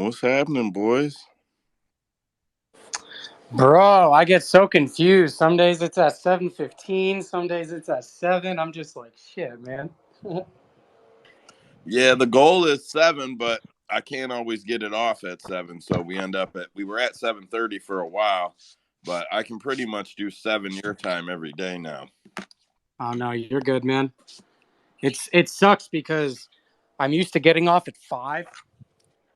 What's happening, boys? Bro, I get so confused. Some days it's at 7:15, some days it's at 7. I'm just like, shit, man. Yeah, the goal is 7, but I can't always get it off at 7, so we were at 7:30 for a while, but I can pretty much do 7 your time every day now. Oh no, you're good, man. It sucks because I'm used to getting off at 5,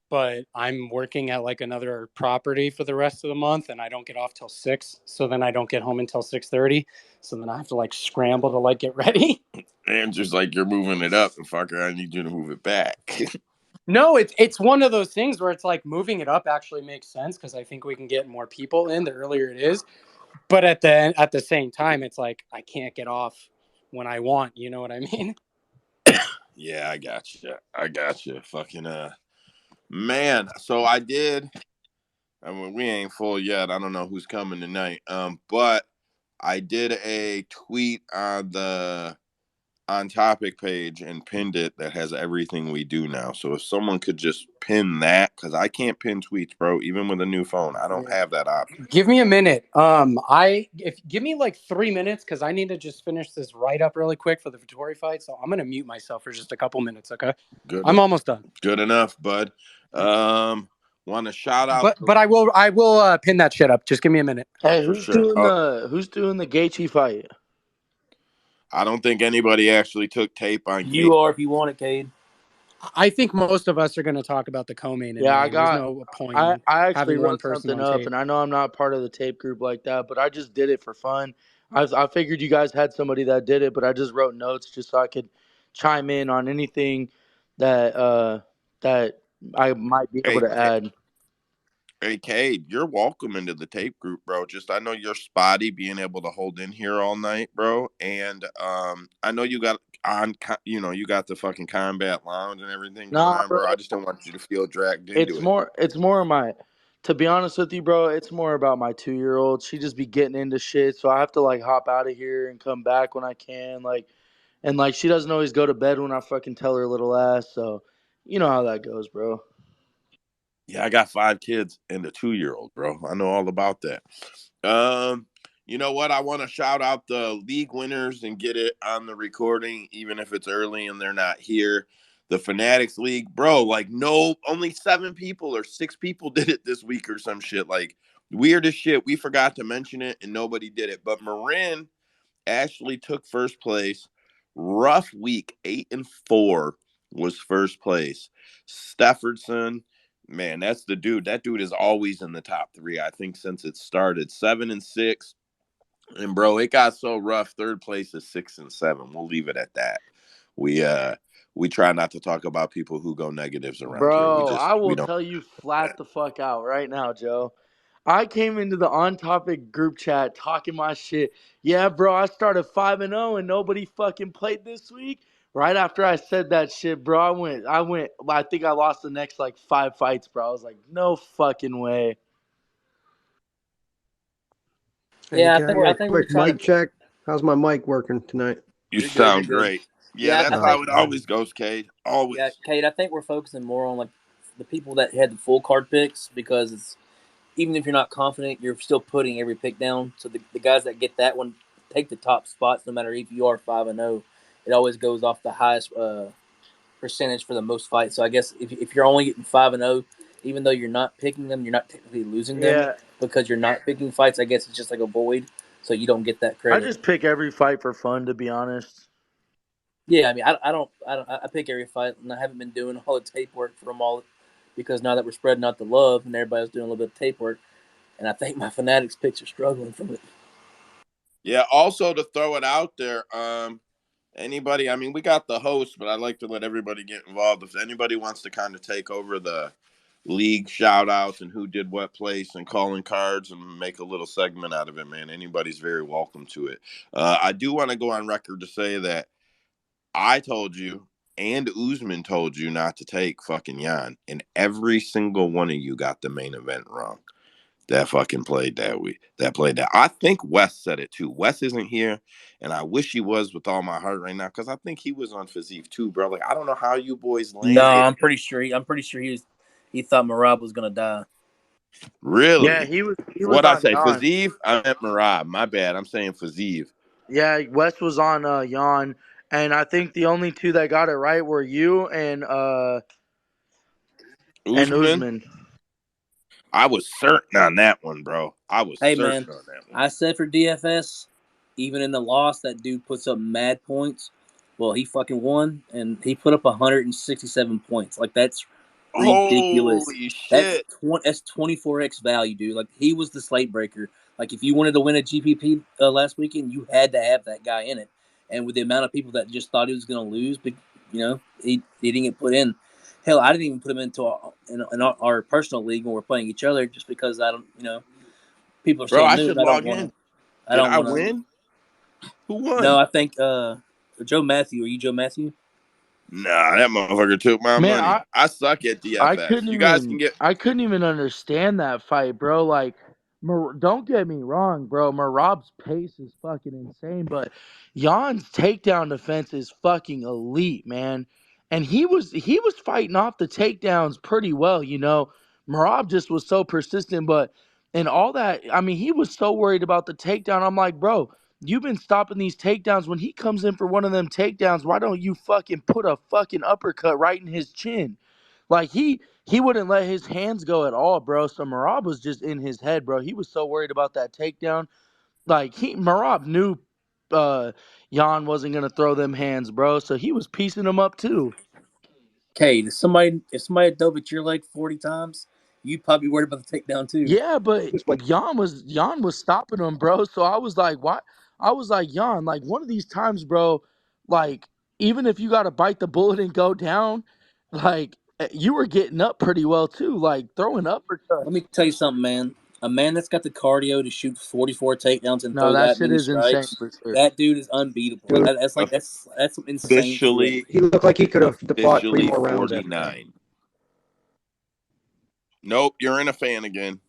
but I'm working at like another property for the rest of the month and I don't get off till 6, so then I don't get home until 6:30. So then I have to like scramble to like get ready. And just like you're moving it up, and fucker, I need you to move it back. No, it's one of those things where it's like moving it up actually makes sense because I think we can get more people in the earlier it is. But at the same time, it's like I can't get off when I want. You know what I mean? Yeah, I got you. Fucking man. So I did. I mean, we ain't full yet. I don't know who's coming tonight. But I did a tweet on Topic page and pinned it that has everything we do now. So if someone could just pin that, because I can't pin tweets, bro, even with a new phone. I don't have that option. Give me a minute. Give me like 3 minutes because I need to just finish this write up really quick for the Vittori fight. So I'm gonna mute myself for just a couple minutes. Okay, I'm almost done. Good enough, bud. Want to shout out, but I will pin that shit up. Just give me a minute. Hey, who's doing the Gaethje fight? I don't think anybody actually took tape on. You are if you want it, Cade. I think most of us are going to talk about the co-main. Yeah, There's no point. I actually having wrote one person something on up, tape. and I know I'm not part of the tape group like that, but I just did it for fun. I figured you guys had somebody that did it, but I just wrote notes just so I could chime in on anything that that I might be able to add. Hey, Cade, you're welcome into the tape group, bro. Just I know you're spotty being able to hold in here all night, bro. And I know you got you got the fucking combat lounge and everything going on, bro. I just don't want you to feel dragged into it. It's more of my, to be honest with you, bro, it's more about my 2-year-old. She just be getting into shit, so I have to like hop out of here and come back when I can. And she doesn't always go to bed when I fucking tell her little ass, so you know how that goes, bro. Yeah, I got 5 kids and a 2-year-old, bro. I know all about that. You know what? I want to shout out the league winners and get it on the recording, even if it's early and they're not here. The Fanatics League, bro, only 7 people or 6 people did it this week or some shit. Like, weird as shit. We forgot to mention it and nobody did it. But Marin actually took first place. Rough week, 8-4 was first place. Steffordson, man, that's the dude. That dude is always in the top 3, I think, since it started. 7-6. And bro, it got so rough. Third place is 6-7. We'll leave it at that. We try not to talk about people who go negatives around bro, here. I will tell you flat the fuck out right now, Joe. I came into the On Topic group chat talking my shit. Yeah, bro, I started 5-0 and nobody fucking played this week. Right after I said that shit, bro, I think I lost the next like 5 fights, bro. I was like, no fucking way. Yeah, I think we're trying mic check. How's my mic working tonight? You sound great. Yeah, that's how it always goes, Cade. Always. Yeah, Cade, I think we're focusing more on like the people that had the full card picks because it's even if you're not confident, you're still putting every pick down. So the guys that get that one take the top spots no matter if you are 5-0. It always goes off the highest percentage for the most fights. So I guess if you're only getting 5-0, even though you're not picking them, you're not technically losing them because you're not picking fights. I guess it's just like a void, so you don't get that credit. I just pick every fight for fun, to be honest. Yeah, I mean, I pick every fight, and I haven't been doing all the tape work for them all because now that we're spreading out the love and everybody's doing a little bit of tape work, and I think my Fanatics picks are struggling from it. Yeah, also to throw it out there, anybody, I mean, we got the host, but I'd like to let everybody get involved. If anybody wants to kind of take over the league shout outs and who did what place and calling cards and make a little segment out of it, man, anybody's very welcome to it. I do want to go on record to say that I told you and Usman told you not to take fucking Jan, and every single one of you got the main event wrong. That fucking played that week. That played that. I think Wes said it too. Wes isn't here, and I wish he was with all my heart right now because I think he was on physique too, bro. Like I don't know how you boys landed. No, I'm pretty sure he he thought Marab was gonna die. Yeah, Really? he was What I on say? Jan. Fazeev? I meant Marab. My bad. I'm saying Fazeev. Yeah, Wes was on Jan, and I think the only two that got it right were you and Usman? Usman. I was certain on that one, bro. I was Hey certain man, on that one. I said for DFS, even in the loss, that dude puts up mad points. Well, he fucking won, and he put up 167 points. Like that's ridiculous. Holy That's shit. 24x value, dude. Like he was the slate breaker. Like if you wanted to win a GPP last weekend, you had to have that guy in it. And with the amount of people that just thought he was going to lose, but he didn't get put in. Hell, I didn't even put him into our personal league when we're playing each other, just because I don't, people are Bro, saying I news. should I don't log want to. in. I Did don't I want to. win? Who No, won? I think Joe Matthew. Are you Joe Matthew? Nah, that motherfucker took my Man, money. I suck at I DFS. couldn't You guys can even get. I couldn't even understand that fight, bro. Like, don't get me wrong, bro. Marab's pace is fucking insane, but Jan's takedown defense is fucking elite, man. And he was fighting off the takedowns pretty well, you know. Marab just was so persistent, but and all that. I mean, he was so worried about the takedown. I'm like, bro, you've been stopping these takedowns. When he comes in for one of them takedowns, why don't you fucking put a fucking uppercut right in his chin? Like he wouldn't let his hands go at all, bro. So Marab was just in his head, bro. He was so worried about that takedown. Like Marab knew Jan wasn't gonna throw them hands, bro. So he was piecing them up too. Okay, if somebody dove at your leg 40 times, you'd probably be worried about the takedown too. Yeah, but Just like Jan was stopping him, bro. So I was like, what? I was like, Jan, like one of these times, bro, like even if you gotta bite the bullet and go down, like you were getting up pretty well too, like throwing uppercuts. Let me tell you something, man. A man that's got the cardio to shoot 44 takedowns and No, throw that that shit many is insane strikes, for sure. that dude is unbeatable. Like dude, that's some insane shit. Officially, he looked like he could have fought three officially more rounds after that. 49. Nope, you're in a fan again.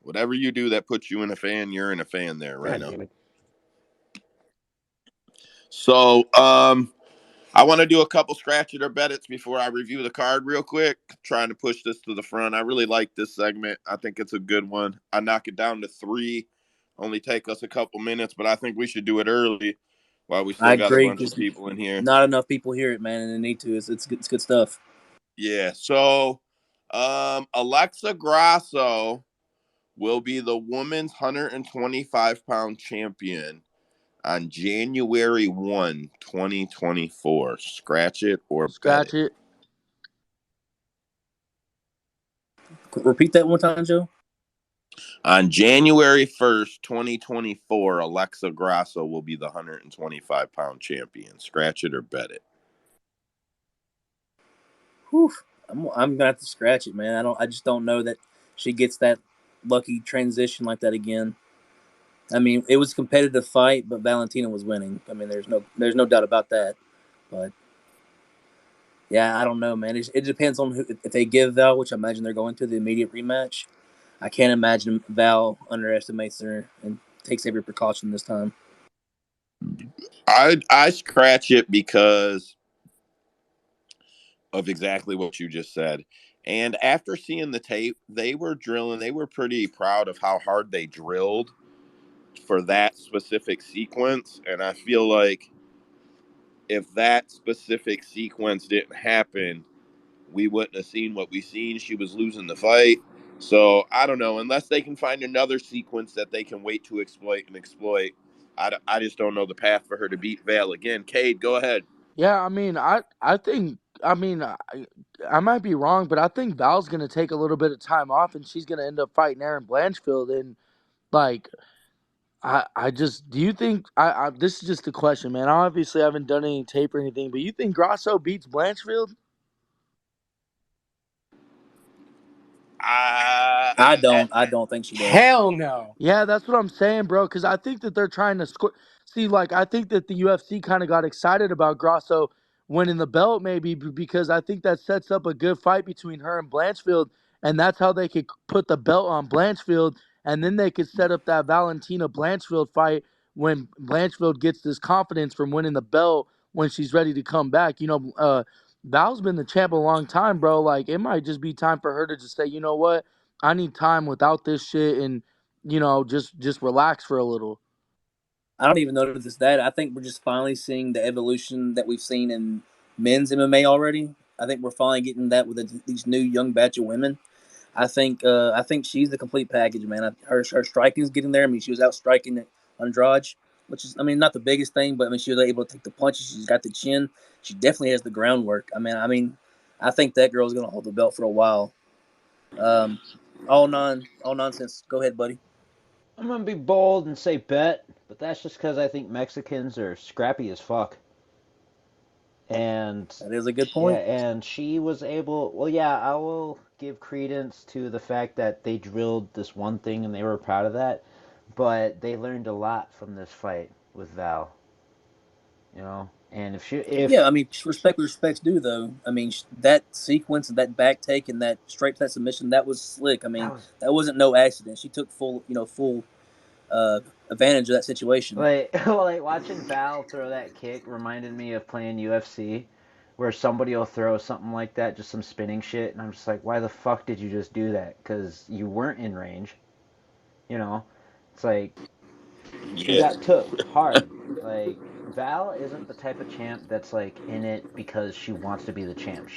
Whatever you do that puts you in a fan, you're in a fan there right God now. damn it. So, I want to do a couple scratch it or bet it's before I review the card real quick. Trying to push this to the front. I really like this segment. I think it's a good one. I knock it down to 3. Only take us a couple minutes, but I think we should do it early while we I still got a agree bunch of because people in here. not enough people hear it, man, and they need to. It's good stuff. Yeah. So, Alexa Grasso will be the women's 125-pound champion on January 1, 2024. Scratch it or bet Scratch it. it. Repeat that one time, Joe. On January 1st, 2024, Alexa Grasso will be the 125-pound champion. Scratch it or bet it. Whew. I'm gonna have to scratch it, man. I just don't know that she gets that lucky transition like that again. I mean, it was a competitive fight, but Valentina was winning. I mean, there's no doubt about that. But yeah, I don't know, man. It depends on if they give Val, which I imagine they're going to the immediate rematch. I can't imagine Val underestimates her and takes every precaution this time. I scratch it because of exactly what you just said. And after seeing the tape, they were drilling. They were pretty proud of how hard they drilled for that specific sequence. And I feel like if that specific sequence didn't happen, we wouldn't have seen what we seen. She was losing the fight. So I don't know. Unless they can find another sequence that they can wait to exploit, I just don't know the path for her to beat Val again. Cade, go ahead. Yeah, I mean, I think I mean I might be wrong, but I think Val's gonna take a little bit of time off, and she's gonna end up fighting Aaron Blanchfield. And like, I just do you think I this is just a question, man. I obviously haven't done any tape or anything, but you think Grasso beats Blanchfield? Uh, I don't think she does. Hell no. Yeah, that's what I'm saying, bro. Because I think that they're trying to score. See, like I think that the UFC kind of got excited about Grasso winning the belt, maybe because I think that sets up a good fight between her and Blanchfield, and that's how they could put the belt on Blanchfield, and then they could set up that Valentina Blanchfield fight when Blanchfield gets this confidence from winning the belt when she's ready to come back. Val's been the champ a long time, bro. Like, it might just be time for her to just say, you know what? I need time without this shit and, just relax for a little. I don't even know if it's that. I think we're just finally seeing the evolution that we've seen in men's MMA already. I think we're finally getting that with these new young batch of women. I think she's the complete package, man. Her striking is getting there. I mean, she was out striking Andrade, which is, I mean, not the biggest thing, but I mean, she was able to take the punches. She's got the chin. She definitely has the groundwork. I think that girl's gonna hold the belt for a while. Um, all nonsense. Go ahead, buddy. I'm gonna be bold and say bet, but that's just because I think Mexicans are scrappy as fuck. And That is a good yeah, point. and she was able. Well, yeah, I will give credence to the fact that they drilled this one thing and they were proud of that. But they learned a lot from this fight with Val. And Yeah, if I mean, respect's due, though. I mean, that sequence and that back take and that straight to that submission, that was slick. I that mean, was that wasn't no accident. She took full uh, advantage of that situation. like watching Val throw that kick reminded me of playing UFC, where somebody will throw something like that, just some spinning shit, and I'm just like, why the fuck did you just do that? Because you weren't in range. You know, it's like she Yeah. got took hard. Like Val isn't the type of champ that's like in it because she wants to be the champ.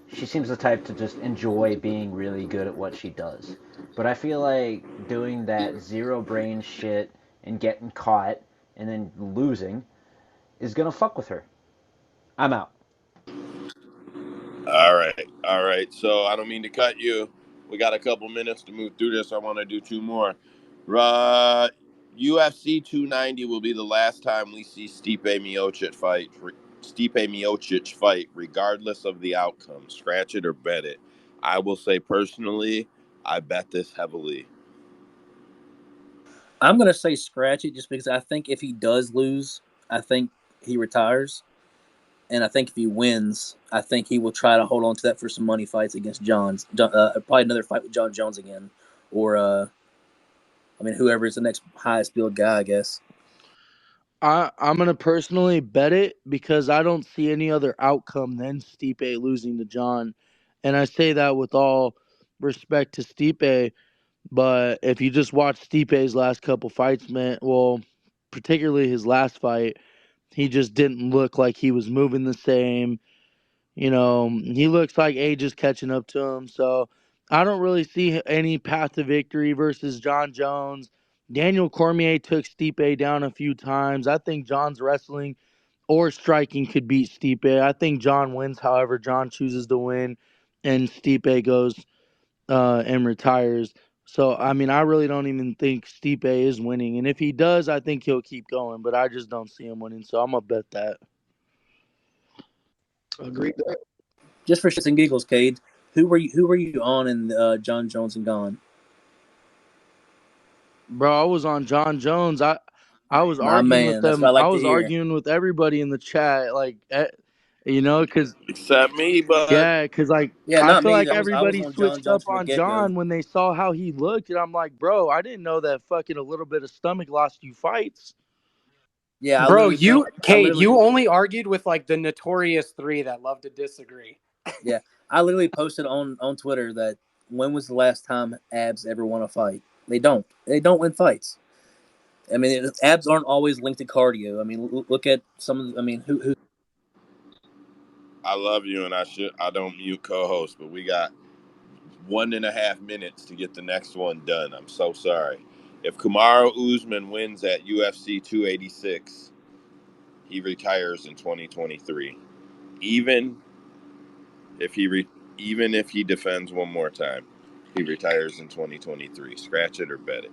She seems the type to just enjoy being really good at what she does. But I feel like doing that zero brain shit and getting caught and then losing is gonna fuck with her. I'm out. All right. All right. So I don't mean to cut you. We got a couple minutes to move through this. I want to do two more. Uh, UFC 290 will be the last time we see Stipe Miocic fight, regardless of the outcome. Scratch it or bet it. I will say personally, I bet this heavily. I'm gonna say scratch it just because I think if he does lose, I think he retires, and I think if he wins, I think he will try to hold on to that for some money fights against probably another fight with John Jones again, or I mean whoever is the next highest billed guy, I guess. I'm going to personally bet it because I don't see any other outcome than Stipe losing to John. And I say that with all respect to Stipe. But if you just watch Stipe's last couple fights, man, well, particularly his last fight, he just didn't look like he was moving the same. He looks like age is catching up to him. So I don't really see any path to victory versus John Jones. Daniel Cormier took Stipe down a few times. I think John's wrestling or striking could beat Stipe. I think John wins, however, John chooses to win, and Stipe goes and retires. So, I mean, I really don't even think Stipe is winning. And if he does, I think he'll keep going, but I just don't see him winning. So I'm going to bet that. Agreed there. Just for shits and giggles, Cade, who were you on in John Jones and Gone? Bro, I was on John Jones. I was My arguing with man, that's what them. I I like to was hear. arguing with everybody in the chat, like, because Except me, bud. yeah, because like Yeah, I not feel me. like I was everybody on John switched Jones up from the on get go. John when they saw how he looked, and I'm like, bro, I didn't know that fucking a little bit of stomach lost you fights. Yeah, Bro, I Cade, literally, you only argued with like the notorious three that love to disagree. yeah, I literally posted on Twitter that when was the last time Abs ever won a fight? They don't. They don't win fights. I mean, abs aren't always linked to cardio. I mean, look at some of. I mean, who? I love you, and I don't mute co-host, but we got 1.5 minutes to get the next one done. I'm so sorry. If Kamaru Usman wins at UFC 286, he retires in 2023. Even if he defends one more time, he retires in 2023. Scratch it or bet it.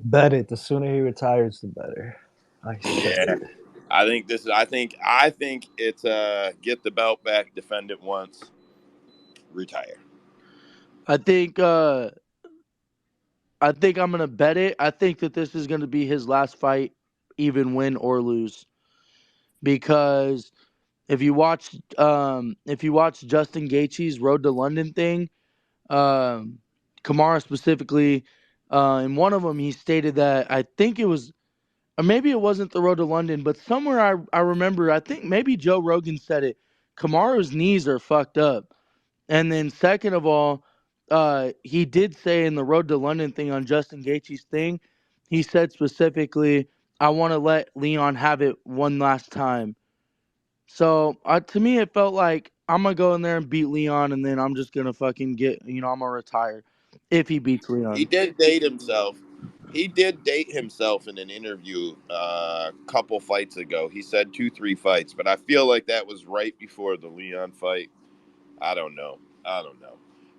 Bet it. The sooner he retires, the better. I said Yeah. it. I think it's get the belt back, defend it once, retire. I think I'm gonna bet it. I think that this is gonna be his last fight, even win or lose, because if you watch Justin Gaethje's Road to London thing, Kamara specifically, in one of them he stated that I think it was, or maybe it wasn't the Road to London, but somewhere I remember, I think maybe Joe Rogan said it. Kamaru's knees are fucked up. And then second of all, he did say in the Road to London thing on Justin Gaethje's thing, he said specifically, I want to let Leon have it one last time. So to me, it felt like I'm going to go in there and beat Leon, and then I'm just going to fucking I'm going to retire if he beats Leon. He did date himself. He did date himself in an interview a couple fights ago. He said 2-3 fights, but I feel like that was right before the Leon fight. I don't know.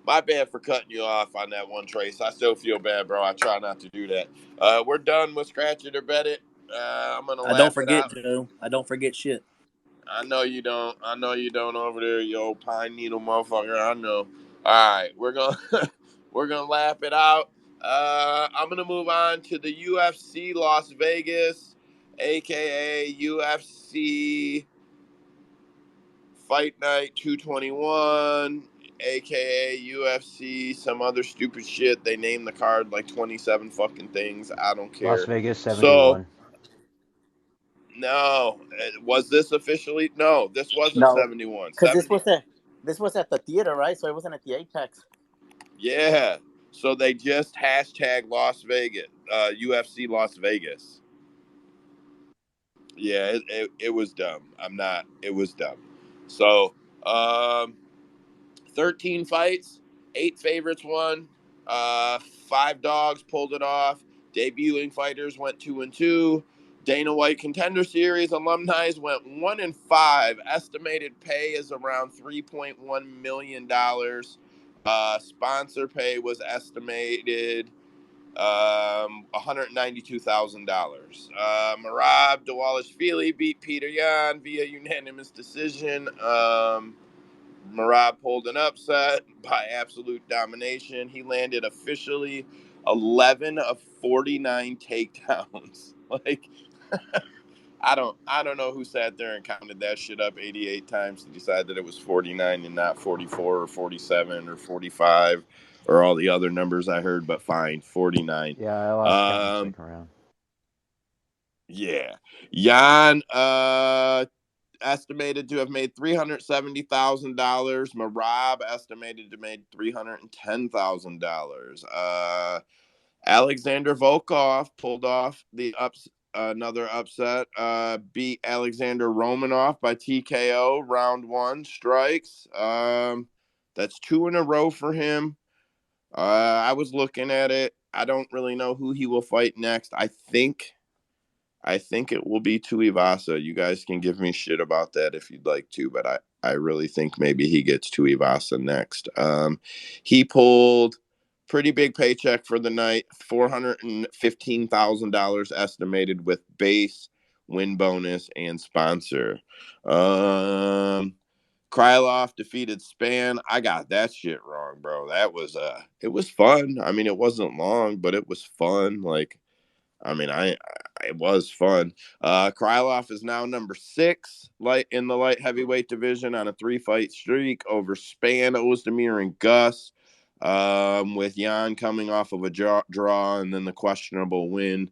My bad for cutting you off on that one, Trace. I still feel bad, bro. I try not to do that. We're done with Scratch It or Bet It. I'm going to I don't laugh it forget, out. Joe. I don't forget shit. I know you don't. Over there, you old pine needle motherfucker. I know. All right, we're gonna we're gonna laugh it out. I'm gonna move on to the UFC Las Vegas, aka UFC Fight Night 221, aka UFC some other stupid shit. They named the card like 27 fucking things. I don't Las care. Vegas So 71. no, was this officially? No, this wasn't No, 71. because 70. this was at the theater, right? So it wasn't at the Apex. Yeah. So they just hashtag Las Vegas, UFC Las Vegas. Yeah, it was dumb. It was dumb. So, 13 fights, 8 favorites won, 5 dogs pulled it off. Debuting fighters went 2-2. Dana White Contender Series alumni went 1-5. Estimated pay is around $3.1 million. Sponsor pay was estimated $192,000. Marab Dawalishvili beat Peter Yan via unanimous decision. Marab pulled an upset by absolute domination. He landed officially 11 of 49 takedowns. Like, I don't know who sat there and counted that shit up 88 times to decide that it was 49 and not 44 or 47 or 45 or all the other numbers I heard, but fine, 49. Yeah, I lost count in the second round. Yeah. Jan estimated to have made $370,000. Marab estimated to have made $310,000. Alexander Volkov pulled off another upset. Beat Alexander Romanov by TKO round 1 strikes. That's 2 in a row for him. I was looking at it. I don't really know who he will fight next. I think it will be Tuivasa. You guys can give me shit about that if you'd like to, but I really think maybe he gets Tuivasa next. He pulled pretty big paycheck for the night, $415,000 estimated with base, win bonus, and sponsor. Krylov defeated Span. I got that shit wrong, bro. It was fun. I mean, it wasn't long, but it was fun. Like, I mean, it was fun. Krylov is now number 6 in the light heavyweight division on a 3-fight streak over Span, Ozdemir, and Gus. With Jan coming off of a draw and then the questionable win.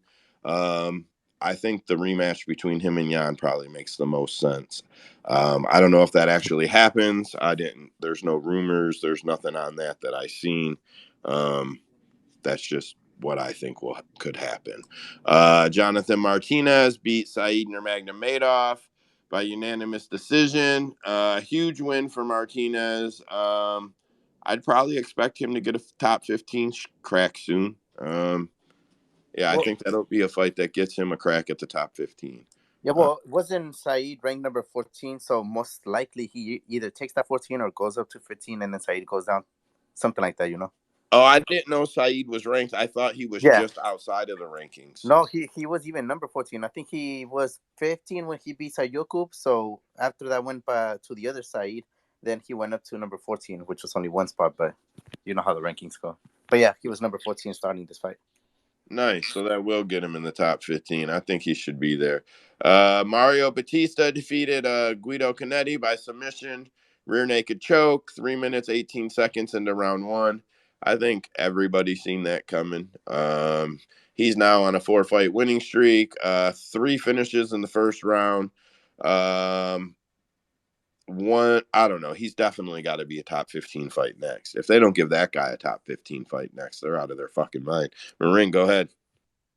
I think the rematch between him and Jan probably makes the most sense. I don't know if that actually happens. There's no rumors. There's nothing on that I seen. That's just what I think could happen. Jonathan Martinez beat Said Nurmagomedov by unanimous decision. Huge win for Martinez. I'd probably expect him to get a top 15 crack soon. Yeah, I think that'll be a fight that gets him a crack at the top 15. Yeah, well, wasn't Saeed ranked number 14? So most likely he either takes that 14 or goes up to 15, and then Saeed goes down, something like that, Oh, I didn't know Saeed was ranked. I thought he was Yeah. just outside of the rankings. No, he was even number 14. I think he was 15 when he beat Sayokub. So after that went to the other side, then he went up to number 14, which was only one spot, but you know how the rankings go. But yeah, he was number 14 starting this fight. Nice. So that will get him in the top 15. I think he should be there. Mario Batista defeated Guido Canetti by submission, rear naked choke, 3 minutes, 18 seconds into round 1. I think everybody's seen that coming. He's now on a 4-fight winning streak, 3 finishes in the first round. I don't know. He's definitely got to be a top 15 fight next. If they don't give that guy a top 15 fight next, they're out of their fucking mind. Marin, go ahead.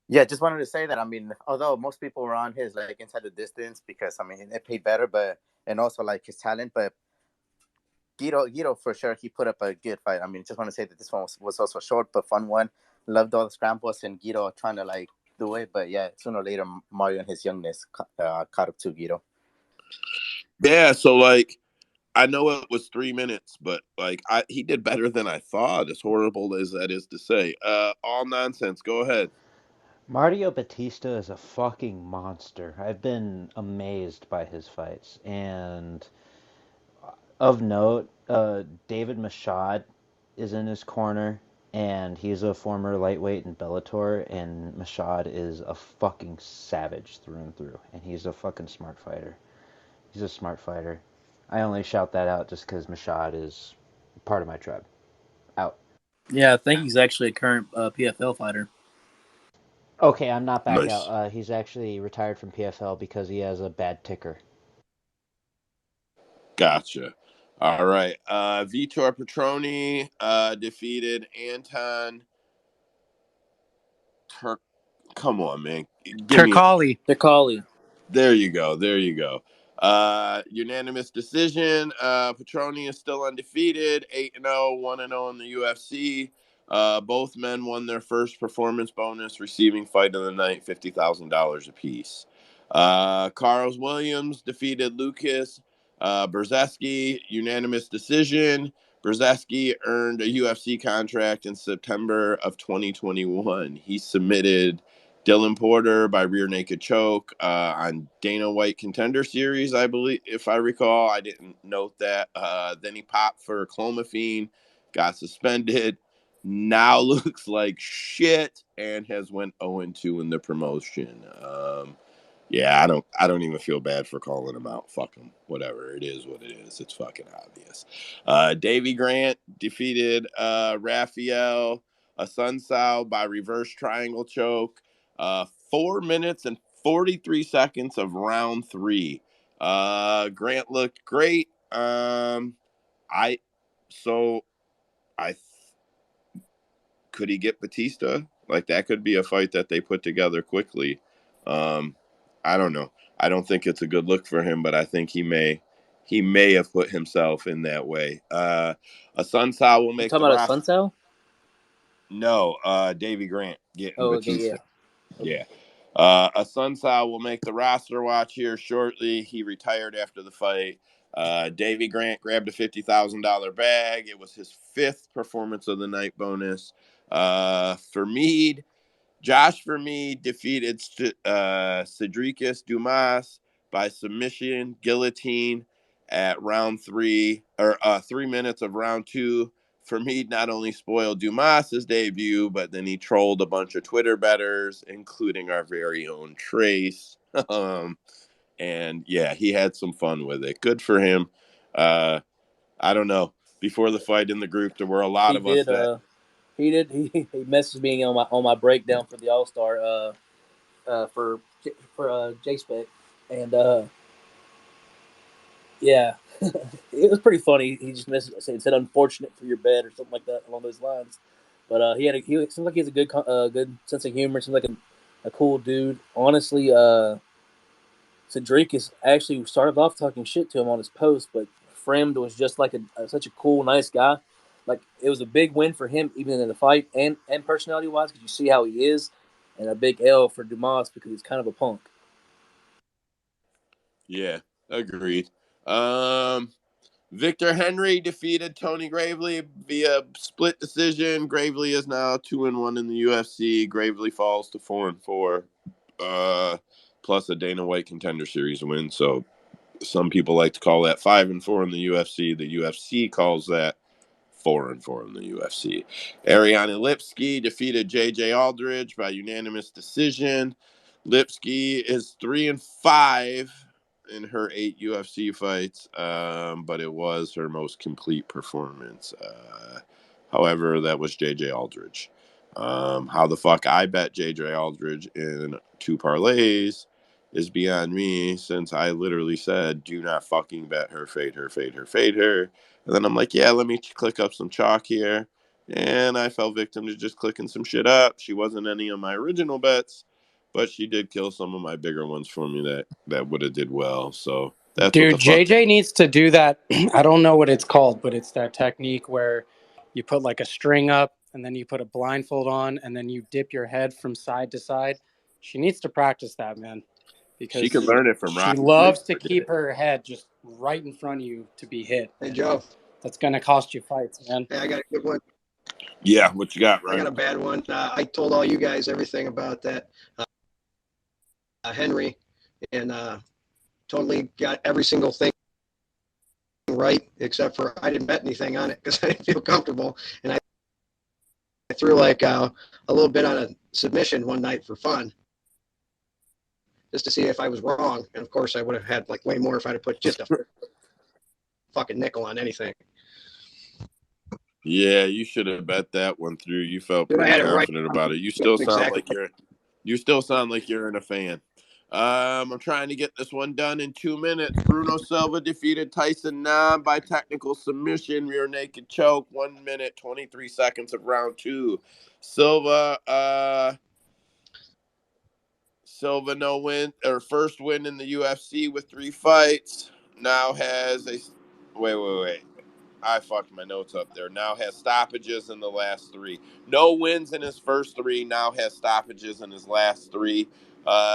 Yeah, just wanted to say that. I mean, although most people were on his like inside the distance because I mean it paid better, but and also like his talent, but Guido for sure he put up a good fight. I mean, just want to say that this one was also a short but fun one. Loved all the scrambles and Guido trying to like do it, but yeah, sooner or later Mario and his youngness caught up to Guido. Yeah, so like I know it was 3 minutes, but like he did better than I thought. As horrible as that is to say, all nonsense. Go ahead. Mario Batista is a fucking monster. I've been amazed by his fights. And of note, David Machad is in his corner, and he's a former lightweight in Bellator, and Machad is a fucking savage through and through, and he's a fucking smart fighter. He's a smart fighter. I only shout that out just because Machad is part of my tribe. Out. Yeah, I think he's actually a current PFL fighter. Okay, I'm not back Nice. out. He's actually retired from PFL because he has a bad ticker. Gotcha. All right. Vitor Petroni defeated Anton Turk. Come on, man. Give me. Turkali. Tikali. There you go. There you go. Unanimous decision. Petroni is still undefeated, 8-0, 1-0 in the UFC. Both men won their first performance bonus, receiving fight of the night, $50,000 apiece. Carlos Williams defeated Lucas Brzeski, unanimous decision. Brzeski earned a UFC contract in September of 2021. He submitted Dylan Porter by rear naked choke on Dana White Contender Series, I believe, if I recall. I didn't note that. Then he popped for clomiphene, got suspended. Now looks like shit and has went 0-2 in the promotion. Yeah, I don't even feel bad for calling him out. Fuck him. Whatever. It is what it is. It's fucking obvious. Davey Grant defeated Rafael Asuncao by reverse triangle choke. 4 minutes and 43 seconds of round 3. Grant looked great. I so I could he get Batista? Like that could be a fight that they put together quickly. I don't know. I don't think it's a good look for him, but I think he may have put himself in that way. A Sunsao will You make the talking about a roster. Sunsao? No, Davy Grant getting Oh, okay, Batista. yeah. Yeah. A Sunsao will make the roster watch here shortly. He retired after the fight. Davy Grant grabbed a $50,000 bag. It was his 5th performance of the night bonus. Josh Vermeed defeated Cedricus Dumas by submission guillotine at round 3, or 3 minutes of round 2. Vermeed not only spoiled Dumas's debut, but then he trolled a bunch of Twitter bettors, including our very own Trace. And yeah, he had some fun with it. Good for him. I don't know. Before the fight in the group, there were a lot He of us did. that He did. He messaged me on my breakdown for the All Star. For J Spec, and yeah, it was pretty funny. He just said unfortunate for your bet or something like that along those lines. But he seems like he has a good sense of humor. Seems like a cool dude. Honestly, Cedric actually started off talking shit to him on his post, but Fremd was just like such a cool, nice guy. Like it was a big win for him, even in the fight and personality wise, because you see how he is, and a big L for Dumas because he's kind of a punk. Yeah, agreed. Victor Henry defeated Tony Gravely via split decision. Gravely is now 2-1 in the UFC. Gravely falls to 4-4, plus a Dana White Contender Series win. So some people like to call that 5-4 in the UFC. The UFC calls that 4-4 in the UFC. Ariane Lipski defeated J.J. Aldridge by unanimous decision. Lipski is 3-5 in her 8 UFC fights, but it was her most complete performance. However, that was J.J. Aldridge. How the fuck I bet J.J. Aldridge in 2 parlays is beyond me, since I literally said, do not fucking bet her, fade her, fade her, fade her. And then I'm like, yeah, let me click up some chalk here. And I fell victim to just clicking some shit up. She wasn't any of my original bets, but she did kill some of my bigger ones for me that would have did well. So that's what Dude, the fuck. JJ needs to do that. I don't know what it's called, but it's that technique where you put like a string up and then you put a blindfold on and then you dip your head from side to side. She needs to practice that, man, She because could learn it from she Rocky. loves to keep her head just right in front of you to be hit. Hey, Joe. That's going to cost you fights, man. Hey, I got a good one. Yeah, what you got, I got Ryan? a bad one. I told all you guys everything about that Henry, and totally got every single thing right, except for I didn't bet anything on it because I didn't feel comfortable. And I threw like a little bit on a submission one night for fun, just to see if I was wrong. And of course, I would have had like way more if I'd have put just a fucking nickel on anything. Yeah, you should have bet that one through. You felt Dude, I pretty had it right. confident about it. You still sound Exactly. like you're in a fan. I'm trying to get this one done in 2 minutes. Bruno Silva defeated Tyson Nam by technical submission, rear naked choke. 1 minute 23 seconds of round 2. Silva no win or first win in the UFC with 3 fights. Now has a wait. I fucked my notes up there. Now has stoppages in the last 3. No wins in his first 3. Now has stoppages in his last 3.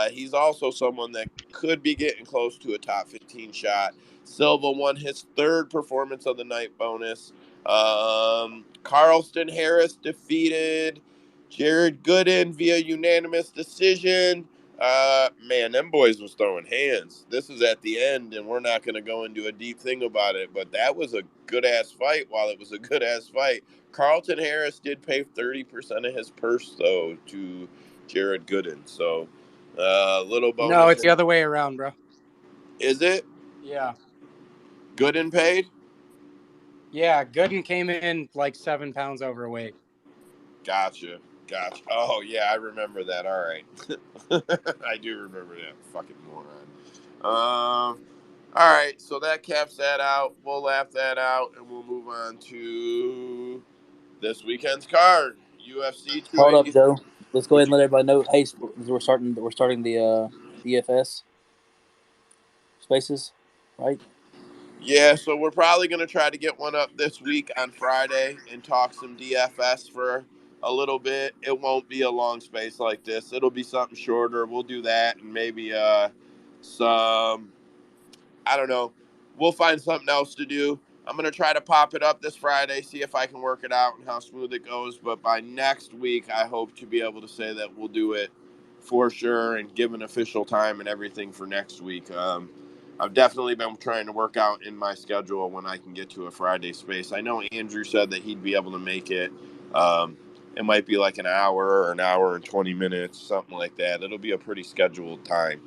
He's also someone that could be getting close to a top 15 shot. Silva won his 3rd performance of the night bonus. Carlston Harris defeated Jared Gooden via unanimous decision. Man, them boys was throwing hands. This is at the end, and we're not going to go into a deep thing about it, but that was a good-ass fight. While it was a good-ass fight, Carlton Harris did pay 30% of his purse, though, to Jared Gooden. So, little bonus. No, it's the other way around, bro. Is it? Yeah. Gooden paid? Yeah, Gooden came in like 7 pounds overweight. Gotcha. Oh, yeah, I remember that. All right. I do remember that. Fucking moron. All right, so that caps that out. We'll laugh that out, and we'll move on to this weekend's card. UFC Hold up, 280. Joe. Let's go ahead What and you, let everybody know. Hey, we're starting the DFS spaces, right? yeah, so we're probably going to try to get one up this week on Friday and talk some DFS for a little bit. It won't be a long space like this. It'll be something shorter. We'll do that, and maybe some, I don't know. We'll find something else to do. I'm going to try to pop it up this Friday, see if I can work it out and how smooth it goes. But by next week, I hope to be able to say that we'll do it for sure and give an official time and everything for next week. I've definitely been trying to work out in my schedule when I can get to a Friday space. I know Andrew said that he'd be able to make it. It might be like an hour or an hour and 20 minutes, something like that. It'll be a pretty scheduled time.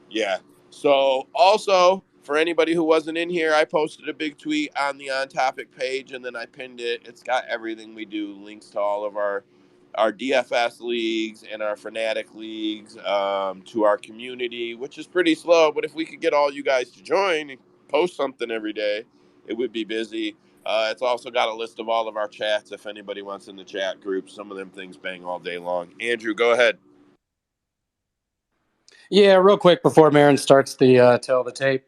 Yeah. So also for anybody who wasn't in here, I posted a big tweet on the On Topic page and then I pinned it. It's got everything we do, links to all of our DFS leagues and our Fanatic leagues, to our community, which is pretty slow. But if we could get all you guys to join and post something every day, it would be busy. It's also got a list of all of our chats if anybody wants in the chat group. Some of them things bang all day long. Andrew, go ahead. Yeah, real quick before Marin starts the tell the tape,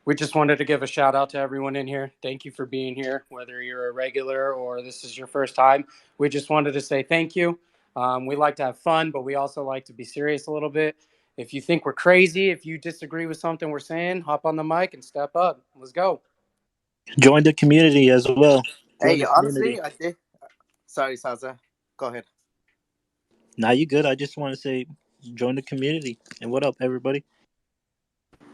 we just wanted to give a shout out to everyone in here. Thank you for being here, whether you're a regular or this is your first time. We just wanted to say thank you. We like to have fun, but we also like to be serious a little bit. If you think we're crazy, if you disagree with something we're saying, hop on the mic and step up. Let's go. Join the community as well. Join Hey, the community. honestly, I did. Sorry, Salsa. Go ahead. Now you good. I just want to say join the community. And what up, everybody?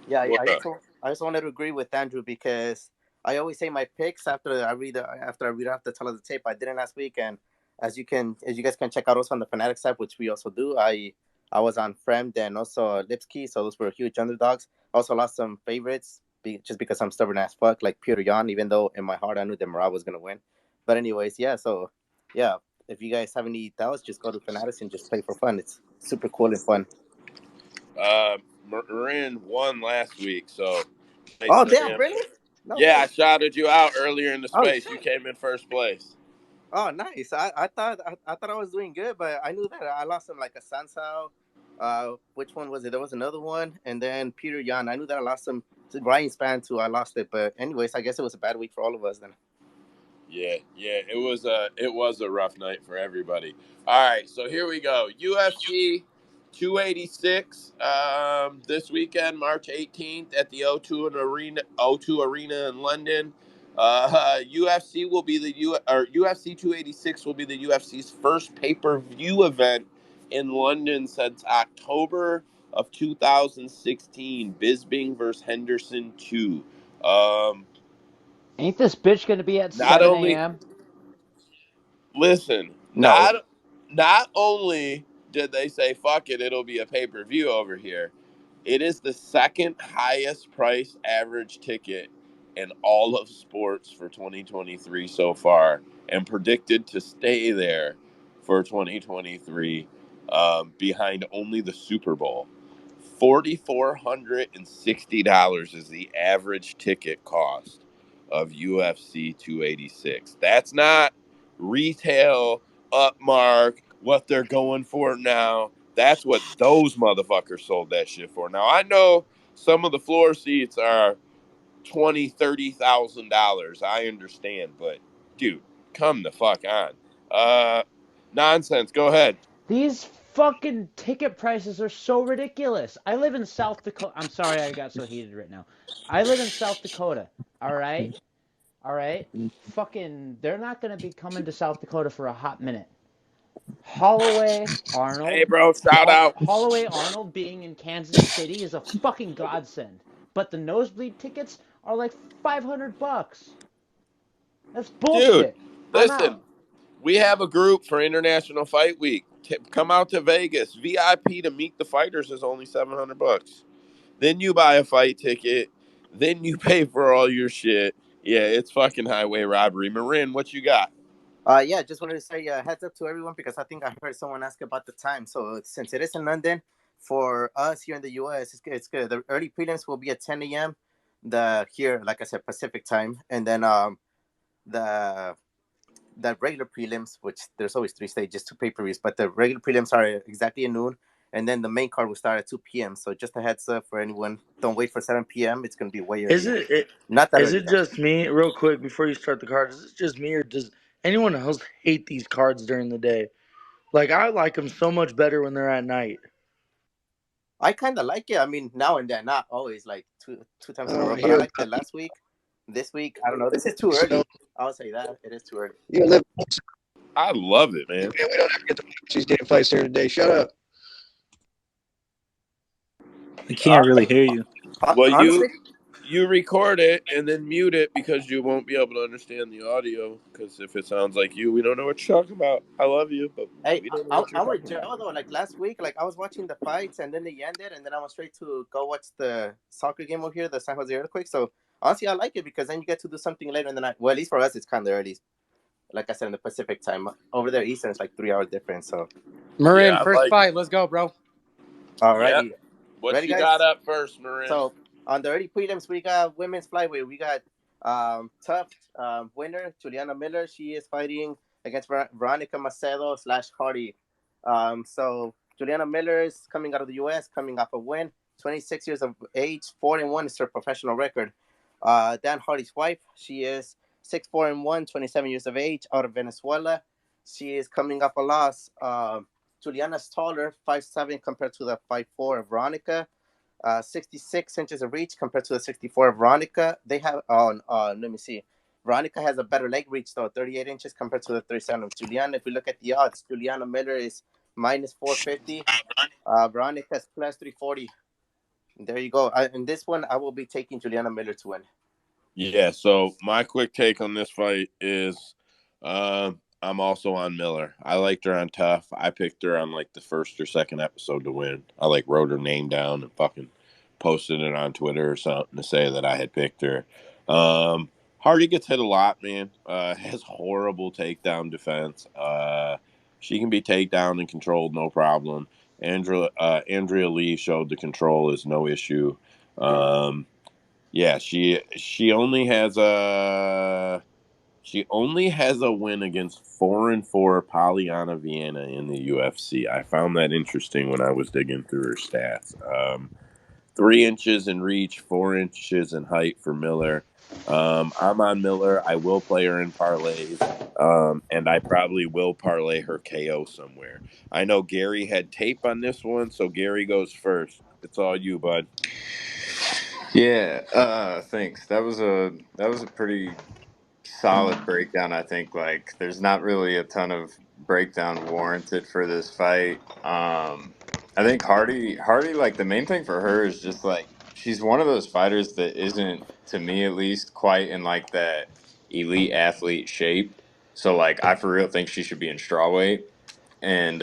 Yeah, What up? I just wanted to agree with Andrew because I always say my picks after I read off the tell of the tape. I didn't last week, and as you guys can check out also on the Fanatics app, which we also do. I was on Fremd and also Lipsky, so those were huge underdogs. Also lost some favorites just because I'm stubborn as fuck, like Peter Yan, even though in my heart I knew that Murad was gonna win. But anyways, yeah. So yeah, if you guys have any doubts, just go to Fanatics and just play for fun. It's super cool and fun. Marin won last week, so nice Oh for damn, him. really? No Yeah, way. I shouted you out earlier in the Oh space. You shit. came in first place. Oh nice. I thought I was doing good, but I knew that I lost him like a Sansao. Which one was it? There was another one, and then Peter Yan. I knew that I lost him to Ryan Span too. I lost it, but anyways, I guess it was a bad week for all of us then. Yeah, it was a rough night for everybody. All right, so here we go. UFC 286 this weekend, March 18th at the O2 Arena in London. UFC will be UFC 286 will be the UFC's first pay-per-view event in London since October of 2016. Bisping versus Henderson 2. Ain't this bitch gonna be at Not 7 only a.m.? Listen, No. not only did they say fuck it, it'll be a pay-per-view over here. It is the second highest price average ticket in all of sports for 2023 so far, and predicted to stay there for 2023, behind only the Super Bowl. $4,460 is the average ticket cost of UFC 286. That's not retail upmark, what they're going for now. That's what those motherfuckers sold that shit for. Now I know some of the floor seats are $20,000, $30,000. I understand, but dude, come the fuck on. Nonsense. Go ahead. These fucking ticket prices are so ridiculous. I live in South Dakota. I'm sorry I got so heated right now. I live in South Dakota. All right? All right? Fucking, they're not going to be coming to South Dakota for a hot minute. Holloway Hey, Arnold. bro, shout out. Holloway Arnold being in Kansas City is a fucking godsend. But the nosebleed tickets are like $500. That's Dude, bullshit. I'm listen, out. we have a group for International Fight Week. Come out to Vegas. VIP to meet the fighters is only $700. Then you buy a fight ticket. Then you pay for all your shit. Yeah, it's fucking highway robbery. Marin, what you got? Yeah, just wanted to say heads up to everyone because I think I heard someone ask about the time. So since it is in London, for us here in the US, it's good. The early prelims will be at 10 a.m. The here, like I said, Pacific time, and then the regular prelims, which there's always 3 stages, 2 pay-per-views, but the regular prelims are exactly at noon, and then the main card will start at 2 p.m. So just a heads up for anyone. Don't wait for 7 p.m. It's gonna be way Is earlier. it Not that is early it though. just me, real quick, before you start the card? Is it just me, or does anyone else hate these cards during the day? Like I like them so much better when they're at night. I kind of like it. I mean, now and then, not always, like two times in a Oh, row. But I here, liked it last week. This week, I don't know. This is too so early. I'll say that it is too early. you live. I love it, man. Man, we don't ever get to watch these damn fights here today. Shut up. I can't really hear you. Well, Honestly, you record it and then mute it because you won't be able to understand the audio. Because if it sounds like you, we don't know what you're talking about. I love you, but hey, we don't know what you're I'm with talking Joe about. though. Like last week, like I was watching the fights and then they ended, and then I went straight to go watch the soccer game over here, the San Jose Earthquake. So honestly, I like it because then you get to do something later in the night. Well, at least for us, it's kind of early. Like I said, in the Pacific time, over there Eastern, it's like 3 hours difference. So Marin, Yeah, I first like it. fight. Let's go, bro. Yeah. alrighty, What ready you got guys? up first, Marin? So on the early prelims, we got women's flyweight. We got tough winner Juliana Miller. She is fighting against Veronica Macedo / Hardy. So Juliana Miller is coming out of the U.S., coming off a win. 26 years of age, 4-1 is her professional record. Dan Hardy's wife, she is 6-4-1, 27 years of age, out of Venezuela. She is coming off a loss. Juliana's taller, 5'7" compared to the 5'4" of Veronica. 66 inches of reach compared to the 64 of Veronica. They have let me see. Veronica has a better leg reach though, 38 inches compared to the 37 of Juliana. If we look at the odds, Juliana Miller is minus 450. Veronica is plus 340. There you go. In this one, I will be taking Juliana Miller to win. Yeah, so my quick take on this fight is I'm also on Miller. I liked her on Tough. I picked her on like the first or second episode to win. I like wrote her name down and fucking posted it on Twitter or something to say that I had picked her. Hardy gets hit a lot, man. Has horrible takedown defense. She can be takedown and controlled, no problem. Andrea Lee showed the control is no issue. Yeah, she only has a win against 4-4 Polyana Vienna in the UFC. I found that interesting when I was digging through her stats. 3 inches in reach, 4 inches in height for Miller. I'm on Miller. I will play her in parlays, and I probably will parlay her KO somewhere. I know Gary had tape on this one, so Gary goes first. It's all you, bud. Yeah, thanks. That was a pretty solid breakdown. I think like there's not really a ton of breakdown warranted for this fight. I think Hardy like the main thing for her is just like she's one of those fighters that isn't, to me at least, quite in like that elite athlete shape. So like I for real think she should be in strawweight. And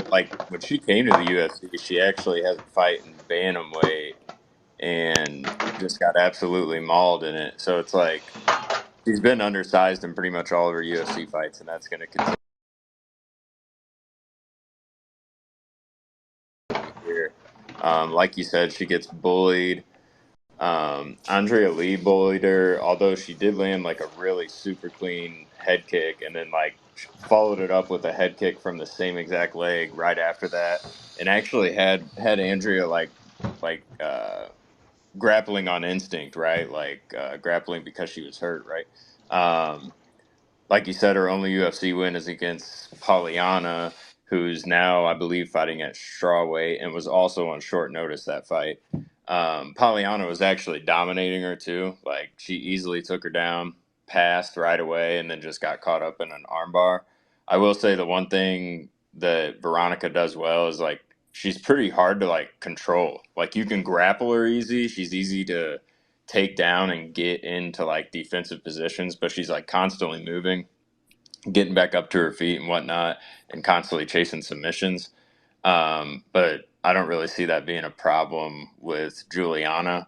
like when she came to the UFC, she actually has a fight in bantamweight and just got absolutely mauled in it. So it's like she's been undersized in pretty much all of her UFC fights, and that's going to continue here. Like you said, she gets bullied. Andrea Lee bullied her, although she did land like a really super clean head kick, and then like followed it up with a head kick from the same exact leg right after that, and actually had Andrea like grappling on instinct, right? Like grappling because she was hurt, right? Like you said, her only UFC win is against Polyana, who's now, I believe, fighting at strawweight and was also on short notice that fight. Polyana was actually dominating her too. Like she easily took her down, passed right away, and then just got caught up in an armbar. I will say the one thing that Veronica does well is like she's pretty hard to like control. Like you can grapple her easy. She's easy to take down and get into like defensive positions, but she's like constantly moving, getting back up to her feet and whatnot, and constantly chasing submissions. But I don't really see that being a problem with Juliana.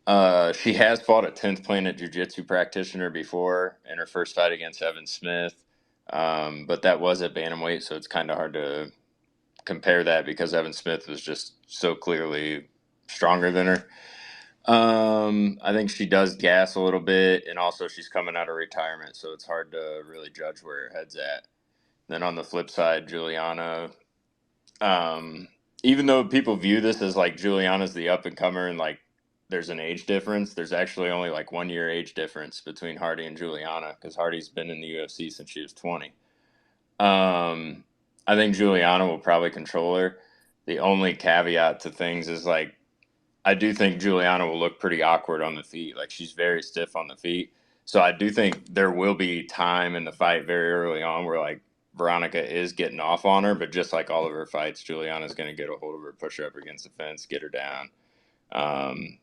She has fought a 10th Planet Jiu Jitsu practitioner before in her first fight against Evan Smith. But that was at bantamweight, so it's kind of hard to compare that because Evan Smith was just so clearly stronger than her. I think she does gas a little bit, and also she's coming out of retirement, so it's hard to really judge where her head's at. Then on the flip side, Juliana, um, even though people view this as like Juliana's the up and comer and like there's an age difference, there's actually only like 1 year age difference between Hardy and Juliana because Hardy's been in the UFC since she was 20. I think Juliana will probably control her. The only caveat to things is like I do think Juliana will look pretty awkward on the feet. Like she's very stiff on the feet. So I do think there will be time in the fight very early on where like Veronica is getting off on her, but just like all of her fights, Juliana's going to get a hold of her, push her up against the fence, get her down. Um,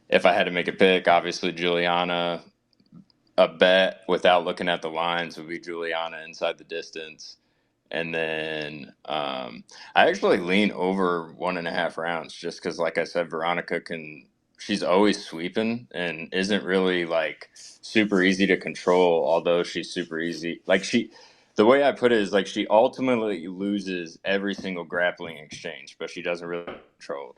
if I had to make a pick, obviously Juliana, a bet without looking at the lines would be Juliana inside the distance. And then I actually lean over 1.5 rounds just because, like I said, Veronica can. She's always sweeping and isn't really like super easy to control. Although she's super easy, like the way I put it is like she ultimately loses every single grappling exchange, but she doesn't really control.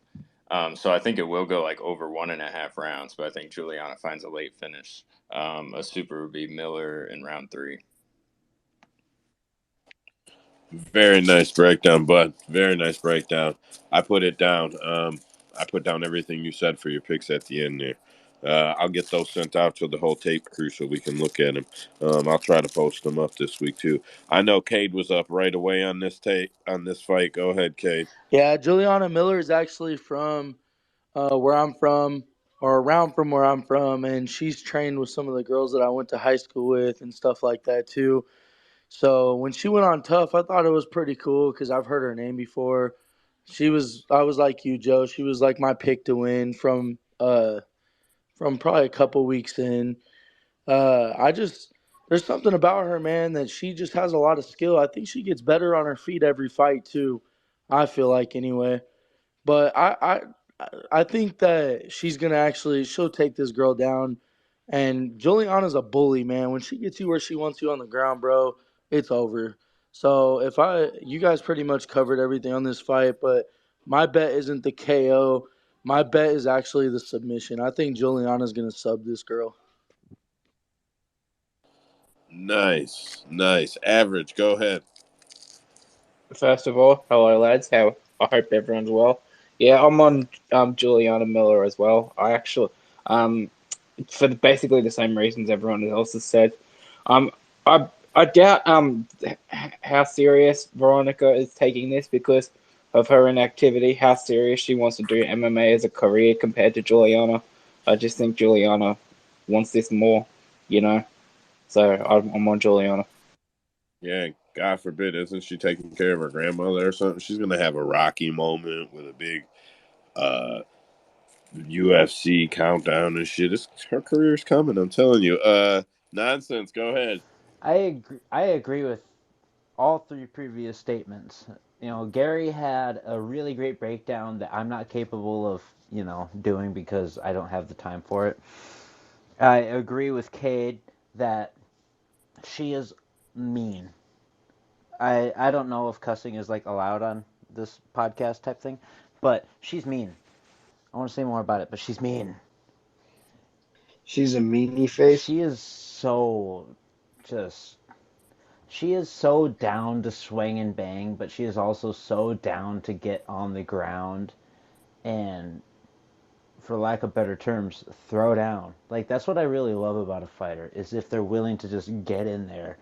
So I think it will go like over 1.5 rounds, but I think Juliana finds a late finish. A super would be Miller in round 3. Very nice breakdown, bud. Very nice breakdown. I put it down. I put down everything you said for your picks at the end there. I'll get those sent out to the whole tape crew so we can look at them. I'll try to post them up this week too. I know Cade was up right away on this fight. Go ahead, Cade. Yeah, Juliana Miller is actually from where I'm from, or around from where I'm from, and she's trained with some of the girls that I went to high school with and stuff like that too. So when she went on Tough, I thought it was pretty cool because I've heard her name before. I was like you, Joe. She was like my pick to win from probably a couple weeks in. There's something about her, man, that she just has a lot of skill. I think she gets better on her feet every fight too. I feel like anyway. But I think that she'll take this girl down. And Juliana's a bully, man. When she gets you where she wants you on the ground, bro, it's over. So you guys pretty much covered everything on this fight, but my bet isn't the KO. My bet is actually the submission. I think Juliana's gonna sub this girl. Nice. Average, go ahead. First of all, hello lads. How I hope everyone's well. Yeah, I'm on Juliana Miller as well. I actually um basically the same reasons everyone else has said. Um, I I doubt how serious Veronica is taking this because of her inactivity. How serious she wants to do MMA as a career compared to Juliana. I just think Juliana wants this more, you know. So I'm on Juliana. Yeah, God forbid, isn't she taking care of her grandmother or something? She's gonna have a Rocky moment with a big uh UFC countdown and shit. Her career's coming, I'm telling you. Nonsense, go ahead. I agree with all three previous statements. Gary had a really great breakdown that I'm not capable of, doing because I don't have the time for it. I agree with Cade that she is mean. I don't know if cussing is like allowed on this podcast type thing, but she's mean. I want to say more about it, but she's mean. She's a meanie face. She is so just she is so down to swing and bang, but she is also so down to get on the ground and, for lack of better terms, throw down. Like, that's what I really love about a fighter, is if they're willing to just get in there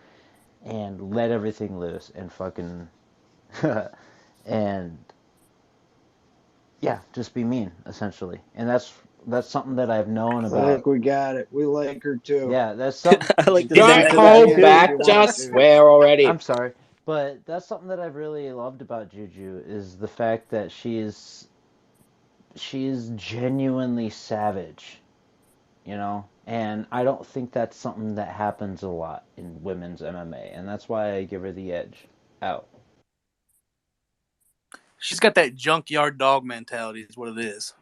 and let everything loose and fucking and yeah, just be mean essentially. And that's something that I've known I about. think we got it. We like her too. Yeah, that's something. I like to Give say it Don't to that. that hold hand if you back, want just to. swear already. I'm sorry, but that's something that I've really loved about Juju is the fact that she's genuinely savage, and I don't think that's something that happens a lot in women's MMA, and that's why I give her the edge out. She's got that junkyard dog mentality, is what it is.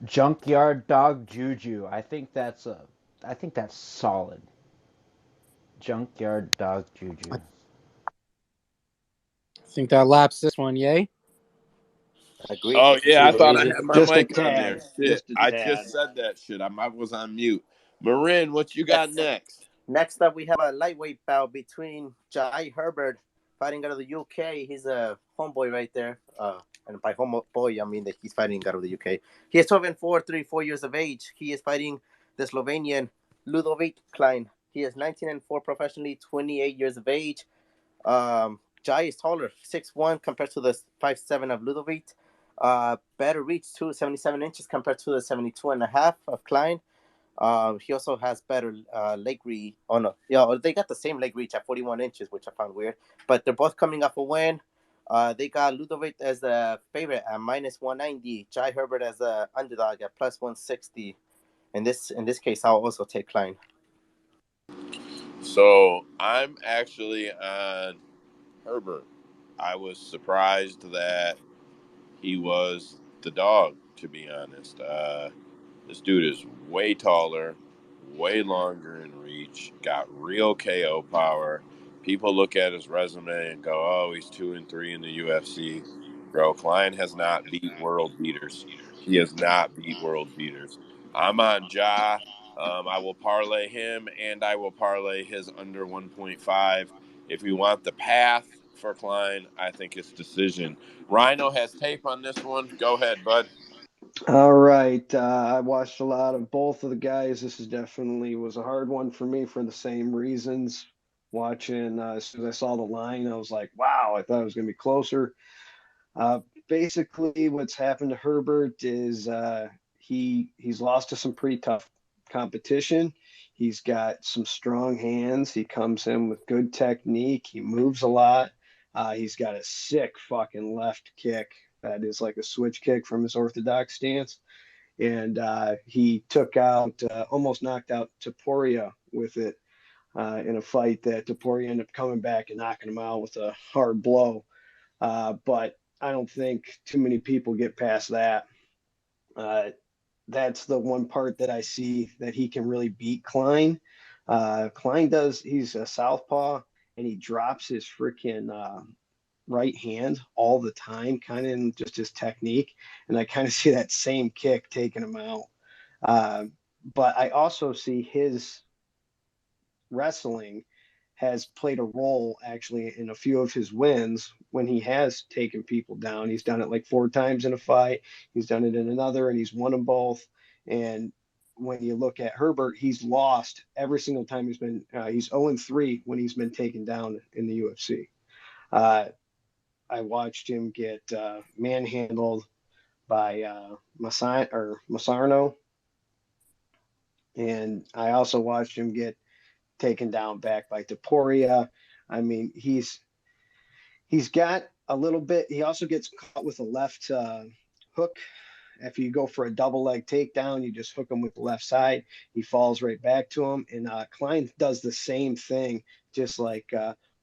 Junkyard dog Juju. I think that's solid. Junkyard dog Juju. I think that laps this one, yay? Agreed. Oh yeah, I thought I Agreed. had my Just a mic on there. tad. Shit, Just a I tad. just said that shit. I was on mute. Marin, what you got Yes. next? Next up, we have a lightweight bout between Jai Herbert, fighting out of the UK. He's a homeboy right there. And by homeboy, I mean that he's fighting out of the UK. He is 12-4, 34 years of age. He is fighting the Slovenian Ludovic Klein. He is 19-4 professionally, 28 years of age. Jai is taller, 6'1" compared to the 5'7" of Ludovic. Better reach, 77 inches compared to the 72.5 of Klein. He also has better leg reach. Oh no, yeah, they got the same leg reach at 41 inches, which I found weird. But they're both coming off a win. They got Ludovic as the favorite at -190. Jai Herbert as the underdog at +160. In this case, I'll also take Klein. So I'm actually on Herbert. I was surprised that he was the dog, to be honest. This dude is way taller, way longer in reach, got real KO power. People look at his resume and go, oh, he's 2-3 in the UFC. Bro, Klein has not beat world beaters. He has not beat world beaters. I'm on Ja. I will parlay him and I will parlay his under 1.5. If we want the path for Klein, I think it's decision. Rhino has tape on this one. Go ahead, bud. All right. I watched a lot of both of the guys. This is definitely was a hard one for me for the same reasons. Watching as soon as I saw the line, I was like, wow, I thought it was going to be closer. Uh, Basically, what's happened to Herbert is he's lost to some pretty tough competition. He's got some strong hands. He comes in with good technique. He moves a lot. He's got a sick fucking left kick that is like a switch kick from his orthodox stance. And he took out, almost knocked out Taporia with it in a fight that Taporia ended up coming back and knocking him out with a hard blow. But I don't think too many people get past that. That's the one part that I see that he can really beat Klein. Klein he's a southpaw, and he drops his freaking right hand all the time, kind of in just his technique. And I kind of see that same kick taking him out. But I also see his wrestling has played a role actually in a few of his wins when he has taken people down. He's done it like 4 times in a fight. He's done it in another, and he's won them both. And when you look at Herbert, he's lost every single time he's 0-3 when he's been taken down in the UFC. I watched him get manhandled by Masarno, and I also watched him get taken down back by Taporia. I mean, he's got a little bit. He also gets caught with a left hook. If you go for a double leg takedown, you just hook him with the left side. He falls right back to him. And Klein does the same thing, just like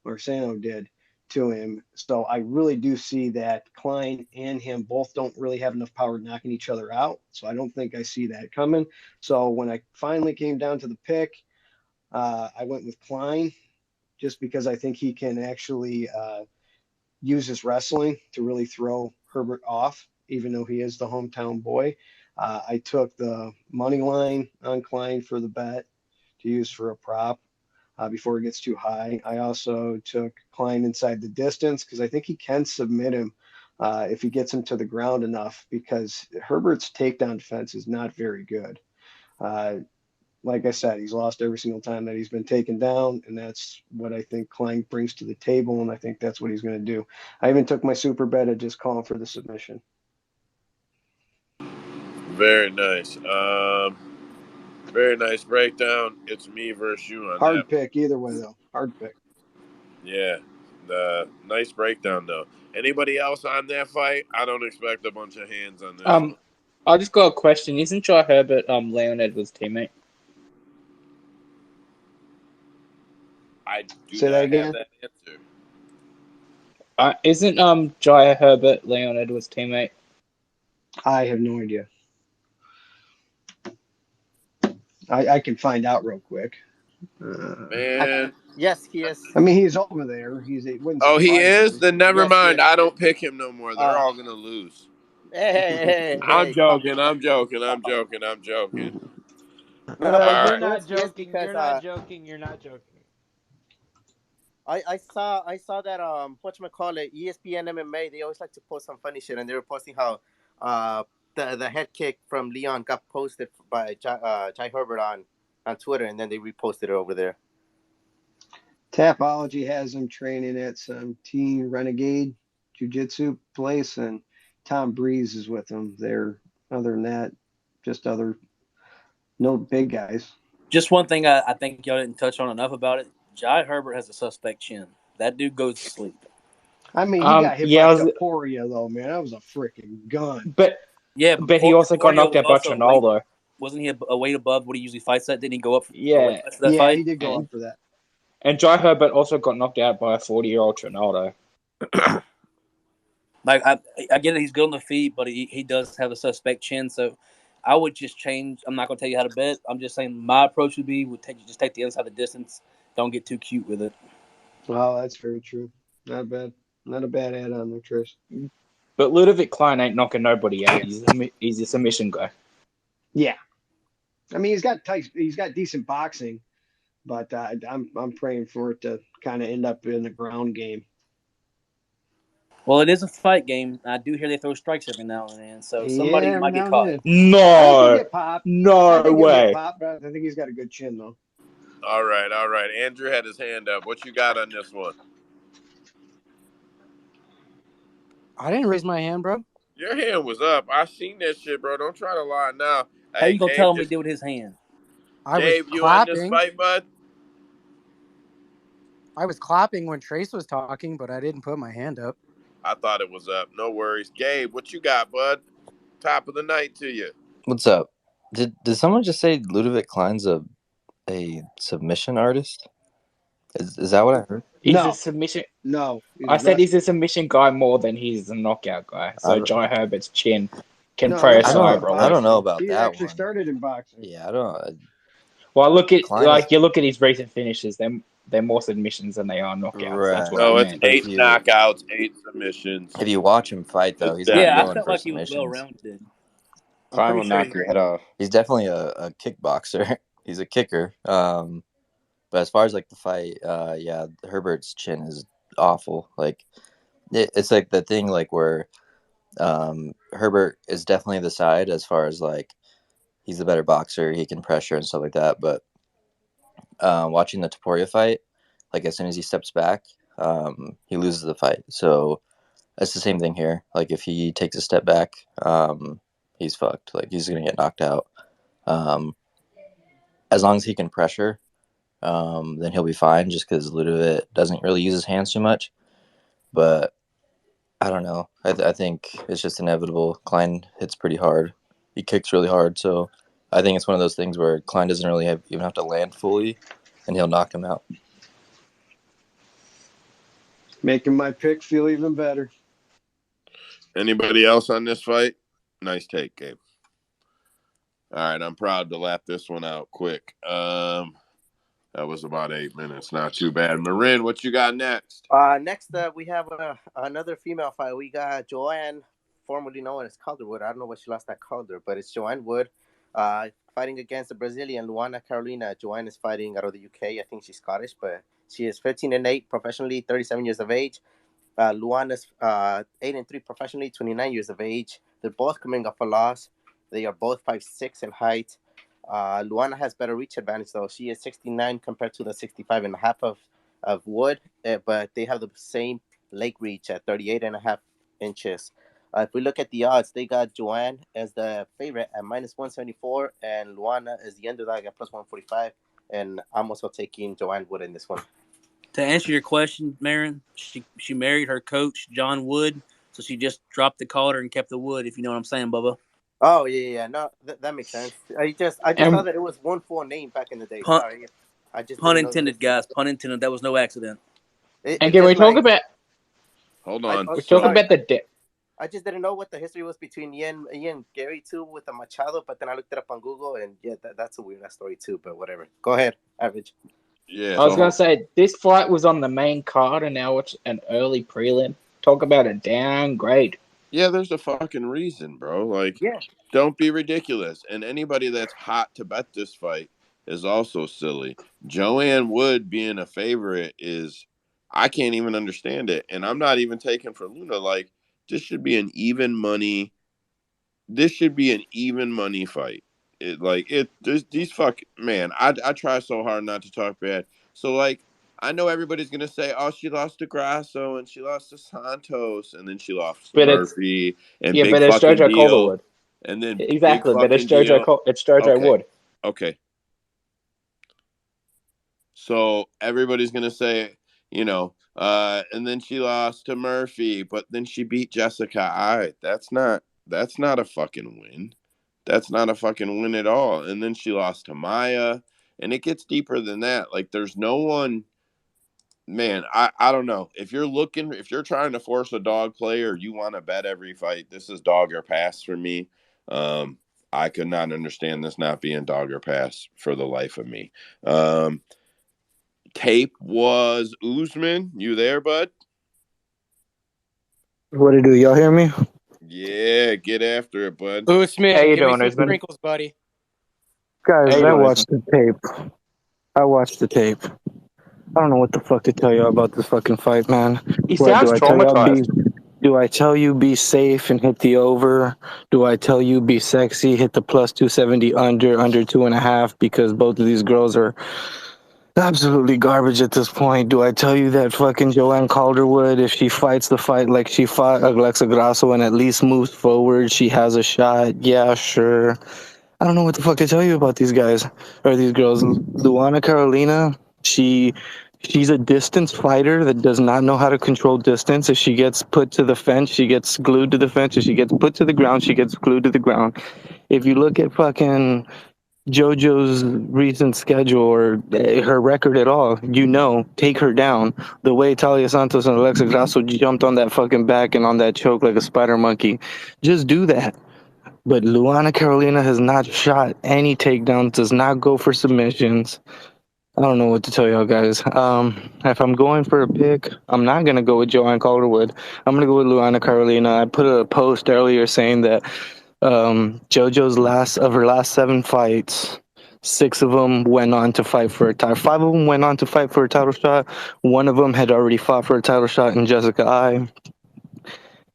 Marciano did to him. So I really do see that Klein and him both don't really have enough power knocking each other out. So I don't think I see that coming. So when I finally came down to the pick, I went with Klein just because I think he can actually use his wrestling to really throw Herbert off, even though he is the hometown boy. I took the money line on Klein for the bet to use for a prop before it gets too high. I also took Klein inside the distance because I think he can submit him if he gets him to the ground enough, because Herbert's takedown defense is not very good. Like I said, he's lost every single time that he's been taken down, and that's what I think Klein brings to the table, and I think that's what he's going to do. I even took my super bet at just calling for the submission. Very nice. Very nice breakdown. It's me versus you on Hard that. pick either way, though. Hard pick. Yeah. Nice breakdown, though. Anybody else on that fight? I don't expect a bunch of hands on this one. I just got a question. Isn't Jai Herbert Leon Edwards' teammate? I do Say not that again? have that answer. Isn't Jai Herbert Leon Edwards' teammate? I have no idea. I can find out real quick. Man. Yes, he is. I mean, he's over there. It wouldn't Oh, he surprise is? me. Then never Yes, he mind. is. I don't pick him no more. They're all going to lose. Hey, I'm calm joking. down. I'm joking. I'm joking. I'm joking. No, but All You're right. not yes, he is joking. because You're not joking. You're not joking. I saw that whatchamacallit, ESPN MMA, they always like to post some funny shit, and they were posting how the head kick from Leon got posted by Jai Herbert on Twitter, and then they reposted it over there. Tapology has him training at some Team Renegade Jiu-Jitsu place, and Tom Breeze is with him there. Other than that, just no big guys. Just one thing I think y'all didn't touch on enough about it. Jai Herbert has a suspect chin. That dude goes to sleep. I mean, he got hit by Taporia, though, man. That was a freaking gun. But he also got knocked out by Trinaldo. Wasn't he a weight above what he usually fights at? Didn't he go up for that yeah, fight? He did go up for that. And Jai Herbert also got knocked out by a 40-year-old Trinaldo. Like I get it, he's good on the feet, but he does have a suspect chin. So I would just change. I'm not gonna tell you how to bet. I'm just saying my approach would be just take the inside the distance. Don't get too cute with it. Well, that's very true. Not bad. Not a bad add on there, Trish. But Ludovic Klein ain't knocking nobody out. He's a submission guy. Yeah, I mean he's got decent boxing, but I'm praying for it to kind of end up in a ground game. Well, it is a fight game. I do hear they throw strikes every now and then, so somebody might get caught. No, I think he'll get popped. No way. Get popped, but I think he's got a good chin though. All right. Andrew had his hand up. What you got on this one? I didn't raise my hand, bro. Your hand was up. I seen that shit, bro. Don't try to lie now. How you gonna tell him he did with his hand? Gabe, you on this fight, bud? I was clapping when Trace was talking, but I didn't put my hand up. I thought it was up. No worries. Gabe, what you got, bud? Top of the night to you. What's up? Did someone just say Ludovic Klein's a submission artist? Is that what I heard? He's a submission. No, I said he's a submission guy more than he's a knockout guy. So Jai Herbert's chin can pray aside, bro. I don't know about he that actually one. started in boxing. Yeah, I don't. Well, look at Klein is you look at his recent finishes. They're more submissions than they are knockouts. That's what right. I No, it's meant. But 8 knockouts, 8 submissions. if you watch him fight though, It's he's not Yeah, I definitely going felt for like he was well submissions. rounded. I'm Klein pretty will sure knock he. your head off. He's definitely a kickboxer. He's a kicker. But as far as like the fight, yeah, Herbert's chin is awful. Like it's like the thing like where Herbert is definitely the side as far as like he's the better boxer. He can pressure and stuff like that. But watching the Taporia fight, like as soon as he steps back, he loses the fight. So that's the same thing here. Like if he takes a step back, he's fucked. Like he's gonna get knocked out. Um, as long as he can pressure, then he'll be fine. Just because Ludovic doesn't really use his hands too much. But I don't know. I think it's just inevitable. Klein hits pretty hard. He kicks really hard. So I think it's one of those things where Klein doesn't really even have to land fully, and he'll knock him out. Making my pick feel even better. Anybody else on this fight? Nice take, Gabe. All right, I'm proud to lap this one out quick. That was about 8 minutes. Not too bad. Marin, what you got next? Next, we have another female fight. We got Joanne, formerly known as Calderwood. I don't know what she lost at Calder, but it's Joanne Wood fighting against the Brazilian Luana Carolina. Joanne is fighting out of the UK. I think she's Scottish, but she is 15-8 professionally, 37 years of age. Luana's 8-3 professionally, 29 years of age. They're both coming off a loss. They are both 5'6" in height. Luana has better reach advantage, though. She is 69 compared to the 65.5 of Wood, but they have the same leg reach at 38.5 inches. If we look at the odds, they got Joanne as the favorite at -174, and Luana is the underdog at +145. And I'm also taking Joanne Wood in this one. To answer your question, Marin, she married her coach, John Wood, so she just dropped the Calder and kept the Wood, if you know what I'm saying, Bubba. Oh yeah. No, that makes sense. I just saw that it was one full name back in the day. Pun, Sorry, I just pun didn't know the intended, history. guys. Pun intended. That was no accident. And It's can we just talk like about Hold on. we talk sorry. about the I just didn't know what the history was between Ian and Gary too with the Machado, but then I looked it up on Google, and yeah, that's a weird story too. But whatever. Go ahead, Average. Yeah, I was gonna so say this fight was on the main card, and now it's an early prelim. Talk about a downgrade. yeah, there's a fucking reason, bro. Like, Yeah. don't be ridiculous. And anybody that's hot to bet this fight is also silly. Joanne Wood being a favorite is, I can't even understand it. And I'm not even taking for Luna. Like, this should be an even money. This should be an even money fight. These fuck man. I try so hard not to talk bad. So like, I know everybody's gonna say, "Oh, she lost to Grasso and she lost to Santos and then she lost to But it's Murphy and yeah, big but it's fucking JoJo deal." Calderwood. And then big Exactly, but it's fucking deal. It's JoJo Okay. Wood. Okay. So everybody's gonna say, and then she lost to Murphy, but then she beat Jessica. That's not a fucking win. That's not a fucking win at all. And then she lost to Maya, and it gets deeper than that. Like there's no one. Man, I don't know. If you're trying to force a dog play or you want to bet every fight, this is dog or pass for me. I could not understand this not being dog or pass for the life of me. Tape was Usman. You there, bud? What to do? Y'all hear me? Yeah, get after it, bud. How Usman, you give me doing, some Usman? sprinkles, buddy. How Guys, you I doing, watched Usman? the tape. I watched the tape. I don't know what the fuck to tell you about this fucking fight, man. He What sounds do I tell y'all? traumatized. Do I tell you be safe and hit the over? Do I tell you be sexy, hit the +270 under 2.5? Because both of these girls are absolutely garbage at this point. Do I tell you that fucking Joanne Calderwood, if she fights the fight like she fought Alexa Grasso and at least moves forward, she has a shot? Yeah, sure. I don't know what the fuck to tell you about these guys or these girls. Luana Carolina, she's a distance fighter that does not know how to control distance. If she gets put to the fence, she gets glued to the fence. If she gets put to the ground, she gets glued to the ground. If you look at fucking JoJo's recent schedule or her record at all, take her down. The way Talia Santos and Alexa Grasso jumped on that fucking back and on that choke like a spider monkey. Just do that. But Luana Carolina has not shot any takedowns, does not go for submissions. I don't know what to tell y'all guys. If I'm going for a pick, I'm not gonna go with Joanne Calderwood. I'm gonna go with Luana Carolina. I put a post earlier saying that JoJo's her last 7 fights, 6 of them went on to fight for a title. 5 of them went on to fight for a title shot. 1 of them had already fought for a title shot in Jessica I.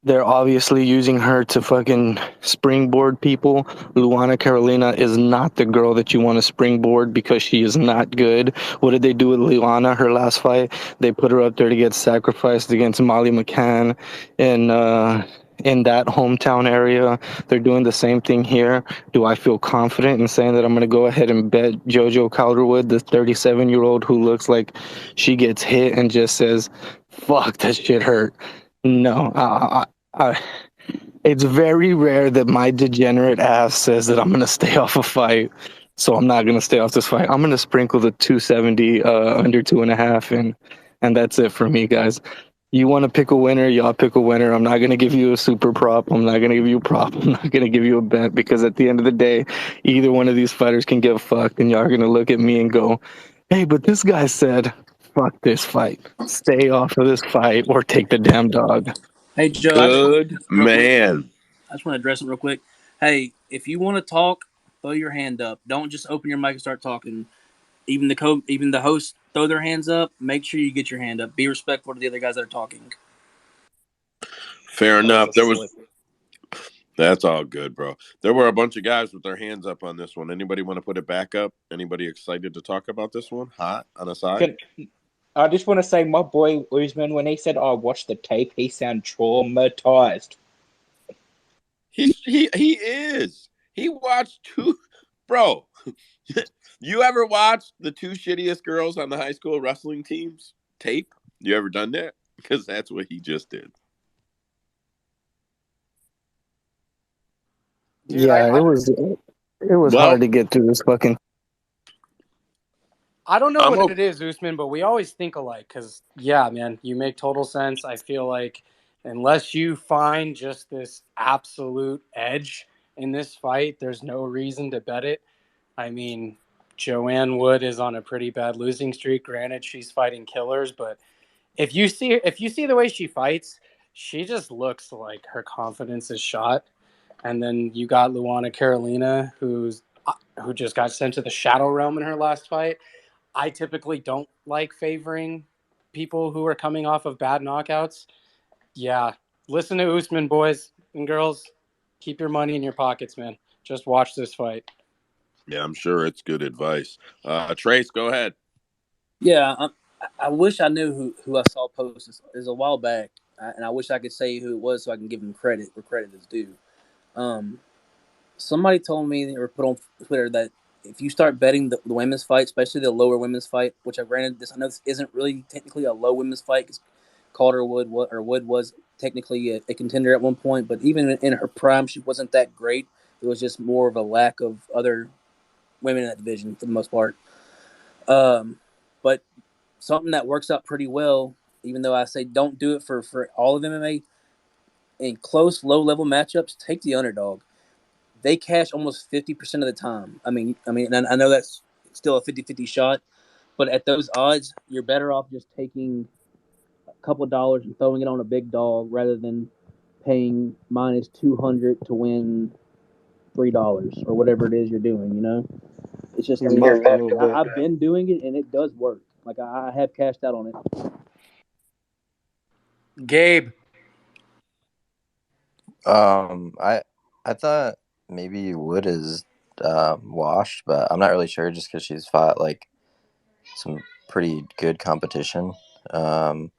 They're obviously using her to fucking springboard people. Luana Carolina is not the girl that you want to springboard because she is not good. What did they do with Luana her last fight? They put her up there to get sacrificed against Molly McCann in that hometown area. They're doing the same thing here. Do I feel confident in saying that I'm going to go ahead and bet JoJo Calderwood, the 37-year-old who looks like she gets hit and just says, fuck, that shit hurt? No, it's very rare that my degenerate ass says that I'm gonna stay off a fight, so I'm not gonna stay off this fight. I'm gonna sprinkle the 270 under 2.5, and that's it for me, guys. You want to pick a winner, y'all pick a winner. I'm not gonna give you a super prop. I'm not gonna give you a prop. I'm not gonna give you a bet because at the end of the day, either one of these fighters can get fucked, and y'all are gonna look at me and go, "Hey, but this guy said." Fuck this fight. Stay off of this fight or take the damn dog. Hey Joe, I just want Good to real quick. man. I just want to address it real quick. Hey, if you want to talk, throw your hand up. Don't just open your mic and start talking. Even the hosts throw their hands up. Make sure you get your hand up. Be respectful to the other guys that are talking. Fair That was enough. a slip. That's all good, bro. There were a bunch of guys with their hands up on this one. Anybody want to put it back up? Anybody excited to talk about this one? Hot on a side? I just want to say, my boy Usman, when he said I watched the tape, he sounded traumatized. He is. He watched 2, bro. You ever watched the 2 shittiest girls on the high school wrestling teams tape? You ever done that? Because that's what he just did. Dude, Yeah, it was hard Well, to get through this fucking. I don't know I'm what okay. it is, Usman, but we always think alike. Because yeah, man, you make total sense. I feel like unless you find just this absolute edge in this fight, there's no reason to bet it. I mean, Joanne Wood is on a pretty bad losing streak. Granted, she's fighting killers, but if you see the way she fights, she just looks like her confidence is shot. And then you got Luana Carolina, who just got sent to the shadow realm in her last fight. I typically don't like favoring people who are coming off of bad knockouts. Yeah, listen to Usman, boys and girls. Keep your money in your pockets, man. Just watch this fight. Yeah, I'm sure it's good advice. Trace, go ahead. Yeah, I wish I knew who I saw post this. It was a while back, and I wish I could say who it was so I can give him credit where credit is due. Um, Somebody told me or put on Twitter that if you start betting the women's fight, especially the lower women's fight, which I know this isn't really technically a low women's fight because Wood was technically a contender at one point, but even in her prime, she wasn't that great. It was just more of a lack of other women in that division for the most part. But something that works out pretty well, even though I say don't do it for all of MMA, in close, low level matchups, take the underdog. They cash almost 50% of the time. And I know that's still a 50-50 shot, but at those odds, you're better off just taking a couple of dollars and throwing it on a big dog rather than paying minus 200 to win $3 or whatever it is you're doing. It's just You're muffed a little bit. I've been doing it and it does work. Like I have cashed out on it. Gabe, I thought maybe Wood is washed, but I'm not really sure just because she's fought like some pretty good competition. Um,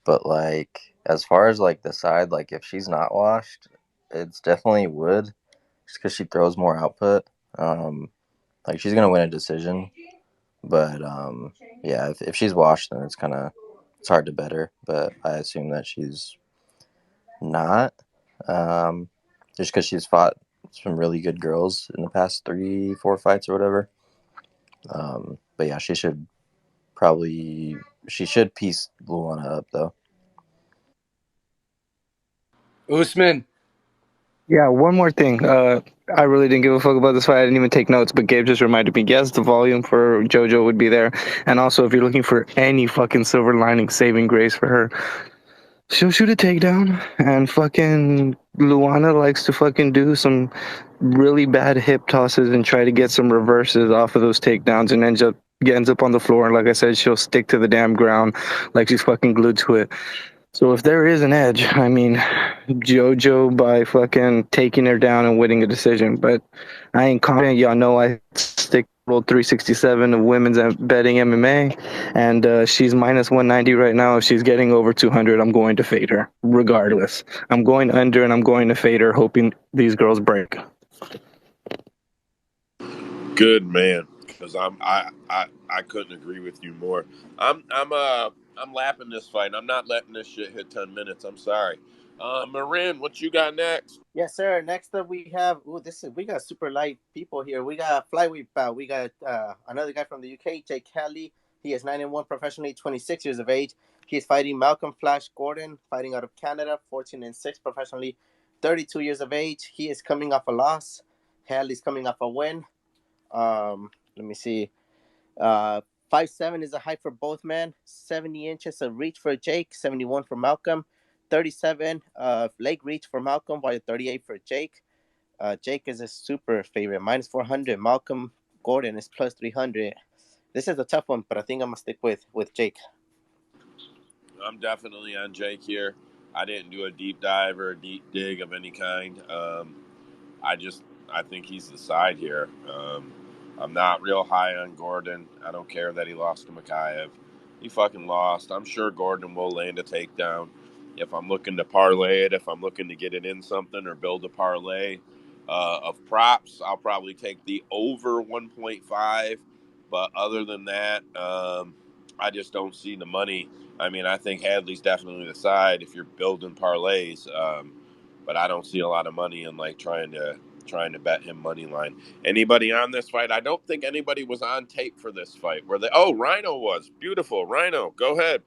but like as far as like the side, like if she's not washed, it's definitely Wood just because she throws more output. Like she's gonna win a decision, but yeah, if she's washed, then it's hard to bet her. But I assume that she's not. Um, just because she's fought some really good girls in the past 3, 4 fights or whatever. But yeah, she should piece Luana up though. Usman, Yeah, one more thing. I really didn't give a fuck about this fight. I didn't even take notes, but Gabe just reminded me. Yes, the volume for JoJo would be there, and also if you're looking for any fucking silver lining saving grace for her, she'll shoot a takedown, and fucking Luana likes to fucking do some really bad hip tosses and try to get some reverses off of those takedowns, and ends up on the floor. And like I said, she'll stick to the damn ground like she's fucking glued to it. So if there is an edge, I mean, JoJo by fucking taking her down and winning a decision. But I ain't confident. Y'all know I stick roll 367 of women's betting MMA, and she's minus 190 right now. If she's getting over 200, I'm going to fade her regardless. I'm going under and I'm going to fade her, hoping these girls break. Good man, because I couldn't agree with you more. I'm lapping this fight. I'm not letting this shit hit 10 minutes. I'm sorry. Marin, what you got next? Yes, sir. Next up, we have we got super light people here. We got flyweight bout. We got another guy from the UK, Jake Hadley. He is 9-1 professionally, 26 years of age. He is fighting Malcolm Flash Gordon, fighting out of Canada, 14-6 professionally, 32 years of age. He is coming off a loss. Hadley's coming off a win. Let me see. 5'7" is a height for both men. 70 inches of reach for Jake. 71 for Malcolm. 37 leg reach for Malcolm, while 38 for Jake. Jake is a super favorite, minus 400. Malcolm Gordon is plus 300. This is a tough one, but I think I'm gonna stick with Jake. I'm definitely on Jake here. I didn't do a deep dive or a deep dig of any kind. I think he's the side here. I'm not real high on Gordon. I don't care that he lost to Makayev. He fucking lost. I'm sure Gordon will land a takedown. If I'm looking to parlay it, if I'm looking to get it in something or build a parlay of props, I'll probably take the over 1.5. But other than that, I just don't see the money. I mean, I think Hadley's definitely the side if you're building parlays, but I don't see a lot of money in like trying to bet him money line. Anybody on this fight? I don't think anybody was on tape for this fight. Were they? Oh, Rhino was. Beautiful. Rhino, go ahead.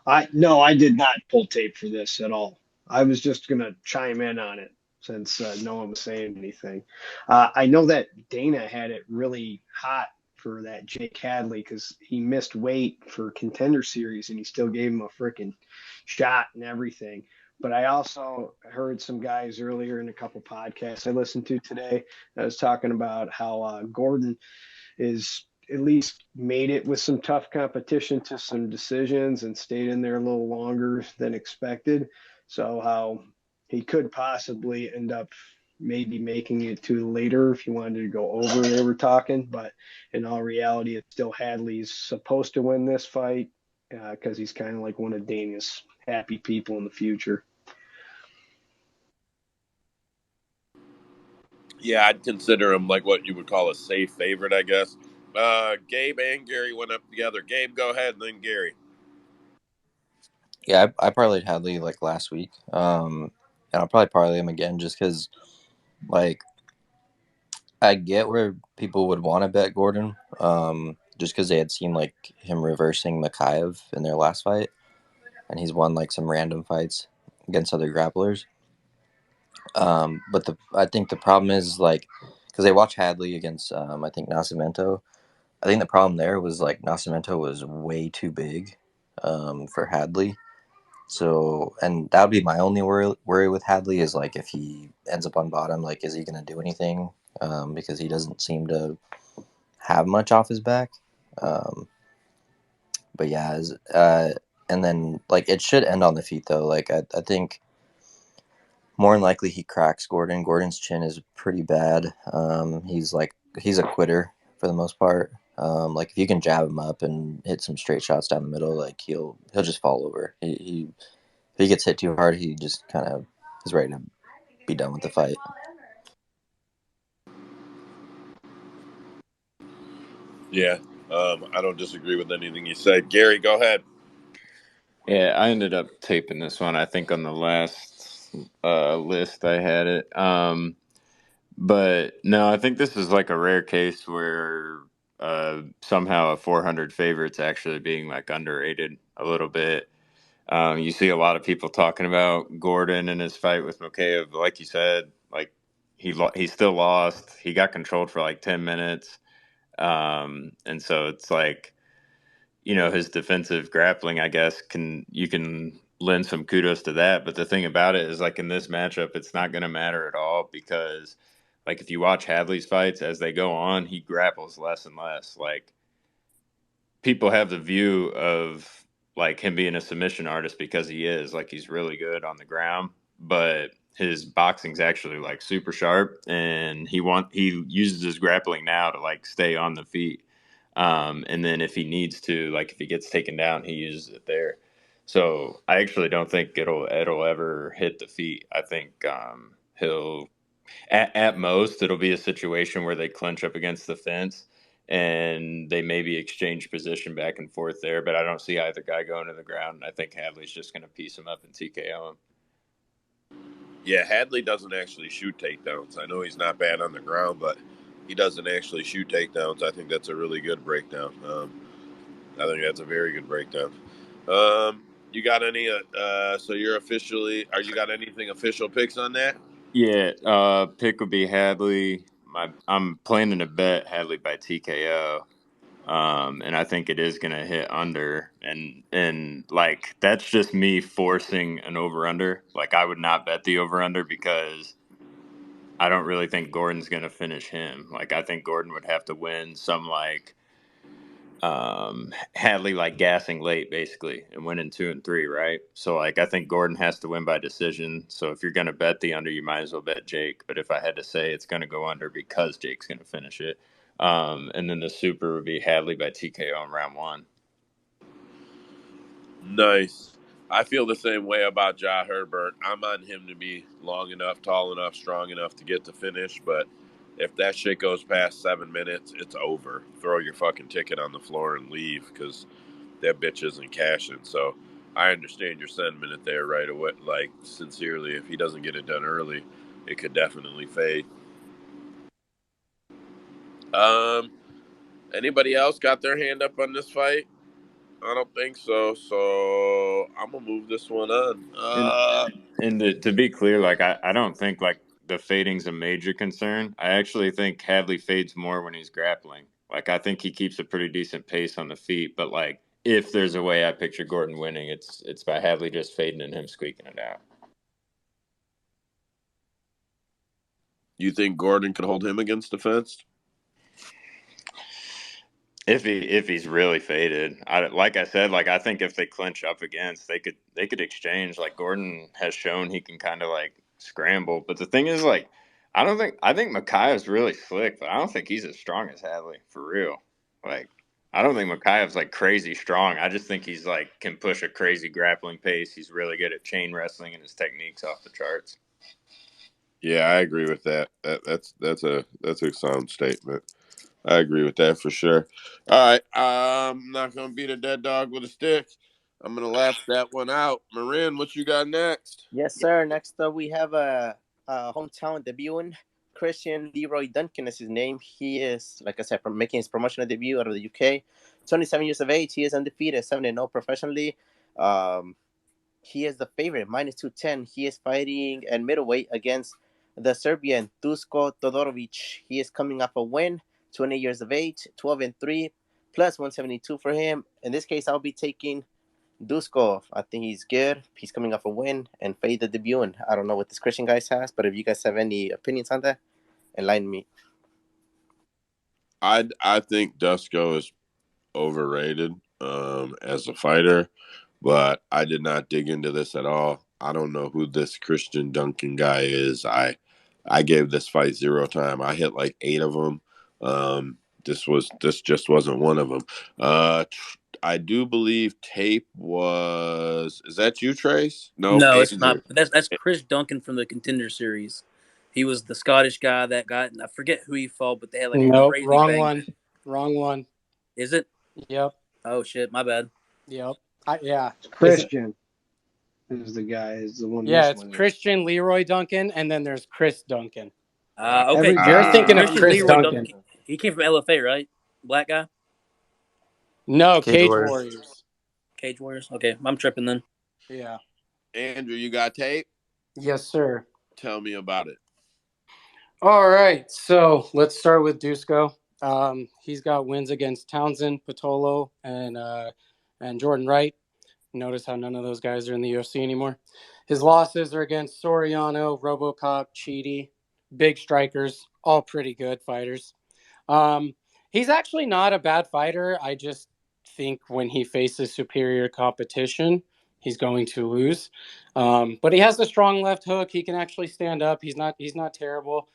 I did not pull tape for this at all. I was just gonna chime in on it since no one was saying anything. I know that Dana had it really hot for that Jake Hadley because he missed weight for Contender Series and he still gave him a freaking shot and everything. But I also heard some guys earlier in a couple podcasts I listened to today that was talking about how Gordon is at least made it with some tough competition to some decisions and stayed in there a little longer than expected. So how he could possibly end up maybe making it to later if you wanted to go over, they were talking. But in all reality, it's still Hadley's supposed to win this fight because he's kind of like one of Dana's happy people in the future. Yeah, I'd consider him like what you would call a safe favorite, I guess. Gabe and Gary went up together. Gabe, go ahead, and then Gary. Yeah, I parlayed Hadley like last week. And I'll probably parlay him again just because, like, I get where people would want to bet Gordon, just because they had seen like him reversing Makayev in their last fight, and he's won like some random fights against other grapplers. But I think the problem is like because they watched Hadley against I think Nascimento. I think the problem there was like Nascimento was way too big for Hadley. So, and that would be my only worry with Hadley is like if he ends up on bottom, like is he going to do anything? Because he doesn't seem to have much off his back. Um, but yeah, and then like it should end on the feet though. Like I think more than likely he cracks Gordon. Gordon's chin is pretty bad. He's a quitter for the most part. Like if you can jab him up and hit some straight shots down the middle, like he'll just fall over. If he gets hit too hard, he just kind of is ready to be done with the fight. Yeah, I don't disagree with anything you said. Gary, go ahead. Yeah, I ended up taping this one. I think on the last list I had it. But no, I think this is like a rare case where somehow a 400 favorite's actually being like underrated a little bit. You see a lot of people talking about Gordon and his fight with Mikheyev. Like you said, like he still lost. He got controlled for like 10 minutes. And so it's like, his defensive grappling, I guess, you can lend some kudos to that. But the thing about it is, like, in this matchup, it's not going to matter at all because, like, if you watch Hadley's fights as they go on, he grapples less and less. Like, people have the view of, like, him being a submission artist because he is. Like, he's really good on the ground. But his boxing's actually, like, super sharp. And he uses his grappling now to, like, stay on the feet. And then if he needs to, like if he gets taken down, he uses it there. So I actually don't think it'll ever hit the feet. I think he'll at most it'll be a situation where they clinch up against the fence and they maybe exchange position back and forth there. But I don't see either guy going to the ground. I think Hadley's just going to piece him up and TKO him. Yeah, Hadley doesn't actually shoot takedowns. I know he's not bad on the ground, but he doesn't actually shoot takedowns. I think that's a really good breakdown. I think that's a very good breakdown. You got any? So you're are you got anything official picks on that? Yeah, pick would be Hadley. I'm planning to bet Hadley by TKO. And I think it is going to hit under, and like that's just me forcing an over under. Like I would not bet the over under because I don't really think Gordon's going to finish him. Like I think Gordon would have to win some like Hadley like gassing late basically and winning 2 and 3, right? So like I think Gordon has to win by decision. So if you're going to bet the under, you might as well bet Jake. But if I had to say, it's going to go under because Jake's going to finish it. And then the super would be Hadley by TKO in round 1. Nice. I feel the same way about Ja Herbert. I'm on him to be long enough, tall enough, strong enough to get the finish. But if that shit goes past 7 minutes, it's over. Throw your fucking ticket on the floor and leave because that bitch isn't cashing. So I understand your sentiment there right away. Like, sincerely, if he doesn't get it done early, it could definitely fade. Anybody else got their hand up on this fight? I don't think so. So I'm gonna move this one on. And to be clear, like I don't think like the fading's a major concern. I actually think Hadley fades more when he's grappling. Like I think he keeps a pretty decent pace on the feet, but like if there's a way I picture Gordon winning, it's by Hadley just fading and him squeaking it out. You think Gordon could hold him against the fence? If he's really faded, like I said, like I think if they clinch up against, they could exchange. Like Gordon has shown he can kind of like scramble, but the thing is, like I think Makhayev's really slick, but I don't think he's as strong as Hadley for real. Like I don't think Makhayev's like crazy strong. I just think he's like can push a crazy grappling pace. He's really good at chain wrestling, and his technique's off the charts. Yeah, I agree with that. That's a sound statement. I agree with that for sure. All right, I'm not gonna beat a dead dog with a stick. I'm gonna lapse that one out. Marin, what you got next? Yes, sir. Next up, we have a hometown debuting. Christian Leroy Duncan is his name. He is, like I said, from making his promotional debut out of the UK. 27 years of age. He is undefeated, 7-0 professionally. He is the favorite, minus 210. He is fighting at middleweight against the Serbian Dusko Todorovic. He is coming off a win, 20 years of age, 12 and 3, plus 172 for him. In this case, I'll be taking Dusko. I think he's good. He's coming off a win and fade the debut. And I don't know what this Christian guy has, but if you guys have any opinions on that, enlighten me. I think Dusko is overrated as a fighter, but I did not dig into this at all. I don't know who this Christian Duncan guy is. I gave this fight 0 time. I hit like 8 of them. This just wasn't one of them. I do believe Tape was. Is that you, Trace? Nope. No, it's Andrew. not. That's Chris Duncan from the Contender Series. He was the Scottish guy that got. I forget who he fought, but they had like a Nope, crazy wrong bang. one. Wrong one. Is it? Yep. Oh shit, my bad. Yep. Yeah. Christian is the guy. Is the one. Yeah, this it's one is. Christian Leroy Duncan, and then there's Chris Duncan. Okay. You're thinking of Christian Chris Leroy Duncan. He came from LFA, right? Black guy. No, Cage Cage Warriors. Warriors. Cage Warriors. Okay, I'm tripping then. Yeah. Andrew, you got tape? Yes, sir. Tell me about it. All right. So let's start with Dusko. He's got wins against Townsend, Patolo, and Jordan Wright. Notice how none of those guys are in the UFC anymore. His losses are against Soriano, Robocop, Cheaty, big strikers, all pretty good fighters. He's actually not a bad fighter. I just think when he faces superior competition, he's going to lose. But he has a strong left hook. He can actually stand up. He's not terrible.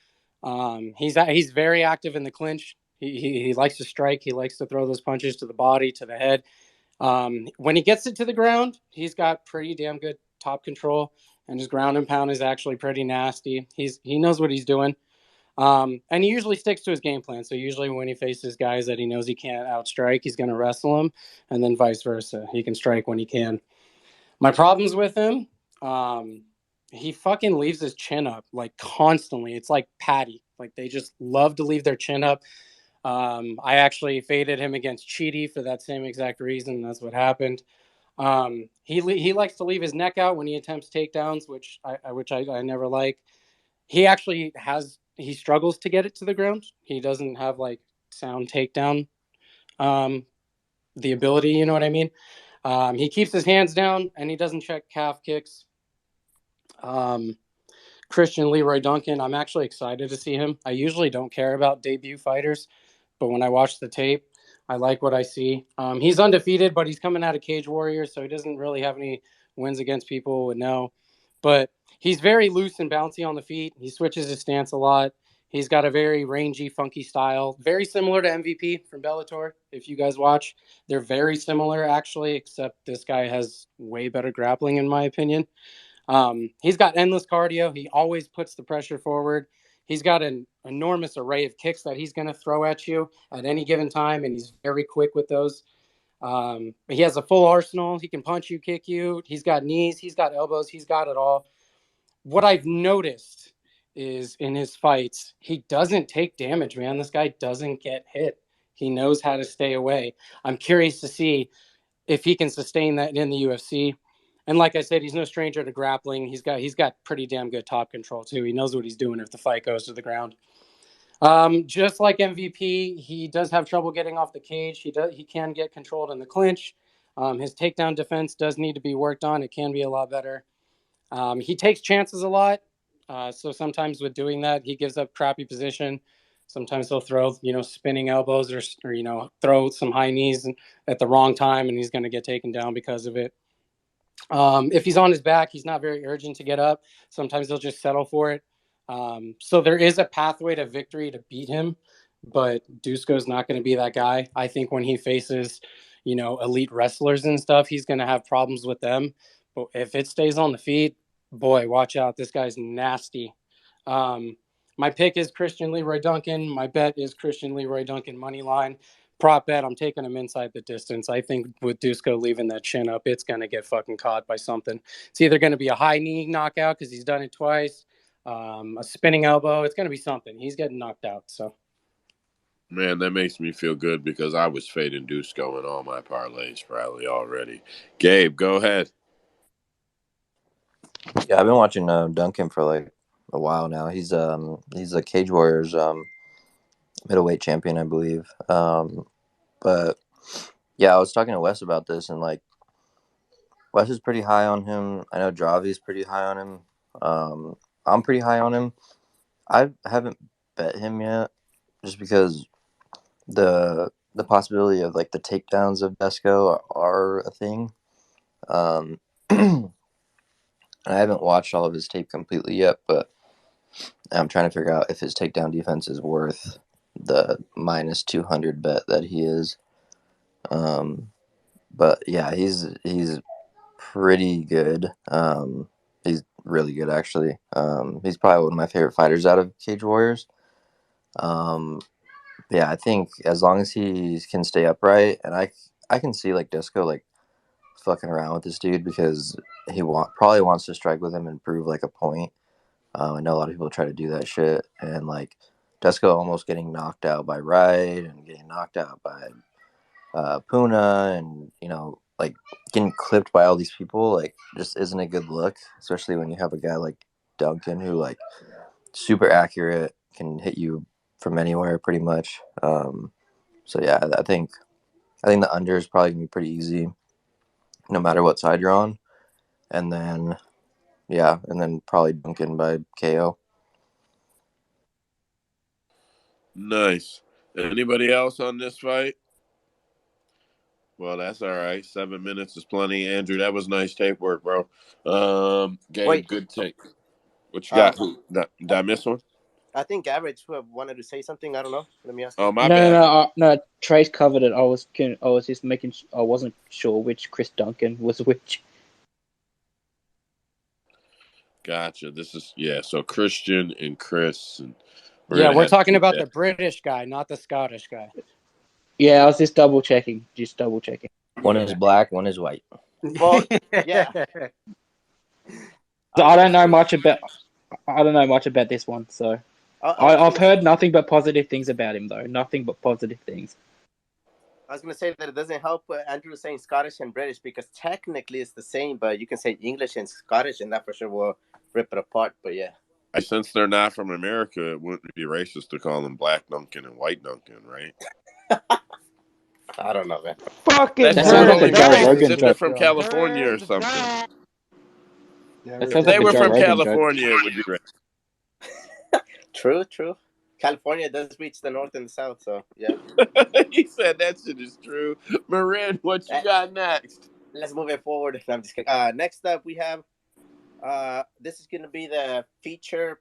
He's very active in the clinch. He likes to strike. He likes to throw those punches to the body, to the head. When he gets it to the ground, he's got pretty damn good top control, and his ground and pound is actually pretty nasty. He knows what he's doing. And he usually sticks to his game plan. So usually when he faces guys that he knows he can't outstrike, he's going to wrestle them, and then vice versa. He can strike when he can. My problems with him, he fucking leaves his chin up like constantly. It's like Patty. Like they just love to leave their chin up. I actually faded him against Cheaty for that same exact reason. That's what happened. He likes to leave his neck out when he attempts takedowns, which I never like. He struggles to get it to the ground. He doesn't have like sound takedown the ability, you know what I mean? He keeps his hands down and he doesn't check calf kicks. Christian Leroy Duncan, I'm actually excited to see him. I usually don't care about debut fighters, but when I watch the tape, I like what I see. He's undefeated, but he's coming out of Cage Warriors, so he doesn't really have any wins against people with no. But he's very loose and bouncy on the feet. He switches his stance a lot. He's got a very rangy, funky style, very similar to MVP from Bellator. If you guys watch, they're very similar actually, except this guy has way better grappling in my opinion. He's got endless cardio. He always puts the pressure forward. He's got an enormous array of kicks that he's going to throw at you at any given time, and he's very quick with those. He has a full arsenal. He can punch you, kick you. He's got knees. He's got elbows. He's got it all. What I've noticed is in his fights, he doesn't take damage, man. This guy doesn't get hit. He knows how to stay away. I'm curious to see if he can sustain that in the UFC. And like I said, he's no stranger to grappling. He's got pretty damn good top control too. He knows what he's doing if the fight goes to the ground. Just like MVP, he does have trouble getting off the cage. He can get controlled in the clinch. His takedown defense does need to be worked on. It can be a lot better. He takes chances a lot. So sometimes with doing that, he gives up crappy position. Sometimes he'll throw, spinning elbows or throw some high knees at the wrong time, and he's going to get taken down because of it. If he's on his back, he's not very urgent to get up. Sometimes he'll just settle for it. So there is a pathway to victory to beat him, but Dusko's not going to be that guy. I think when he faces, elite wrestlers and stuff, he's going to have problems with them. But if it stays on the feet, boy, watch out. This guy's nasty. My pick is Christian Leroy Duncan. My bet is Christian Leroy Duncan money line. Prop bet, I'm taking him inside the distance. I think with Dusko leaving that chin up, it's going to get fucking caught by something. It's either going to be a high knee knockout because he's done it twice, a spinning elbow. It's going to be something. He's getting knocked out. So, Man, that makes me feel good because I was fading Dusko in all my parlays probably already. Gabe, go ahead. Yeah, I've been watching Duncan for like a while now. He's a Cage Warriors middleweight champion, I believe. But yeah, I was talking to Wes about this, and like Wes is pretty high on him. I know Dravi's pretty high on him. I'm pretty high on him. I haven't bet him yet, just because the possibility of like the takedowns of Desco are a thing. And I haven't watched all of his tape completely yet, but I'm trying to figure out if his takedown defense is worth the minus 200 bet that he is. But yeah, he's pretty good. He's really good actually. He's probably one of my favorite fighters out of Cage Warriors. Yeah, I think as long as he can stay upright, and I can see like Disco like fucking around with this dude because he probably wants to strike with him and prove like a point. I know a lot of people try to do that shit, and like Disco almost getting knocked out by Wright and getting knocked out by Puna, and like getting clipped by all these people like just isn't a good look, especially when you have a guy like Duncan who like super accurate, can hit you from anywhere pretty much. So yeah, I think the under is probably gonna be pretty easy, no matter what side you're on. And then probably Duncan by KO. Nice. Anybody else on this fight? Well, that's all right. 7 minutes is plenty. Andrew, that was nice tape work, bro. Gabe, Wait, good tape. What you uh, got? Did I miss one? I think Average wanted to say something. I don't know. Let me ask him. Oh, my No, no, bad. no. Trace covered it. I was just making. I wasn't sure which Chris Duncan was which. Gotcha. This is So Christian and Chris, and we're Yeah, gonna we're have to talking keep about the that. British guy, not the Scottish guy. Yeah, I was just double checking. One is black, one is white. Well, yeah. So I was I gonna don't know say. much about. I don't know much about this one. So I was I've gonna. heard nothing but positive things about him, though. Nothing but positive things. I was gonna say that it doesn't help Andrew saying Scottish and British because technically it's the same, but you can say English and Scottish, and that for sure will rip it apart. But yeah. Since they're not from America, it wouldn't be racist to call them Black Duncan and White Duncan, right? I don't know, man. Fucking That It would sounds like heard a only be Joe that. racist Rogan if they're joke. from You California or heard something. that. That If sounds like they a were Joe from Rogan joke. California, it would be racist. True, true. California does reach the north and the south, so yeah. He said that shit is true. Marin, what you got next? Let's move it forward. No, I'm just kidding. Next up, we have this is gonna be the feature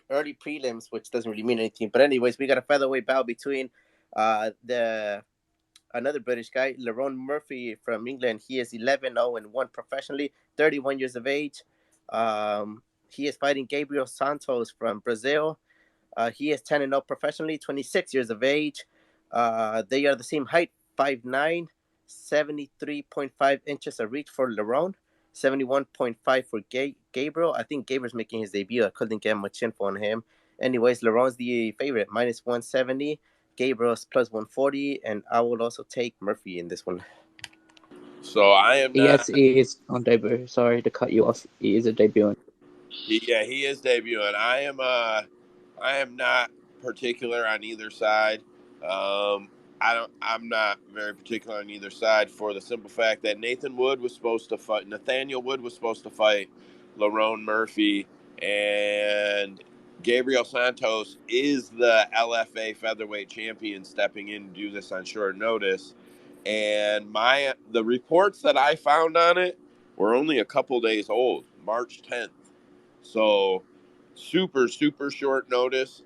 early prelims, which doesn't really mean anything. But anyways, we got a featherweight bout between the another British guy, Lerone Murphy from England. He is 11-0-1 professionally, 31 years of age. He is fighting Gabriel Santos from Brazil. He is 10-0 professionally, 26 years of age. They are the same height, 5'9", 73.5 inches of reach for Lerone, 71.5 for Gabriel. I think Gabriel's making his debut. I couldn't get much info on him. Anyways, Lerone's the favorite, minus 170. Gabriel's plus 140, and I will also take Murphy in this one. So I am Yes, not. he is on debut. Sorry to cut you off. He is a debut. He is debuting. I am not particular on either side. I'm not very particular on either side for the simple fact that Nathaniel Wood was supposed to fight Lerone Murphy, and Gabriel Santos is the LFA featherweight champion stepping in to do this on short notice. And the reports that I found on it were only a couple days old, March 10th. So super, super short notice.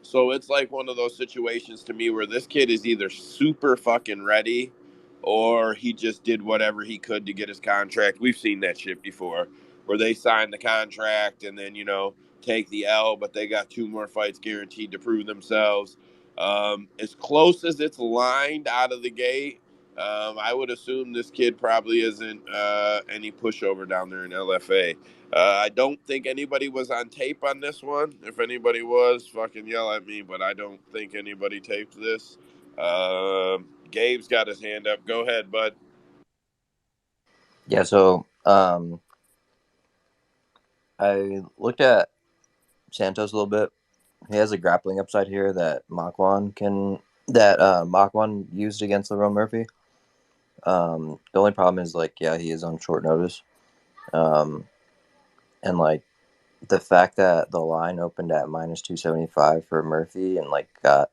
So it's like one of those situations to me where this kid is either super fucking ready or he just did whatever he could to get his contract. We've seen that shit before where they sign the contract and then, take the L, but they got 2 more fights guaranteed to prove themselves. As close as it's lined out of the gate, I would assume this kid probably isn't any pushover down there in LFA. I don't think anybody was on tape on this one. If anybody was, fucking yell at me, but I don't think anybody taped this. Gabe's got his hand up. Go ahead, bud. Yeah, so I looked at Santos a little bit. He has a grappling upside here that Makwan used against Lerone Murphy. The only problem is he is on short notice. And the fact that the line opened at minus 275 for Murphy and got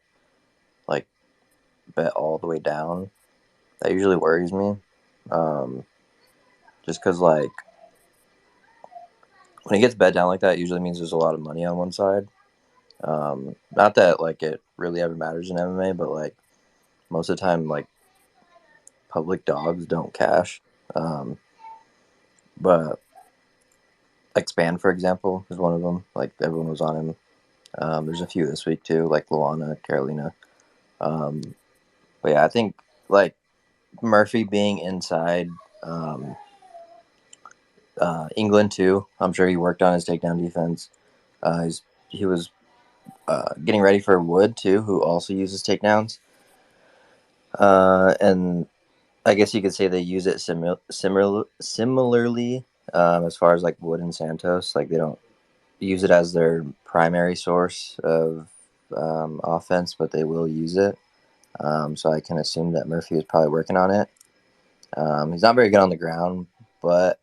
bet all the way down, that usually worries me. Just because when it gets bet down like that, it usually means there's a lot of money on one side. Not that it really ever matters in MMA, but most of the time public dogs don't cash. But Span, for example, is one of them. Everyone was on him. There's a few this week too, like Luana, Carolina. But yeah, I think Murphy being inside England too. I'm sure he worked on his takedown defense. He was getting ready for Wood too, who also uses takedowns. And I guess you could say they use it similarly as far as like Wood and Santos. Like they don't use it as their primary source of offense, but they will use it. So I can assume that Murphy was probably working on it. He's not very good on the ground, but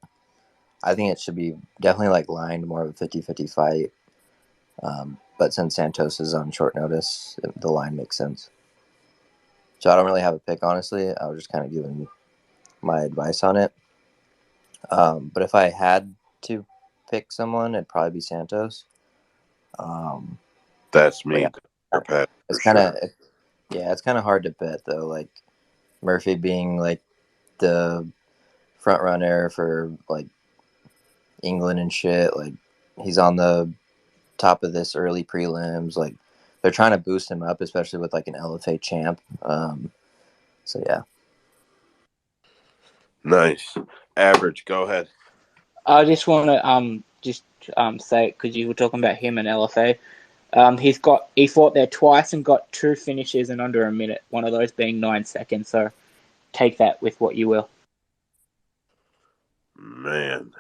I think it should be definitely like lined more of a 50-50 fight. But since Santos is on short notice, the line makes sense. So I don't really have a pick, honestly. I was just kind of giving my advice on it. But if I had to pick someone, it'd probably be Santos. That's But me, Dr. Pat, for it's kind of sure. it's kind of hard to bet though. Like Murphy being like the front runner for like England and shit. Like he's on the top of this early prelims. Like they're trying to boost him up, especially with like an LFA champ. So yeah. Nice. Average, go ahead. I just want to say, because you were talking about him and LFA, he fought there twice and got 2 finishes in under a minute. One of those being 9 seconds. So take that with what you will. Man,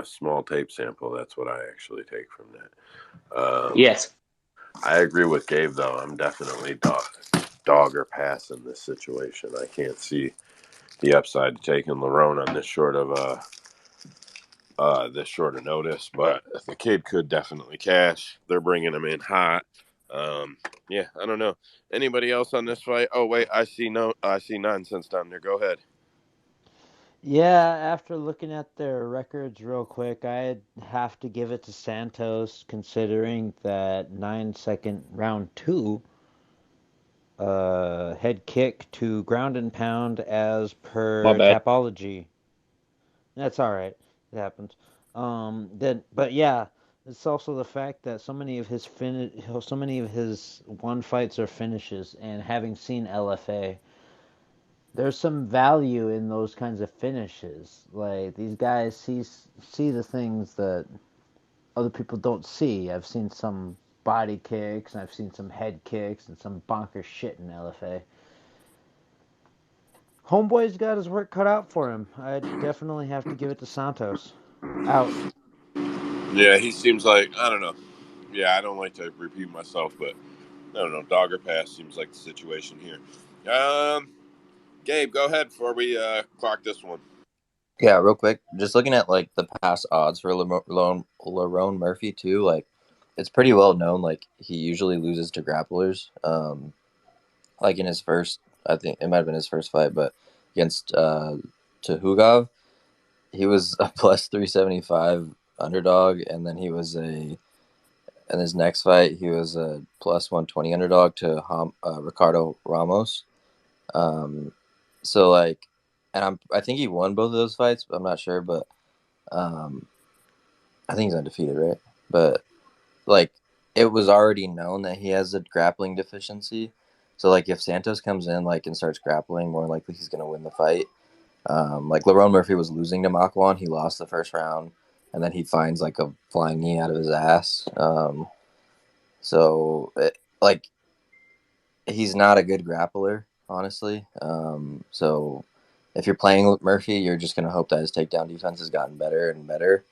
small tape sample. That's what I actually take from that. Yes. I agree with Gabe, though. I'm definitely dog or pass in this situation. I can't see the upside to taking Lerone on this short of notice, but the kid could definitely cash. They're bringing him in hot. Yeah, I don't know. Anybody else on this fight? Oh wait, I see nonsense down there. Go ahead. Yeah, after looking at their records real quick, I'd have to give it to Santos, considering that 9-second round 2 head kick to ground and pound as My per bad. Capology. That's all right. It happens. But yeah, it's also the fact that so many of his one fights are finishes, and having seen LFA, there's some value in those kinds of finishes. Like these guys see the things that other people don't see. I've seen some body kicks, and I've seen some head kicks, and some bonker shit in LFA. Homeboy's got his work cut out for him. I definitely have to give it to Santos. Out. Yeah, he seems like, I don't know. Yeah, I don't like to repeat myself, but I don't know. Dog or pass seems like the situation here. Gabe, go ahead before we clock this one. Yeah, real quick. Just looking at like the past odds for Lerone Murphy too. Like it's pretty well known. Like he usually loses to grapplers. Like in his first, I think it might have been his first fight, but against Tuhugov, he was a plus 375 underdog, and then he was in his next fight he was a plus 120 underdog to Ricardo Ramos. Um, so like, and I think he won both of those fights, but I'm not sure, but um, I think he's undefeated, right? But like, it was already known that he has a grappling deficiency. So like, if Santos comes in like and starts grappling, more likely he's gonna win the fight. Like Lerone Murphy was losing to Makwan, he lost the first round, and then he finds like a flying knee out of his ass. Like he's not a good grappler, honestly. So if you're playing with Murphy, you're just gonna hope that his takedown defense has gotten better and better,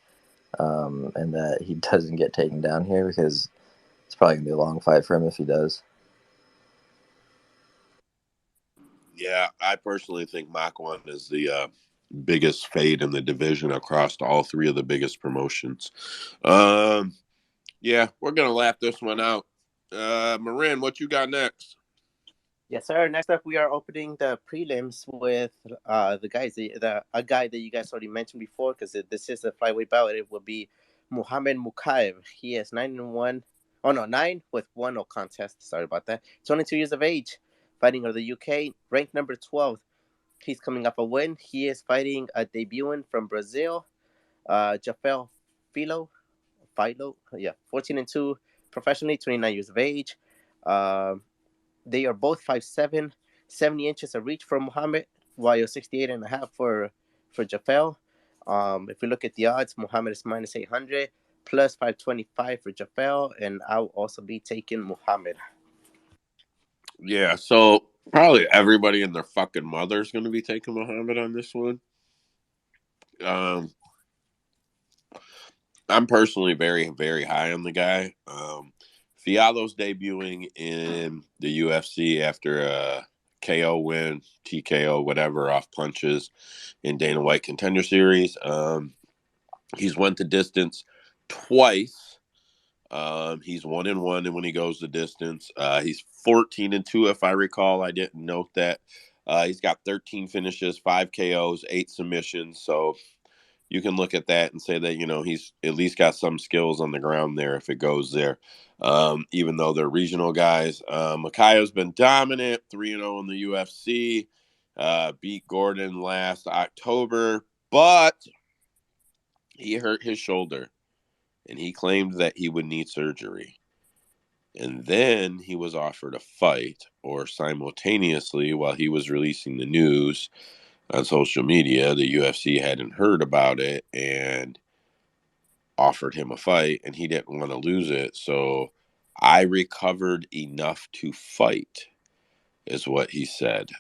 and that he doesn't get taken down here because it's probably gonna be a long fight for him if he does. Yeah, I personally think Makwan is the biggest fade in the division across all three of the biggest promotions. Yeah, we're gonna lap this one out. Marin, what you got next? Yes, sir. Next up, we are opening the prelims with a guy that you guys already mentioned before, because this is a flyweight bout. It will be Muhammad Mukaev. He is 9-1. Oh no, 9 with 1 no contest. Sorry about that. 22 years of age, fighting out of the UK, ranked number 12. He's coming up a win. He is fighting a debutant from Brazil, Jafel Philo. Yeah, 14-2 professionally, 29 years of age. They are both 5'7", 70 inches of reach for Muhammad, while 68.5 for Jafel. If we look at the odds, Muhammad is minus 800, plus 525 for Jafel, and I'll also be taking Muhammad. Yeah, so Probably everybody and their fucking mother is going to be taking Muhammad on this one. I'm personally very, very high on the guy. Fialo's debuting in the UFC after a KO win, TKO, whatever, off punches in Dana White Contender Series. He's went the distance twice. He's 1-1 when he goes the distance. He's 14-2, if I recall. I didn't note that. He's got 13 finishes, 5 KOs, 8 submissions. So you can look at that and say that, he's at least got some skills on the ground there if it goes there. Even though they're regional guys. Makayo's been dominant, 3-0 in the UFC. Beat Gordon last October, but he hurt his shoulder and he claimed that he would need surgery. And then he was offered a fight, or simultaneously, while he was releasing the news on social media, the UFC hadn't heard about it and offered him a fight, and he didn't want to lose it. So I recovered enough to fight, is what he said.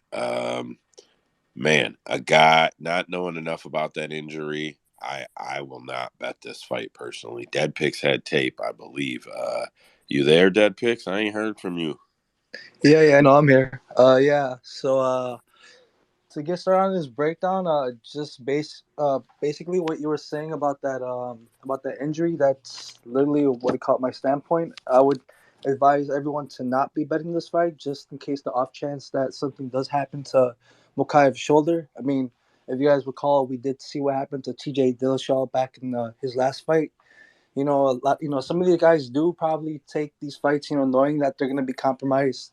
Man, a guy not knowing enough about that injury, I will not bet this fight personally. Dead Picks had tape, I believe. You there, Dead Picks? I ain't heard from you. Yeah, no, I'm here. Yeah. So, to get started on this breakdown, just basically what you were saying about that injury. That's literally what it caught my standpoint. I would advise everyone to not be betting this fight, just in case the off chance that something does happen to Mokayev's shoulder. I mean, if you guys recall, we did see what happened to T.J. Dillashaw back in his last fight. A lot. Some of these guys do probably take these fights, knowing that they're going to be compromised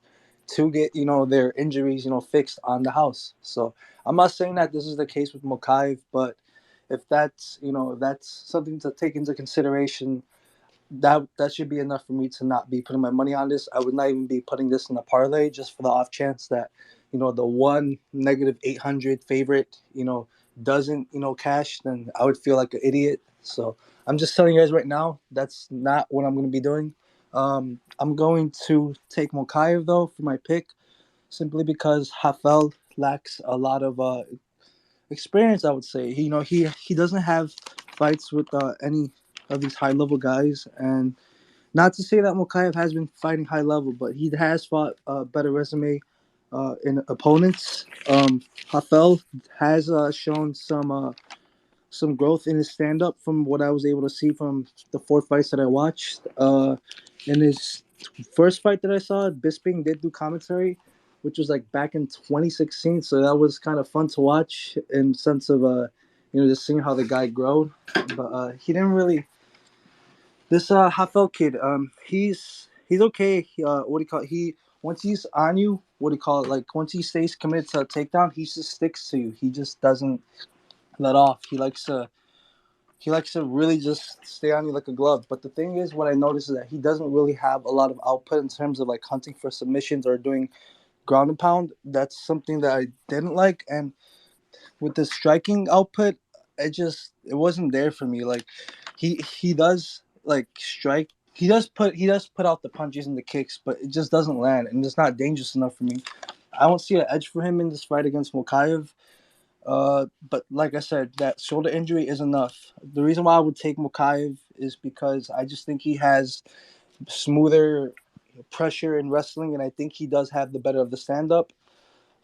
to get, their injuries, fixed on the house. So I'm not saying that this is the case with Mokaev, but if that's something to take into consideration, that should be enough for me to not be putting my money on this. I would not even be putting this in a parlay just for the off chance that, the one negative 800 favorite, doesn't, cash, then I would feel like an idiot. So I'm just telling you guys right now, that's not what I'm going to be doing. I'm going to take Mokaev though for my pick, simply because Hafel lacks a lot of experience. I would say he doesn't have fights with any of these high level guys, and not to say that Mokaev has been fighting high level, but he has fought a better resume in opponents. Hafel has shown some growth in his stand up from what I was able to see from the 4 fights that I watched. In his first fight that I saw, Bisping did do commentary, which was like back in 2016. So that was kind of fun to watch in sense of just seeing how the guy growed. But he didn't really. This Hafel kid, he's okay. What do you call it? He once he's on you, what do you call it? Like once he stays committed to a takedown, he just sticks to you. He just doesn't let off. He likes to really just stay on you like a glove. But the thing is, what I noticed is that he doesn't really have a lot of output in terms of like hunting for submissions or doing ground and pound. That's something that I didn't like. And with the striking output, it wasn't there for me. Like he does like strike. He does put out the punches and the kicks, but it just doesn't land, and it's not dangerous enough for me. I don't see an edge for him in this fight against Mokaev. But like I said, that shoulder injury is enough. The reason why I would take Mokaev is because I just think he has smoother pressure in wrestling, and I think he does have the better of the stand up.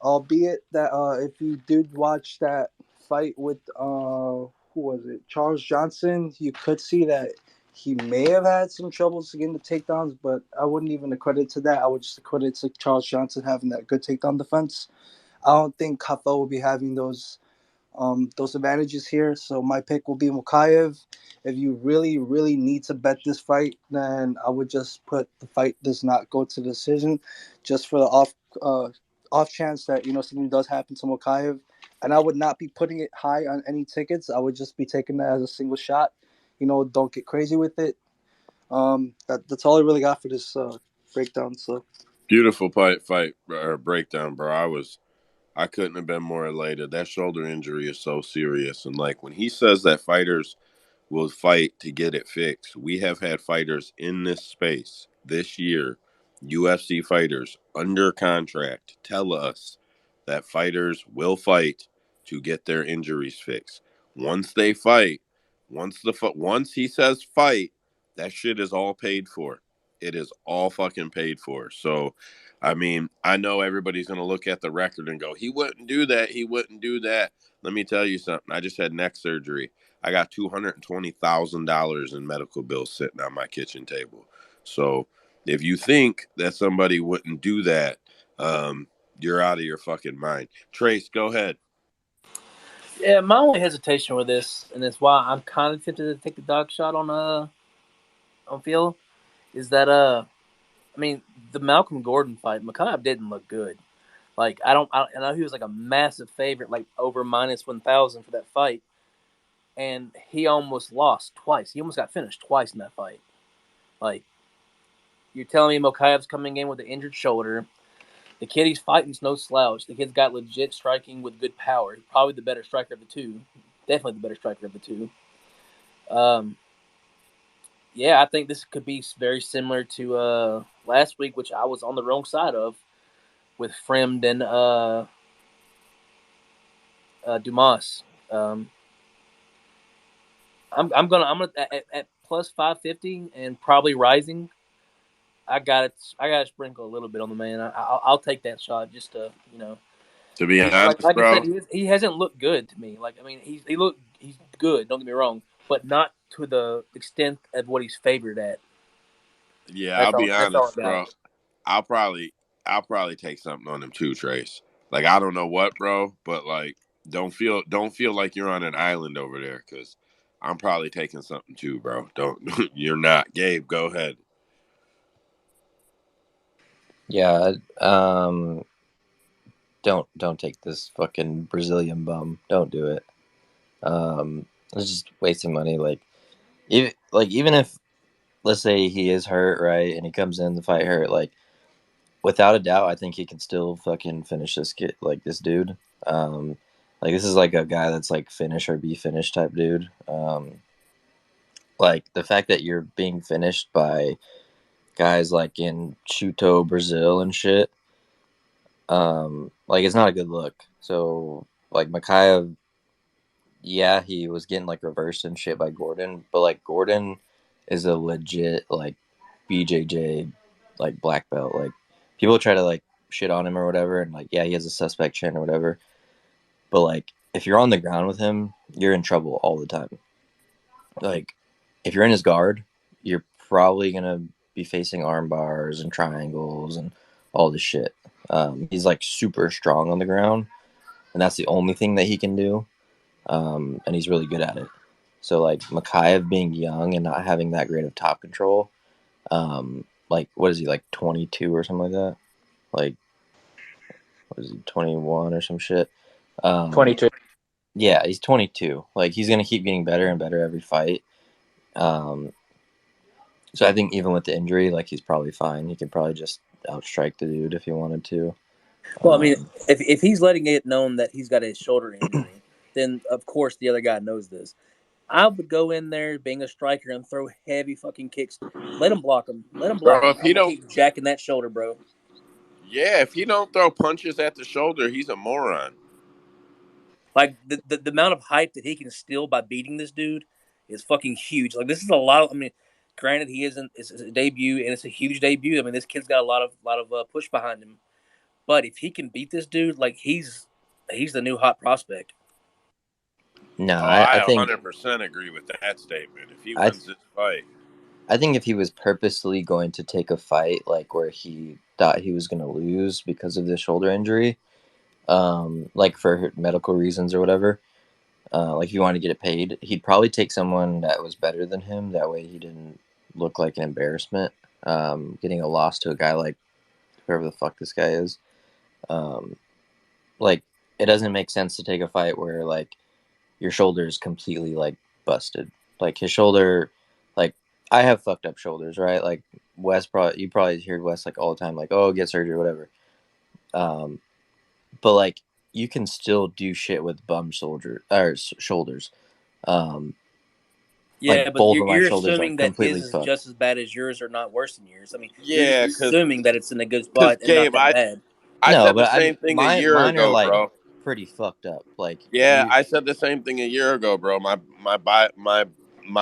Albeit that if you did watch that fight with who was it, Charles Johnson, you could see that he may have had some troubles getting the takedowns, but I wouldn't even accredit to that. I would just accredit to Charles Johnson having that good takedown defense. I don't think Kafa will be having those advantages here. So my pick will be Mokaev. If you really, really need to bet this fight, then I would just put the fight does not go to decision, just for the off chance that something does happen to Mokaev. And I would not be putting it high on any tickets. I would just be taking that as a single shot. Don't get crazy with it. That's all I really got for this breakdown. So Beautiful fight breakdown, bro. I couldn't have been more elated. That shoulder injury is so serious. And like when he says that fighters will fight to get it fixed, we have had fighters in this space this year UFC fighters under contract tell us that fighters will fight to get their injuries fixed. Once they fight, once he says fight, that shit is all paid for. It is all fucking paid for. So, I mean, I know everybody's going to look at the record and go, he wouldn't do that. He wouldn't do that. Let me tell you something. I just had neck surgery. I got $220,000 in medical bills sitting on my kitchen table. So, if you think that somebody wouldn't do that, you're out of your fucking mind. Trace, go ahead. Yeah, my only hesitation with this, and that's why I'm kind of tempted to take the dog shot on Phil, is that I mean, the Malcolm Gordon fight, Makhachev didn't look good. Like I know he was like a massive favorite, like over -1,000 for that fight, and he almost lost twice. He almost got finished twice in that fight. Like you're telling me Mokhayev's coming in with an injured shoulder. The kid he's fighting's no slouch. The kid's got legit striking with good power. He's probably the better striker of the two. Definitely the better striker of the two. Yeah, I think this could be very similar to last week, which I was on the wrong side of with Fremd and Dumas. I'm gonna at plus 550 and probably rising. I got to sprinkle a little bit on the man. I'll take that shot just to To be honest, like I bro, said, he hasn't looked good to me. Like I mean, he's good. Don't get me wrong, but not to the extent of what he's favored at. yeah, I'll be That's all honest, I got. bro. I'll probably take something on him too, Trace. Like I don't know what, bro, but like don't feel like you're on an island over there, because I'm probably taking something too, bro. Don't you're not. Gabe, go ahead. Yeah, don't take this fucking Brazilian bum. Don't do it. It's just wasting money. Even if, let's say he is hurt, right, and he comes in the fight hurt, like without a doubt, I think he can still fucking finish this kid, like this dude. Like this is like a guy that's like finish or be finished type dude. Like the fact that you're being finished by guys like in Chuto, Brazil and shit. Like it's not a good look. So like Makhachev, yeah, he was getting like reversed and shit by Gordon, but like Gordon is a legit like BJJ like black belt. Like people try to like shit on him or whatever, and like yeah, he has a suspect chin or whatever. But like if you're on the ground with him, you're in trouble all the time. Like if you're in his guard, you're probably gonna be facing arm bars and triangles and all this shit. He's like super strong on the ground, and that's the only thing that he can do. And he's really good at it. So like Makhachev being young and not having that great of top control, like what is he, like 22 or something like that? Like what is he, 21 or some shit? 22. Yeah, he's 22. Like he's gonna keep getting better and better every fight. Um, so I think even with the injury, like he's probably fine. He could probably just outstrike the dude if he wanted to. Well, I mean, if he's letting it known that he's got a shoulder injury, then of course the other guy knows this. I would go in there being a striker and throw heavy fucking kicks. Let him block him. Let him block Bro, him. if I'm he gonna don't keep jacking that shoulder, bro. yeah, if he don't throw punches at the shoulder, he's a moron. Like the amount of hype that he can steal by beating this dude is fucking huge. Like this is a lot of. I mean, granted he isn't. It's a debut and it's a huge debut. I mean, this kid's got a lot of push behind him. But if he can beat this dude, like he's the new hot prospect. No, Oh, I I think 100% agree with that statement. If he I wins this fight, I think if he was purposely going to take a fight like where he thought he was going to lose because of the shoulder injury, like for medical reasons or whatever, like if he wanted to get it paid, he'd probably take someone that was better than him. That way he didn't look like an embarrassment. Getting a loss to a guy like whoever the fuck this guy is. Um, like it doesn't make sense to take a fight where like your shoulder is completely like busted. Like his shoulder, like I have fucked up shoulders, right? Like you probably hear Wes like all the time, like oh get surgery, whatever. Um, but like you can still do shit with bum shoulders. Um, Like Yeah, but both of my you're shoulders are assuming that his completely is fucked. just as bad as yours or not worse than yours. I mean, you're just Yeah, assuming that it's in a good because spot and not Gabe, that bad. I No, said the but I mean, same thing a year mine are ago, like bro. pretty fucked up. Like Yeah, you, I said the same thing a year ago, bro. My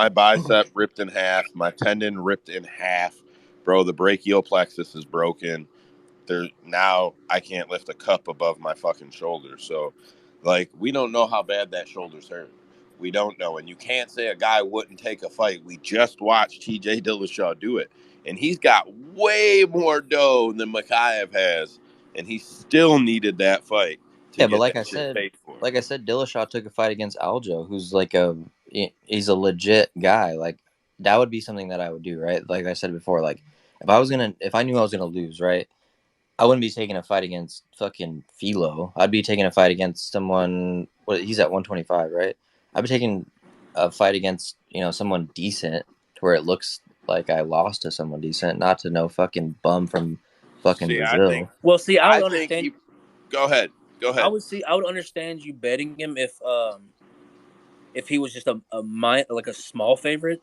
bicep ripped in half, my tendon ripped in half, bro. The brachial plexus is broken. There now I can't lift a cup above my fucking shoulder. So, like, we don't know how bad that shoulder's hurt. We don't know, and you can't say a guy wouldn't take a fight. We just watched T.J. Dillashaw do it, and he's got way more dough than Makayev has, and he still needed that fight to yeah, but get that shit paid for. like I said, Dillashaw took a fight against Aljo, who's like he's a legit guy. Like that would be something that I would do, right? Like I said before, like if I knew I was gonna lose, right? I wouldn't be taking a fight against fucking Philo. I'd be taking a fight against someone. What he's at 125, right? I'd be taking a fight against someone decent, to where it looks like I lost to someone decent, not to no fucking bum from fucking See, Brazil. Well, see, I I would think understand. he. Go ahead. Go I ahead. would see. I would understand you betting him if he was just like a small favorite.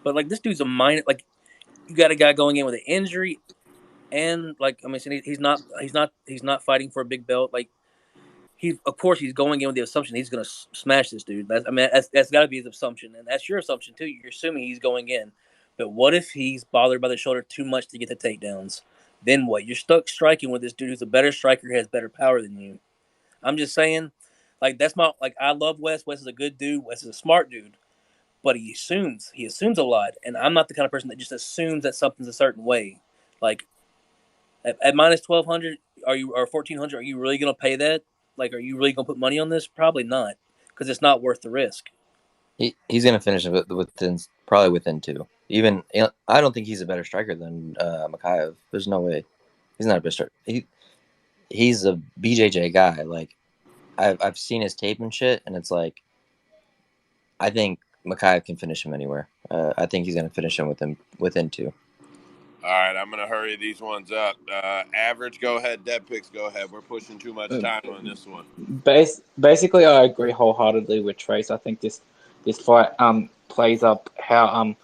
But like this dude's a minor. Like you got a guy going in with an injury, and like I mean, he's not fighting for a big belt. Like of course he's going in with the assumption he's going to smash this dude. That's got to be his assumption, and that's your assumption too. You're assuming he's going in, but what if he's bothered by the shoulder too much to get the takedowns? Then what? You're stuck striking with this dude who's a better striker, has better power than you. I'm just saying, like that's my like. I love Wes. Wes is a good dude. Wes is a smart dude, but he assumes. He assumes a lot, and I'm not the kind of person that just assumes that something's a certain way. Like at minus 1,200, or 1,400? Are you really gonna pay that? Like, are you really gonna put money on this? Probably not, because it's not worth the risk. He's gonna finish it probably within two. Even I don't think he's a better striker than Makayev. There's no way. He's not a better striker. He's a BJJ guy. Like I've seen his tape and shit, and it's like I think Makayev can finish him anywhere. I think he's gonna finish him within two. All right, I'm gonna hurry these ones up. Average, go ahead. Dead picks, go ahead. We're pushing too much time on this one. Basically, I agree wholeheartedly with Trace. I think this fight plays up how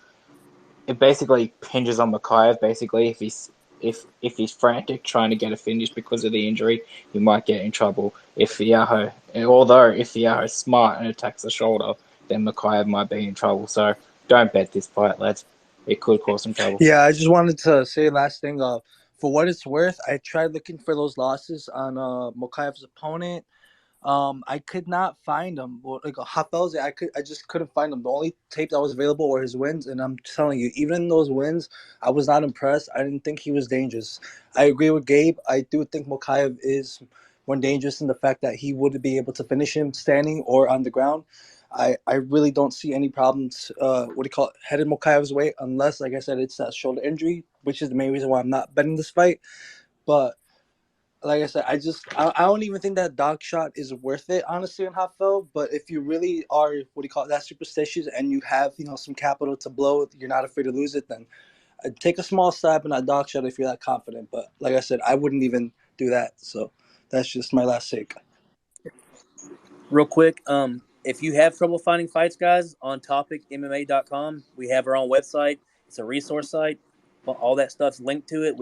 it basically hinges on Makayev. Basically, if he's frantic trying to get a finish because of the injury, he might get in trouble. If Fiaho's smart and attacks the shoulder, then Makayev might be in trouble. So don't bet this fight, lads. It could cause some trouble. Yeah, I just wanted to say last thing. For what it's worth, I tried looking for those losses on Mokayev's opponent. I could not find them. Well, like Hafel's, I just couldn't find them. The only tape that was available were his wins, and I'm telling you, even in those wins, I was not impressed. I didn't think he was dangerous. I agree with Gabe. I do think Mokaev is more dangerous in the fact that he would be able to finish him standing or on the ground. I really don't see any problems. Headed Mokaev's way, unless, like I said, it's that shoulder injury, which is the main reason why I'm not betting this fight. But like I said, I don't even think that dog shot is worth it, honestly, in Hotfeld. But if you really are that superstitious, and you have some capital to blow, you're not afraid to lose it, then take a small stab in that dog shot if you're that confident. But like I said, I wouldn't even do that. So that's just my last take. Real quick, if you have trouble finding fights, guys, on topicmma.com, we have our own website. It's a resource site. All that stuff's linked to it.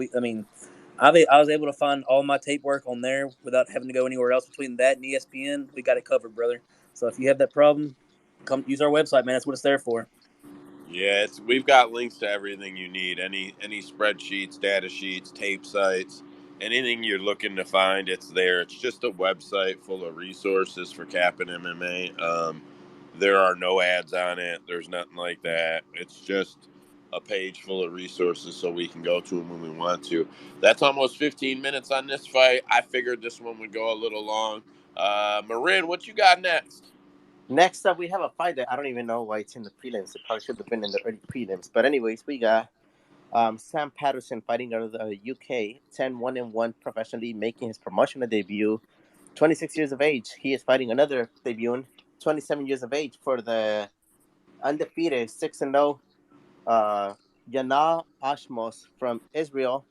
I was able to find all my tape work on there without having to go anywhere else. Between that and ESPN, we got it covered, brother. So if you have that problem, come use our website, man. That's what it's there for. Yeah, we've got links to everything you need. Any spreadsheets, data sheets, tape sites, anything you're looking to find, it's there. It's just a website full of resources for Cap and MMA. There are no ads on it. There's nothing like that. It's just a page full of resources so we can go to them when we want to. That's almost 15 minutes on this fight. I figured this one would go a little long. Marin, what you got next? Next up, we have a fight that I don't even know why it's in the prelims. It probably should have been in the early prelims. But anyways, we got Sam Patterson fighting out of the UK, 10-1-1 professionally, making his promotional debut. 26 years of age. He is fighting another debut, 27 years of age, for the undefeated 6-0 Yana Ashmos from Israel.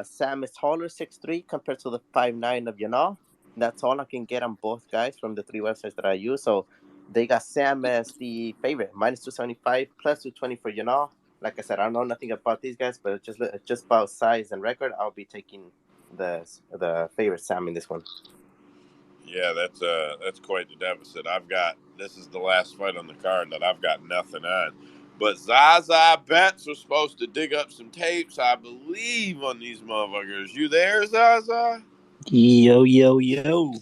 Sam is taller, 6'3", compared to the 5'9" of Yana. That's all I can get on both guys from the three websites that I use. So They got Sam as the favorite, minus 275, plus 220 for Yanal. Like I said, I don't know nothing about these guys, but just about size and record, I'll be taking the favorite Sam in this one. Yeah, that's quite the deficit. This is the last fight on the card that I've got nothing on. But Zaza Betts was supposed to dig up some tapes, I believe, on these motherfuckers. You there, Zaza? Yo, yo, yo.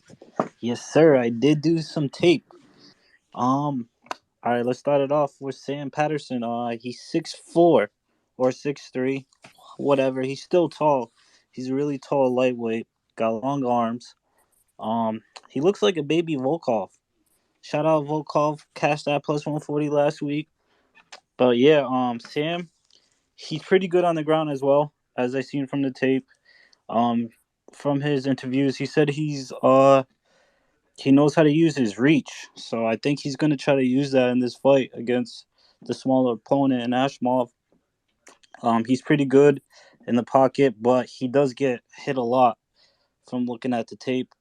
Yes, sir. I did do some tape. All right, let's start it off with Sam Patterson. He's 6'4" or 6'3", whatever. He's still tall. He's a really tall lightweight. Got long arms. He looks like a baby Volkov. Shout out Volkov. Cashed that plus 140 last week. But yeah, Sam, he's pretty good on the ground as well, as I seen from the tape. Um, from his interviews, he said he knows how to use his reach. So I think he's gonna try to use that in this fight against the smaller opponent in Ashmov. He's pretty good in the pocket, but he does get hit a lot from looking at the tape.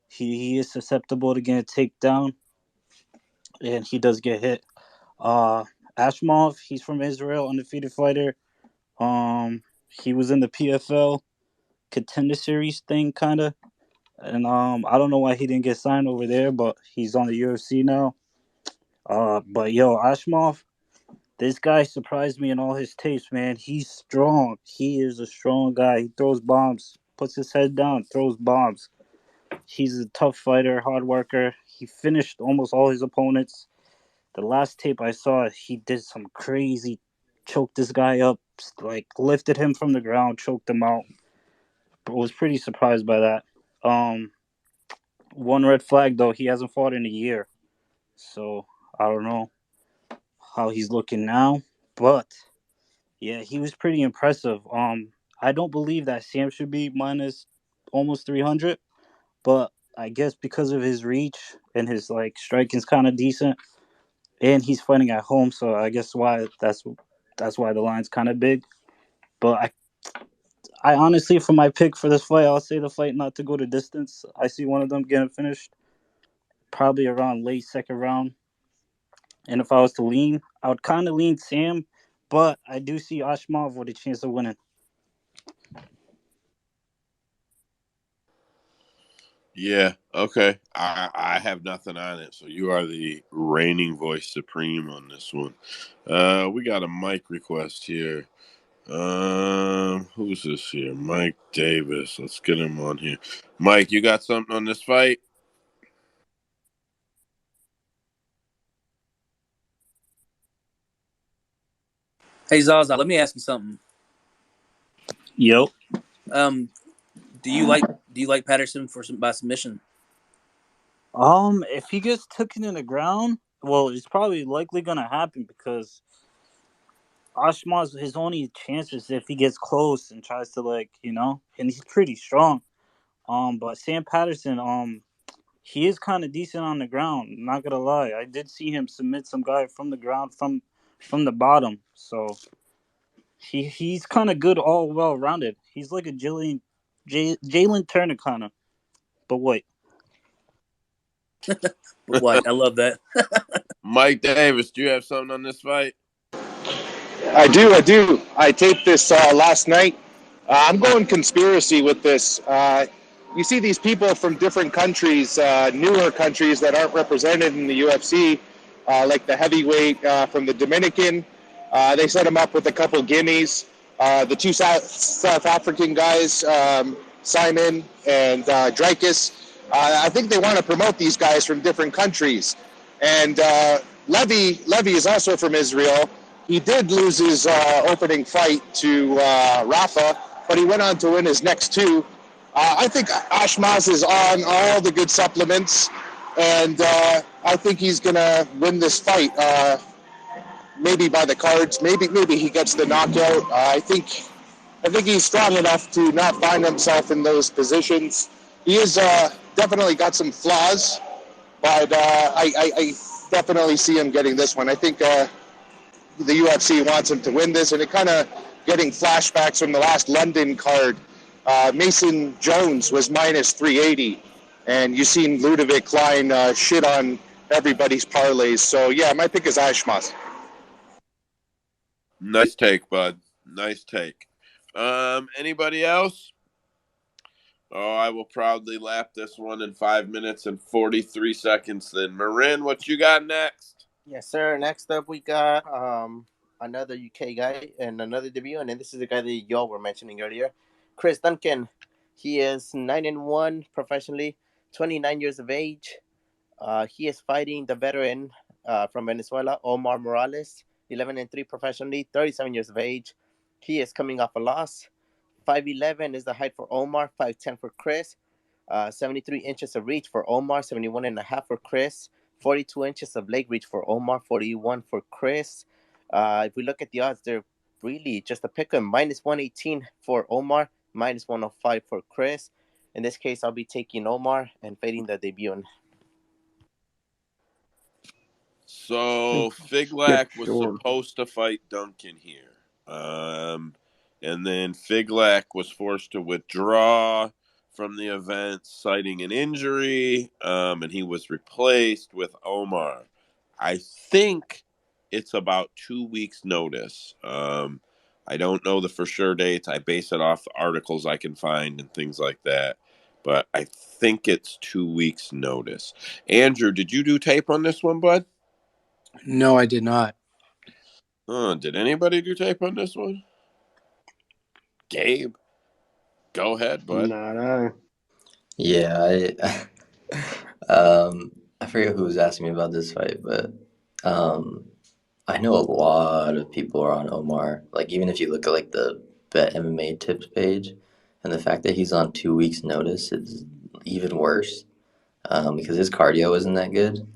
He is susceptible to getting a takedown, and he does get hit. Uh, Ashmov, he's from Israel, undefeated fighter. He was in the PFL Contender Series thing, kind of. And I don't know why he didn't get signed over there, but he's on the UFC now. But yo, Ashmov, this guy surprised me in all his tapes, man. He's strong. He is a strong guy. He throws bombs, puts his head down, throws bombs. He's a tough fighter, hard worker. He finished almost all his opponents. The last tape I saw, he did some crazy, choked this guy up, like lifted him from the ground, choked him out. I was pretty surprised by that. One red flag though, he hasn't fought in a year, so I don't know how he's looking now, but yeah, he was pretty impressive. I don't believe that Sam should be minus almost 300, but I guess because of his reach and his like striking's kind of decent, and he's fighting at home, so I guess that's why the line's kind of big. But I honestly, for my pick for this fight, I'll say the fight not to go to distance. I see one of them getting finished probably around late second round. And if I was to lean, I would kind of lean Sam, but I do see Ashmov with a chance of winning. Yeah, okay. I have nothing on it, so you are the reigning voice supreme on this one. We got a mic request here. Who's this here? Mike Davis. Let's get him on here. Mike, you got something on this fight? Hey Zaza, let me ask you something. Yo. Do you like Patterson by submission? If he gets taken in the ground, well, it's probably likely gonna happen because Ashmov's his only chances if he gets close and tries to and he's pretty strong. But Sam Patterson, he is kind of decent on the ground. Not gonna lie, I did see him submit some guy from the ground from the bottom. So he's kind of good, all well rounded. He's like a Jalen Turner kind of. But wait. But what? I love that. Mike Davis, do you have something on this fight? I do. I taped this last night. I'm going conspiracy with this. You see these people from different countries, newer countries that aren't represented in the UFC, like the heavyweight from the Dominican. They set him up with a couple Guineas. The two South African guys, Simon and Dreykus. I think they want to promote these guys from different countries. And Levy is also from Israel. He did lose his opening fight to Rafa, but he went on to win his next two. I think Ashmaz is on all the good supplements, and I think he's going to win this fight. Maybe by the cards. Maybe he gets the knockout. I think he's strong enough to not find himself in those positions. He is definitely got some flaws, but I definitely see him getting this one. I think the UFC wants him to win this, and it kind of getting flashbacks from the last London card. Mason Jones was minus 380, and you seen Ludovic Klein shit on everybody's parlays. So yeah, my pick is Ashmas. Nice take, bud. Nice take. Anybody else? Oh, I will proudly lap this one in 5 minutes and 43 seconds. Then, Marin, what you got next? Yes, sir. Next up, we got another UK guy and another debut, and then this is the guy that y'all were mentioning earlier, Chris Duncan. He is 9-1 professionally, 29 years of age. He is fighting the veteran from Venezuela, Omar Morales, 11-3 professionally, 37 years of age. He is coming off a loss. 5'11" is the height for Omar, 5'10" for Chris. 73 inches of reach for Omar, 71.5 for Chris. 42 inches of leg reach for Omar, 41 for Chris. If we look at the odds, they're really just a pick 'em. Minus 118 for Omar, minus 105 for Chris. In this case, I'll be taking Omar and fading the debut. So Skip Figlak was Shore. supposed to fight Duncan here. And then Figlak was forced to withdraw from the event, citing an injury, and he was replaced with Omar. I think it's about 2 weeks' notice. I don't know the for sure dates. I base it off the articles I can find and things like that. But I think it's 2 weeks' notice. Andrew, did you do tape on this one, bud? No, I did not. Did anybody do tape on this one? Gabe, go ahead, bud. Not I. Yeah, I forget who was asking me about this fight, but I know a lot of people are on Omar. Like, even if you look at like the Bet MMA tips page, and the fact that he's on 2 weeks' notice is even worse, because his cardio isn't that good.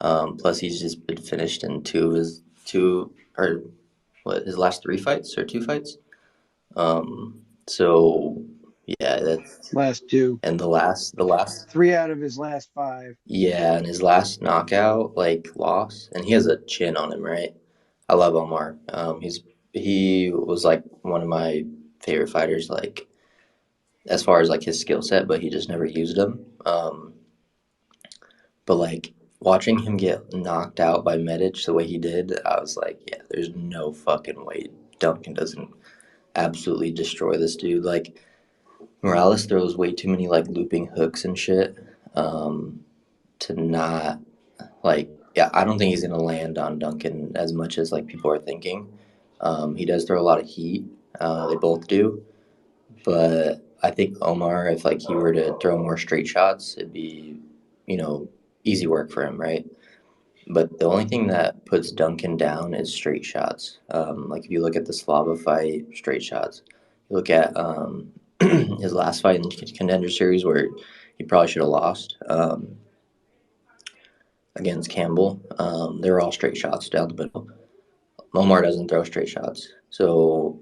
Plus, he's just been finished in his last 3 fights or 2 fights. So yeah, that's Last two. and the last 3 out of his last 5. yeah, and his last knockout loss, and he has a chin on him, right? I love Omar. He was like one of my favorite fighters, like as far as like his skill set, but he just never used him. But like watching him get knocked out by Medic the way he did, I was like, yeah, there's no fucking way Duncan doesn't absolutely destroy this dude. Like Morales throws way too many like looping hooks and shit to not yeah, I don't think he's gonna land on Duncan as much as like people are thinking. He does throw a lot of heat. They both do, but I think Omar, if like he were to throw more straight shots, it'd be, easy work for him, right? But the only thing that puts Duncan down is straight shots. Like if you look at the Slava fight, straight shots. You look at his last fight in the Contender Series where he probably should have lost against Campbell. They were all straight shots down the middle. Omar doesn't throw straight shots. So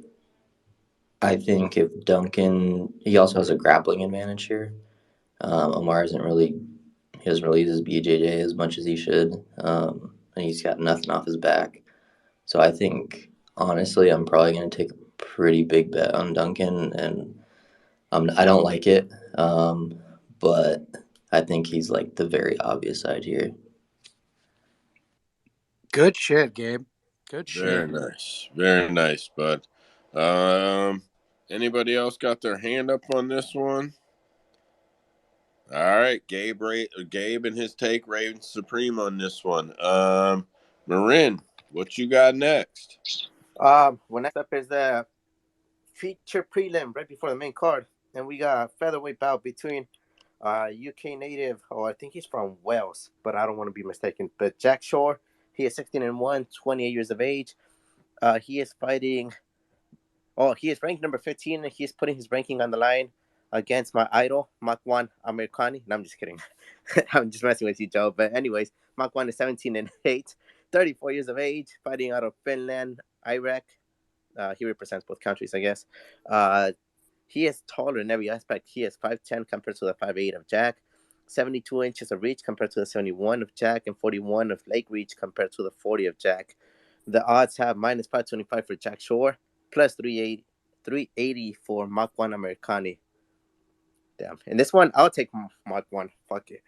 I think if Duncan, he also has a grappling advantage here. Omar he doesn't really use his BJJ as much as he should. And he's got nothing off his back. So I think, honestly, I'm probably going to take a pretty big bet on Duncan. And I don't like it, but I think he's like the very obvious side here. Good shit, Gabe. Good Very shit. nice. Very nice, bud. Anybody else got their hand up on this one? All right, Gabe and his take reigns supreme on this one. Marin, what you got next? Well, next up is the feature prelim right before the main card, and we got a featherweight bout between UK native, I think he's from Wales, but I don't want to be mistaken. But Jack Shore, he is 16-1, 28 years of age. He is fighting. He is ranked number 15, and he's putting his ranking on the line against my idol, Makwan Amirkhani. No, I'm just kidding. I'm just messing with you, Joe. But anyways, Makwan is 17-8, 34 years of age, fighting out of Finland, Iraq. He represents both countries, I guess. He is taller in every aspect. He is 5'10" compared to the 5'8" of Jack, 72 inches of reach compared to the 71 of Jack, and 41 of leg reach compared to the 40 of Jack. The odds have minus 525 for Jack Shore, plus 380 for Makwan Amirkhani. Damn. In this one, I'll take Mark 1. Fuck it.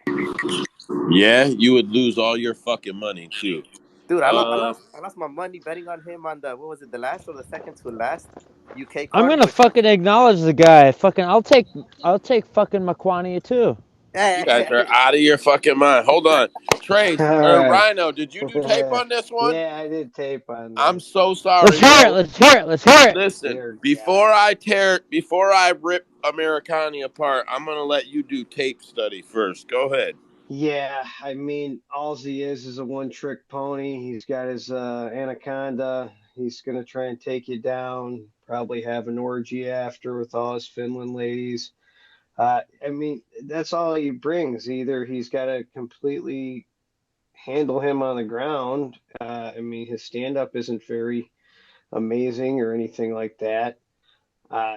Yeah, you would lose all your fucking money too. Dude, I lost my money betting on him on the, what was it, the last or the second to last UK I'm card. gonna Which, fucking acknowledge the guy. Fucking, I'll take fucking Makwania too. You guys are out of your fucking mind. Hold on. Trace All or right. Rhino, did you do tape on this one? Yeah, I did tape on I'm this. so Let's sorry, hear it. bro. Let's hear it. Let's hear it. Listen, Dear before I rip Americani apart, I'm gonna let you do tape study first. Go ahead. Yeah, I mean, all he is a one-trick pony. He's got his anaconda. He's gonna try and take you down. Probably have an orgy after with all his Finland ladies. I mean, that's all he brings. Either he's got to completely handle him on the ground. I mean, his stand-up isn't very amazing or anything like that. Uh,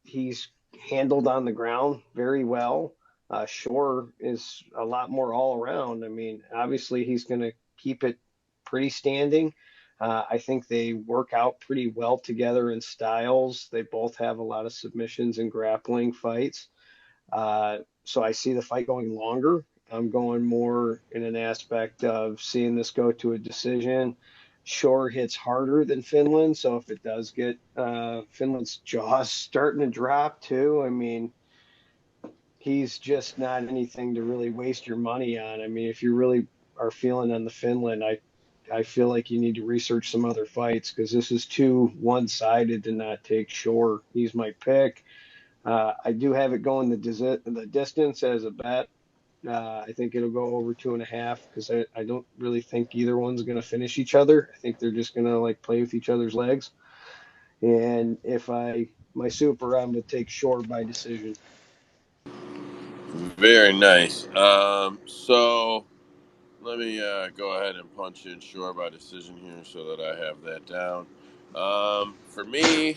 he's handled on the ground very well. Shore is a lot more all around. I mean, obviously he's going to keep it pretty standing. I think they work out pretty well together in styles. They both have a lot of submissions and grappling fights. So I see the fight going longer. I'm going more in an aspect of seeing this go to a decision. Shore hits harder than Finland, so if it does get Finland's jaws starting to drop too, I mean, he's just not anything to really waste your money on. I mean, if you really are feeling on the Finland, I feel like you need to research some other fights because this is too one-sided to not take Shore. He's my pick. I do have it going the distance as a bet. I think it'll go over 2.5 because I don't really think either one's going to finish each other. I think they're just going to like play with each other's legs. And if my super, I'm going to take Shore by decision. Very nice. So let me go ahead and punch in Shore by decision here so that I have that down. For me,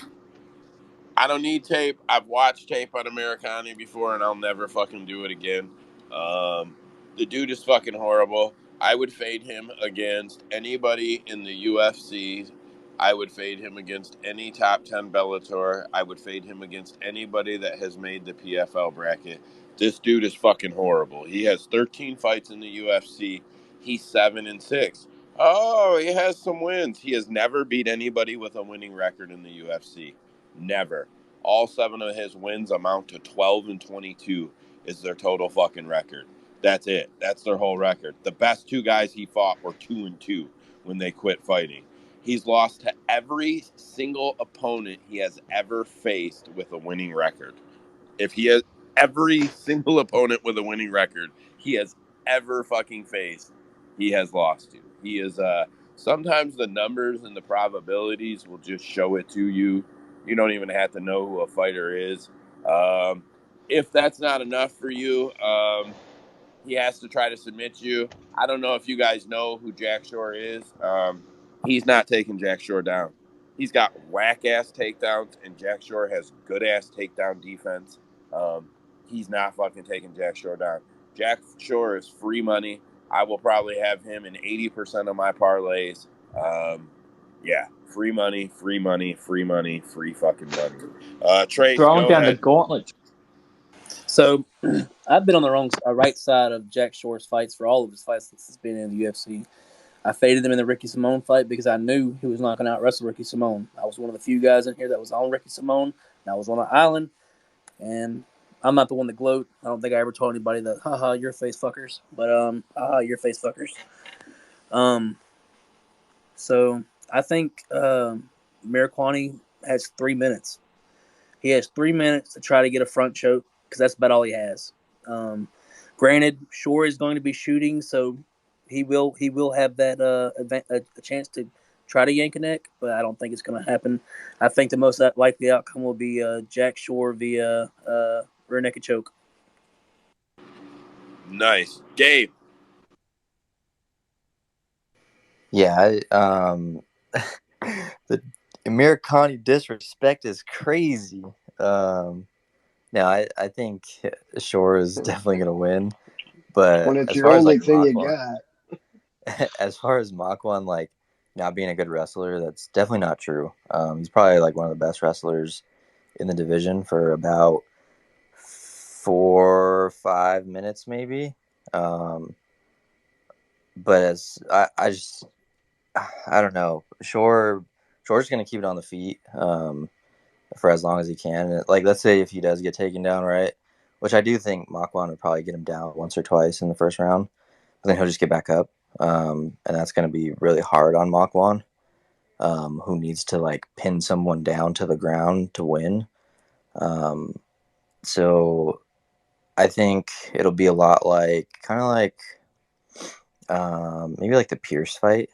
I don't need tape. I've watched tape on Americani before, and I'll never fucking do it again. Um, the dude is fucking horrible. I would fade him against anybody in the UFC. I would fade him against any top 10 Bellator. I would fade him against anybody that has made the PFL bracket. This dude is fucking horrible. He has 13 fights in the UFC. He's 7-6. Oh, he has some wins. He has never beat anybody with a winning record in the UFC. Never. All 7 of his wins amount to 12-22 is their total fucking record. That's it. That's their whole record. The best 2 guys he fought were 2-2 when they quit fighting. He's lost to every single opponent he has ever faced with a winning record. If he has every single opponent with a winning record he has ever fucking faced, he has lost to. He is sometimes the numbers and the probabilities will just show it to you. You don't even have to know who a fighter is. If that's not enough for you, he has to try to submit you. I don't know if you guys know who Jack Shore is. He's not taking Jack Shore down. He's got whack-ass takedowns, and Jack Shore has good-ass takedown defense. He's not fucking taking Jack Shore down. Jack Shore is free money. I will probably have him in 80% of my parlays. Yeah, free money, free money, free money, free fucking money. Trace, Throwing go down the ahead. gauntlet. So I've been on the right side of Jack Shore's fights for all of his fights since he's been in the UFC. I faded him in the Ricky Simone fight because I knew he was not going to out-wrestle Ricky Simone. I was one of the few guys in here that was on Ricky Simone, and I was on an island, and I'm not the one to gloat. I don't think I ever told anybody that, haha, you're face fuckers, but haha, you're face fuckers. So I think Mariquani has 3 minutes. He has 3 minutes to try to get a front choke because that's about all he has. Granted, Shore is going to be shooting, so he will have that a chance to try to yank a neck, but I don't think it's going to happen. I think the most likely outcome will be Jack Shore via rear naked choke. Nice. Gabe. Yeah, the Americani disrespect is crazy. No, I think Shore is definitely going to win. But When it's as your far as only like thing you Makwan, got. as far as Makwan like not being a good wrestler, that's definitely not true. He's probably like one of the best wrestlers in the division for about 4 or 5 minutes maybe. But I just I don't know. Shore's gonna keep it on the feet for as long as he can. Like, let's say if he does get taken down, right? Which I do think Makwan would probably get him down once or twice in the first round, but then he'll just get back up, and that's gonna be really hard on Makwan, who needs to like pin someone down to the ground to win. So I think it'll be a lot like kind of like maybe like the Pierce fight,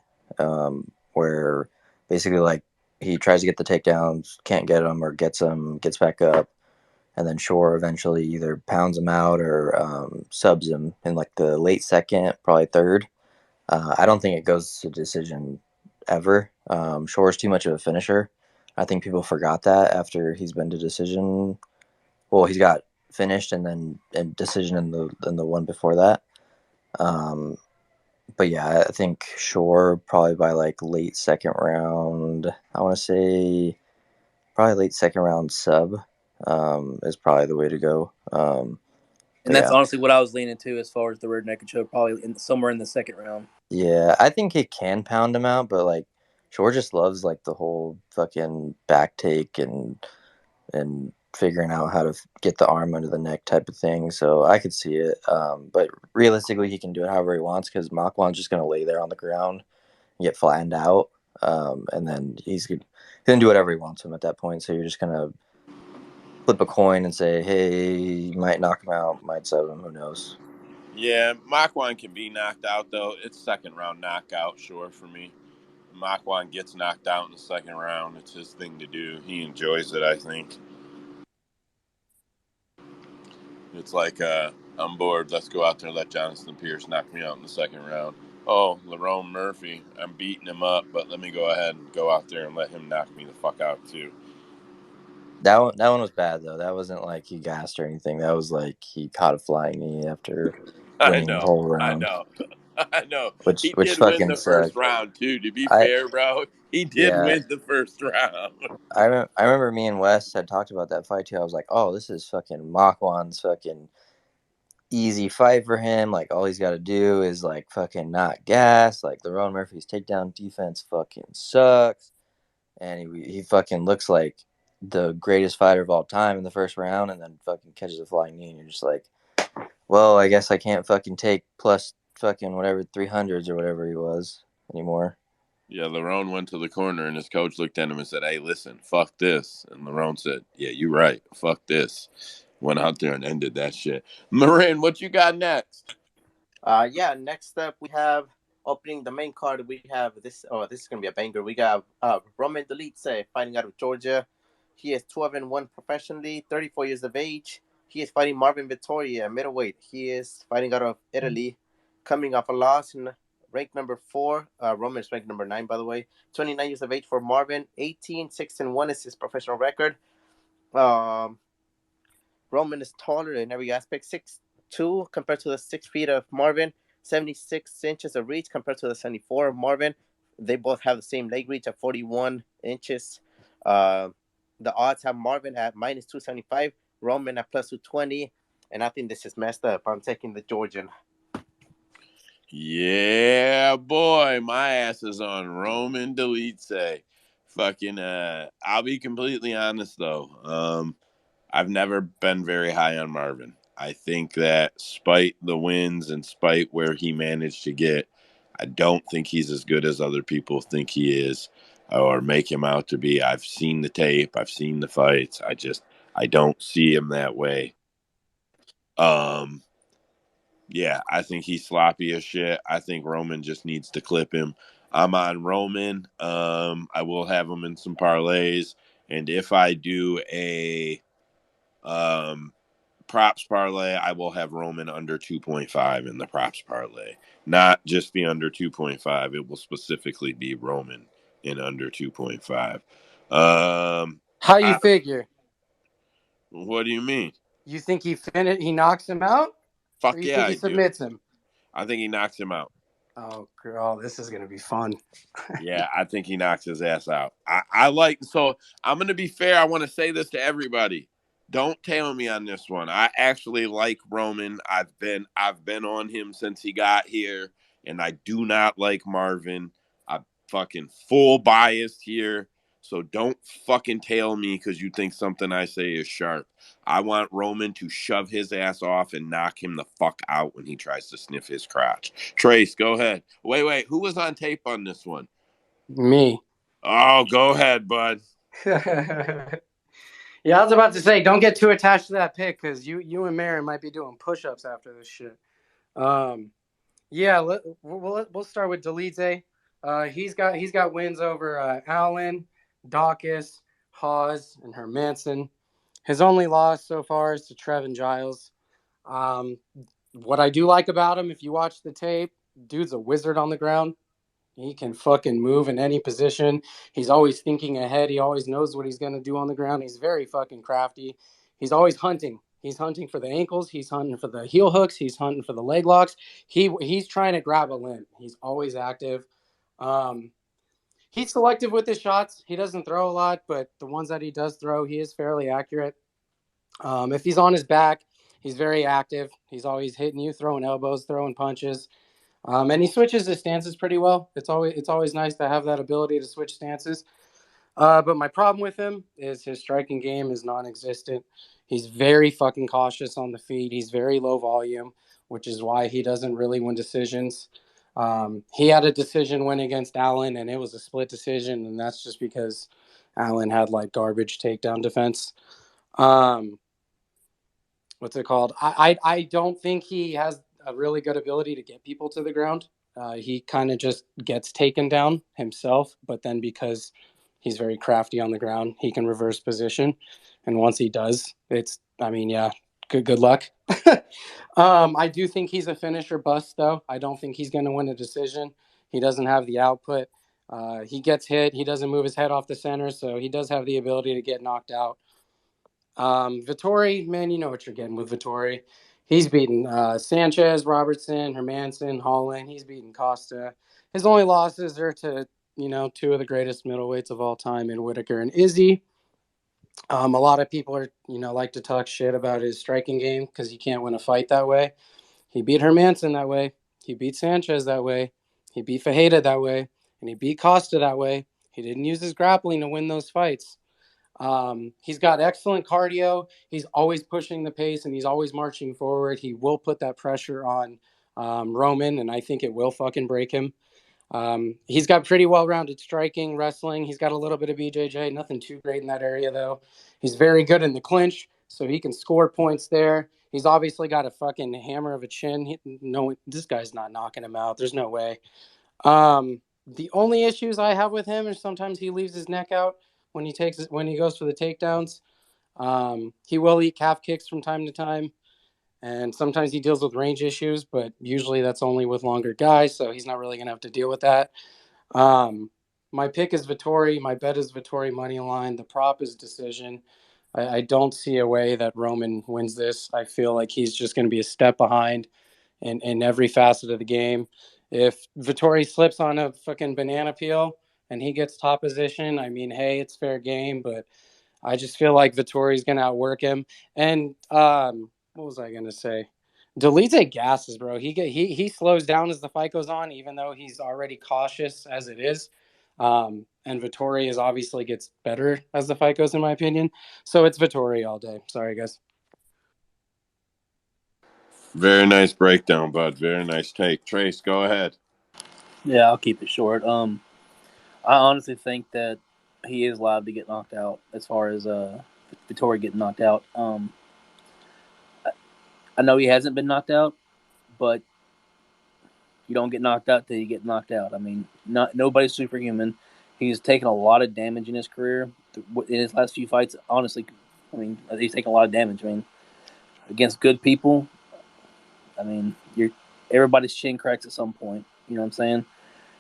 where basically like he tries to get the takedowns, can't get him, or gets him, gets back up, and then Shore eventually either pounds him out or subs him in like the late second, probably third. I don't think it goes to decision ever. Shore's too much of a finisher. I think people forgot that after he's been to decision. Well, he's got finished and then and decision in the one before that. But yeah, I think Shore probably by like late second round. I want to say probably late second round sub is probably the way to go. And But that's yeah, honestly what I was leaning to as far as the rear naked choke, probably somewhere in the second round. yeah, I think he can pound him out, but like Shore just loves like the whole fucking back take and figuring out how to get the arm under the neck type of thing. So I could see it. But realistically, he can do it however he wants because Makwan's just going to lay there on the ground and get flattened out. And then he's going to do whatever he wants to him at that point. So you're just going to flip a coin and say, hey, you might knock him out, might sub him, who knows. Yeah, Makwan can be knocked out, though. It's second round knockout, sure, for me. Makwan gets knocked out in the second round. It's his thing to do. He enjoys it, I think. It's like, I'm bored. Let's go out there and let Jonathan Pierce knock me out in the second round. Oh, Lerone Murphy, I'm beating him up, but let me go ahead and go out there and let him knock me the fuck out, too. That one was bad, though. That wasn't like he gassed or anything. That was like he caught a flying knee after I winning the know. whole I round, know. I know. which He which did win fucking the first sucked. round, too, to be I fair, bro. He did Yeah, win the first round. I remember me and Wes had talked about that fight too. I was like, oh, this is fucking Makwan's fucking easy fight for him. Like, all he's got to do is like fucking not gas. Like, Lerone Murphy's takedown defense fucking sucks, and he fucking looks like the greatest fighter of all time in the first round, and then fucking catches a flying knee, and you're just like, well, I guess I can't fucking take plus fucking whatever 300s or whatever he was anymore. Yeah, Lerone went to the corner and his coach looked at him and said, hey, listen, fuck this. And Lerone said, yeah, you're right. Fuck this. Went out there and ended that shit. Marin, what you got next? Yeah, next up we have opening the main card. We have this. Oh, this is gonna be a banger. We got Roman Dolidze fighting out of Georgia. He is 12-1 professionally, 34 years of age. He is fighting Marvin Vittoria, middleweight. He is fighting out of Italy, coming off a loss in rank number 4. Roman is ranked number 9, by the way. 29 years of age for Marvin. 18-6-1 is his professional record. Roman is taller in every aspect, 6'2" compared to the 6 feet of Marvin, 76 inches of reach compared to the 74 of Marvin. They both have the same leg reach at 41 inches. Uh, the odds have Marvin at minus 275, Roman at plus 220, and I think this is messed up. I'm taking the Georgian. Yeah, boy, my ass is on Roman Dolidze. Fucking, I'll be completely honest though. I've never been very high on Marvin. I think that spite the wins and spite where he managed to get, I don't think he's as good as other people think he is or make him out to be. I've seen the tape, I've seen the fights. I don't see him that way. Um, yeah, I think he's sloppy as shit. I think Roman just needs to clip him. I'm on Roman. I will have him in some parlays, and if I do a um props parlay, I will have Roman under 2.5 in the props parlay. Not just the under 2.5. It will specifically be Roman in under 2.5. How you figure? What do you mean? You think he knocks him out, or Fuck you yeah, think he I do. submits him? I think he knocks him out. Oh, girl, this is gonna be fun. Yeah, I think he knocks his ass out. I like, so I'm going to be fair. I want to say this to everybody. Don't tail me on this one. I actually like Roman. I've been on him since he got here, and I do not like Marvin. I'm fucking full biased here. So don't fucking tail me because you think something I say is sharp. I want Roman to shove his ass off and knock him the fuck out when he tries to sniff his crotch. Trace, go ahead. Wait. Who was on tape on this one? Me. Oh, go ahead, bud. Yeah, I was about to say, don't get too attached to that pick because you and Marin might be doing push-ups after this shit. Yeah, we'll start with Delize. He's got wins over Allen, Dawkins, Hawes, and Hermanson. His only loss so far is to Trevin Giles. What I do like about him, if you watch the tape, dude's a wizard on the ground. He can fucking move in any position. He's always thinking ahead. He always knows what he's going to do on the ground. He's very fucking crafty. He's always hunting. He's hunting for the ankles. He's hunting for the heel hooks. He's hunting for the leg locks. He's trying to grab a limb. He's always active. He's selective with his shots. He doesn't throw a lot, but the ones that he does throw, he is fairly accurate. If he's on his back, he's very active. He's always hitting you, throwing elbows, throwing punches. And he switches his stances pretty well. It's always nice to have that ability to switch stances. But my problem with him is his striking game is non-existent. He's very fucking cautious on the feet. He's very low volume, which is why he doesn't really win decisions. He had a decision win against Allen, and it was a split decision, and that's just because Allen had like garbage takedown defense. What's it called? I don't think he has a really good ability to get people to the ground. He kind of just gets taken down himself, but then because he's very crafty on the ground, he can reverse position. And once he does, good luck. I do think he's a finisher bust, though. I don't think he's going to win a decision. He doesn't have the output. He gets hit. He doesn't move his head off the center, so he does have the ability to get knocked out. Vettori, man, you know what you're getting with Vettori. He's beaten Sanchez, Robertson, Hermanson, Holland. He's beaten Costa. His only losses are to, two of the greatest middleweights of all time in Whitaker and Izzy. A lot of people are, like to talk shit about his striking game because he can't win a fight that way. He beat Hermanson that way. He beat Sanchez that way. He beat Fajeda that way. And he beat Costa that way. He didn't use his grappling to win those fights. He's got excellent cardio. He's always pushing the pace and he's always marching forward. He will put that pressure on Roman, and I think it will fucking break him. He's got pretty well-rounded striking, wrestling. He's got a little bit of BJJ, nothing too great in that area, though. He's very good in the clinch, so he can score points there. He's obviously got a fucking hammer of a chin. This guy's not knocking him out. There's no way. The only issues I have with him is sometimes he leaves his neck out when he goes for the takedowns. He will eat calf kicks from time to time, and sometimes he deals with range issues, but usually that's only with longer guys, so he's not really going to have to deal with that. My pick is Vettori. My bet is Vettori money line. The prop is decision. I don't see a way that Roman wins this. I feel like he's just going to be a step behind in every facet of the game. If Vettori slips on a fucking banana peel and he gets top position, I mean, hey, it's fair game, but I just feel like Vittori's going to outwork him. And what was I going to say? Delete gasses, bro. He slows down as the fight goes on, even though he's already cautious as it is. And Vettori is obviously gets better as the fight goes, in my opinion. So it's Vettori all day. Sorry, guys. Very nice breakdown, bud. Very nice take. Trace, go ahead. Yeah, I'll keep it short. I honestly think that he is allowed to get knocked out as far as Vettori getting knocked out. I know he hasn't been knocked out, but you don't get knocked out till you get knocked out. I mean, nobody's superhuman. He's taken a lot of damage in his career. In his last few fights, honestly, I mean, he's taken a lot of damage. I mean, against good people, I mean, everybody's chin cracks at some point. You know what I'm saying?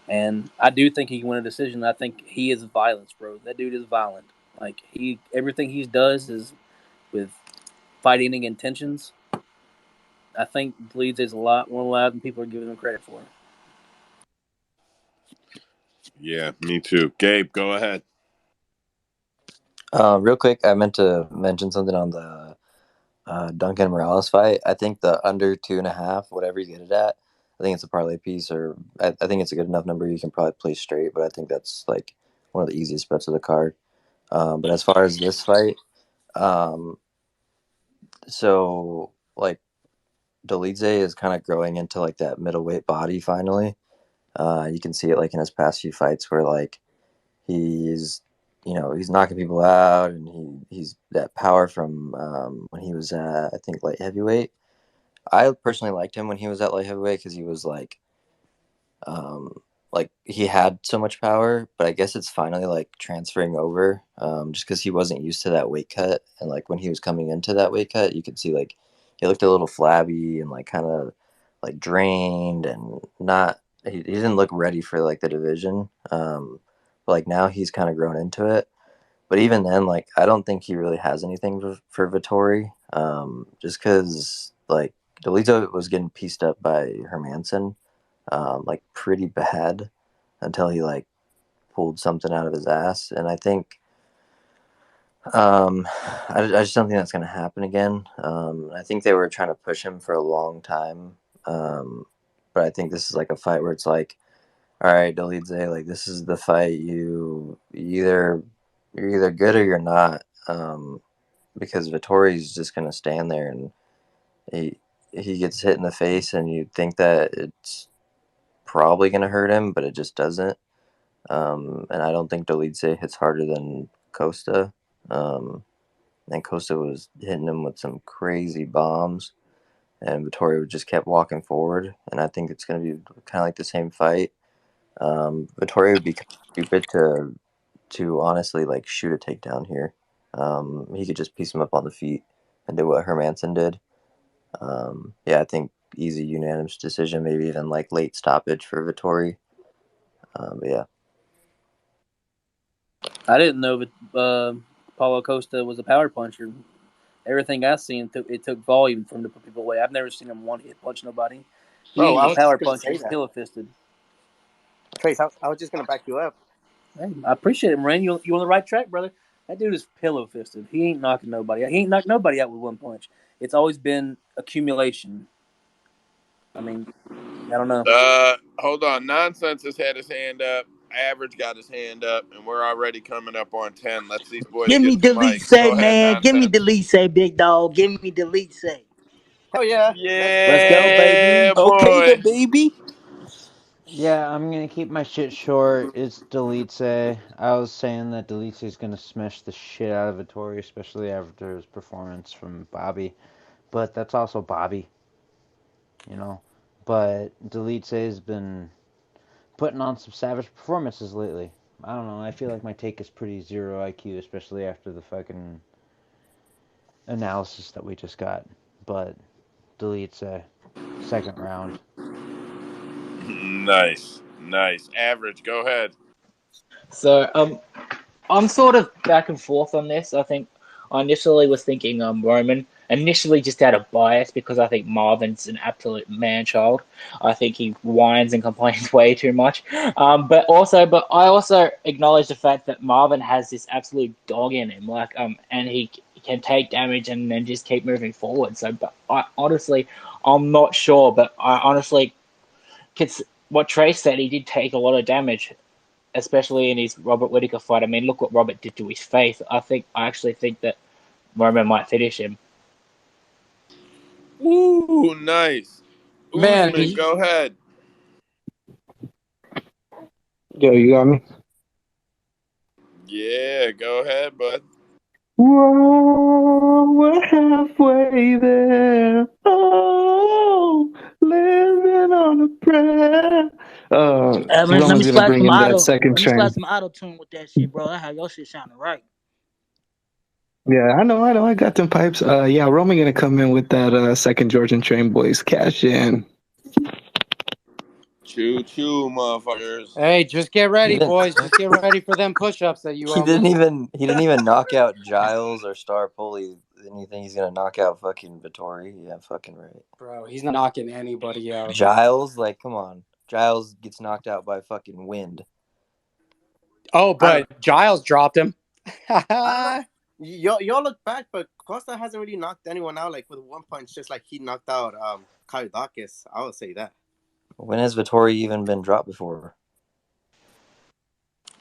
And I do think he can win a decision. I think he is violence, bro. That dude is violent. Like everything he does is with fighting intentions. I think Bleeds is a lot more loud than people are giving him credit for. Yeah, me too. Gabe, go ahead. Real quick, I meant to mention something on the Duncan Morales fight. I think the under 2.5, whatever you get it at, I think it's a parlay piece, or I think it's a good enough number you can probably play straight. But I think that's like one of the easiest bets of the card. But as far as this fight, um, so like Dolidze is kind of growing into like that middleweight body finally. You can see it like in his past few fights where like he's he's knocking people out, and he's that power from when he was at, I think, light heavyweight. I personally liked him when he was at light heavyweight because he was um, like he had so much power, but I guess it's finally like transferring over, just because he wasn't used to that weight cut, and like when he was coming into that weight cut, you could see like he looked a little flabby and like kind of like drained and not. He didn't look ready for like the division. But like now he's kind of grown into it. But even then, like I don't think he really has anything for Vittori. Just because like Dolito was getting pieced up by Hermanson, like pretty bad until he like pulled something out of his ass. And I think I just don't think that's going to happen again. I think they were trying to push him for a long time. But I think this is like a fight where it's like, all right, Dolidze, like this is the fight you're either good or you're not. Because Vittori's just going to stand there, and he he gets hit in the face, and you think that it's probably going to hurt him, but it just doesn't. And I don't think Dolidze hits harder than Costa. And Costa was hitting him with some crazy bombs, and Vittorio just kept walking forward. And I think it's going to be kind of like the same fight. Vittorio would be kind of stupid to honestly like shoot a takedown here. He could just piece him up on the feet and do what Hermanson did. Yeah, I think easy unanimous decision, maybe even like late stoppage for Vittori. But yeah. I didn't know that Paulo Costa was a power puncher. Everything I've seen, it took volume for him to put people away. I've never seen him one hit punch nobody. He Bro, ain't I no was just power gonna puncher. say He's that. pillow fisted. Trace, I was just gonna back you up. Hey, I appreciate it, Moran. You on the right track, brother. That dude is pillow fisted. He ain't knocking nobody out. He ain't knocked nobody out with one punch. It's always been accumulation. I mean, I don't know. Hold on. Nonsense has had his hand up. Average got his hand up, and we're already coming up on 10. Let's these boys Give me get the delete mic. say, Go ahead, man. Give me Nonsense. delete say, big dog. Give me delete say. Hell yeah, let's Let's go, go. Yeah, baby. Okay, the boy. baby. Yeah, I'm gonna keep my shit short. It's Delitze. I was saying that Delitze is gonna smash the shit out of Vittori, especially after his performance from Bobby. But that's also Bobby, you know. But Delitze has been putting on some savage performances lately. I don't know. I feel like my take is pretty zero IQ, especially after the fucking analysis that we just got. But Delitze, second round. Nice. Average, go ahead. So I'm sort of back and forth on this. I think I initially was thinking Roman, initially just out of bias because I think Marvin's an absolute man child. I think he whines and complains way too much. But I also acknowledge the fact that Marvin has this absolute dog in him, and he can take damage and then just keep moving forward. So, but I'm not sure, but I honestly, what Trey said, he did take a lot of damage, especially in his Robert Whittaker fight. I mean, look what Robert did to his face. I actually think that Roman might finish him. Ooh, nice. Man, Usman, go ahead. Yo, you got me? Yeah, go ahead, bud. Whoa, we're halfway there. Oh, living on a prayer. Let me Roman's gonna splash bring some in that auto. second Let me splash train. some auto tune with that shit, bro. I have your shit sounding right. Yeah, I know. I got them pipes. Yeah, Roman gonna come in with that second Georgian train, boys. Cash in. Choo, motherfuckers. hey, just get He ready, didn't. boys. Just get ready for them push-ups that you He owe didn't me, even. He didn't even knock out Giles or Star Pulley. And you think he's gonna knock out fucking Vittori? Yeah, fucking right. bro. He's not knocking anybody out. Giles, like, come on. Giles gets knocked out by fucking wind. Oh, I don't. but Giles dropped him. I don't know. Y'all look back, but Costa hasn't really knocked anyone out like with one punch, just like he knocked out Kaiudakis. I would say that. When has Vittori even been dropped before?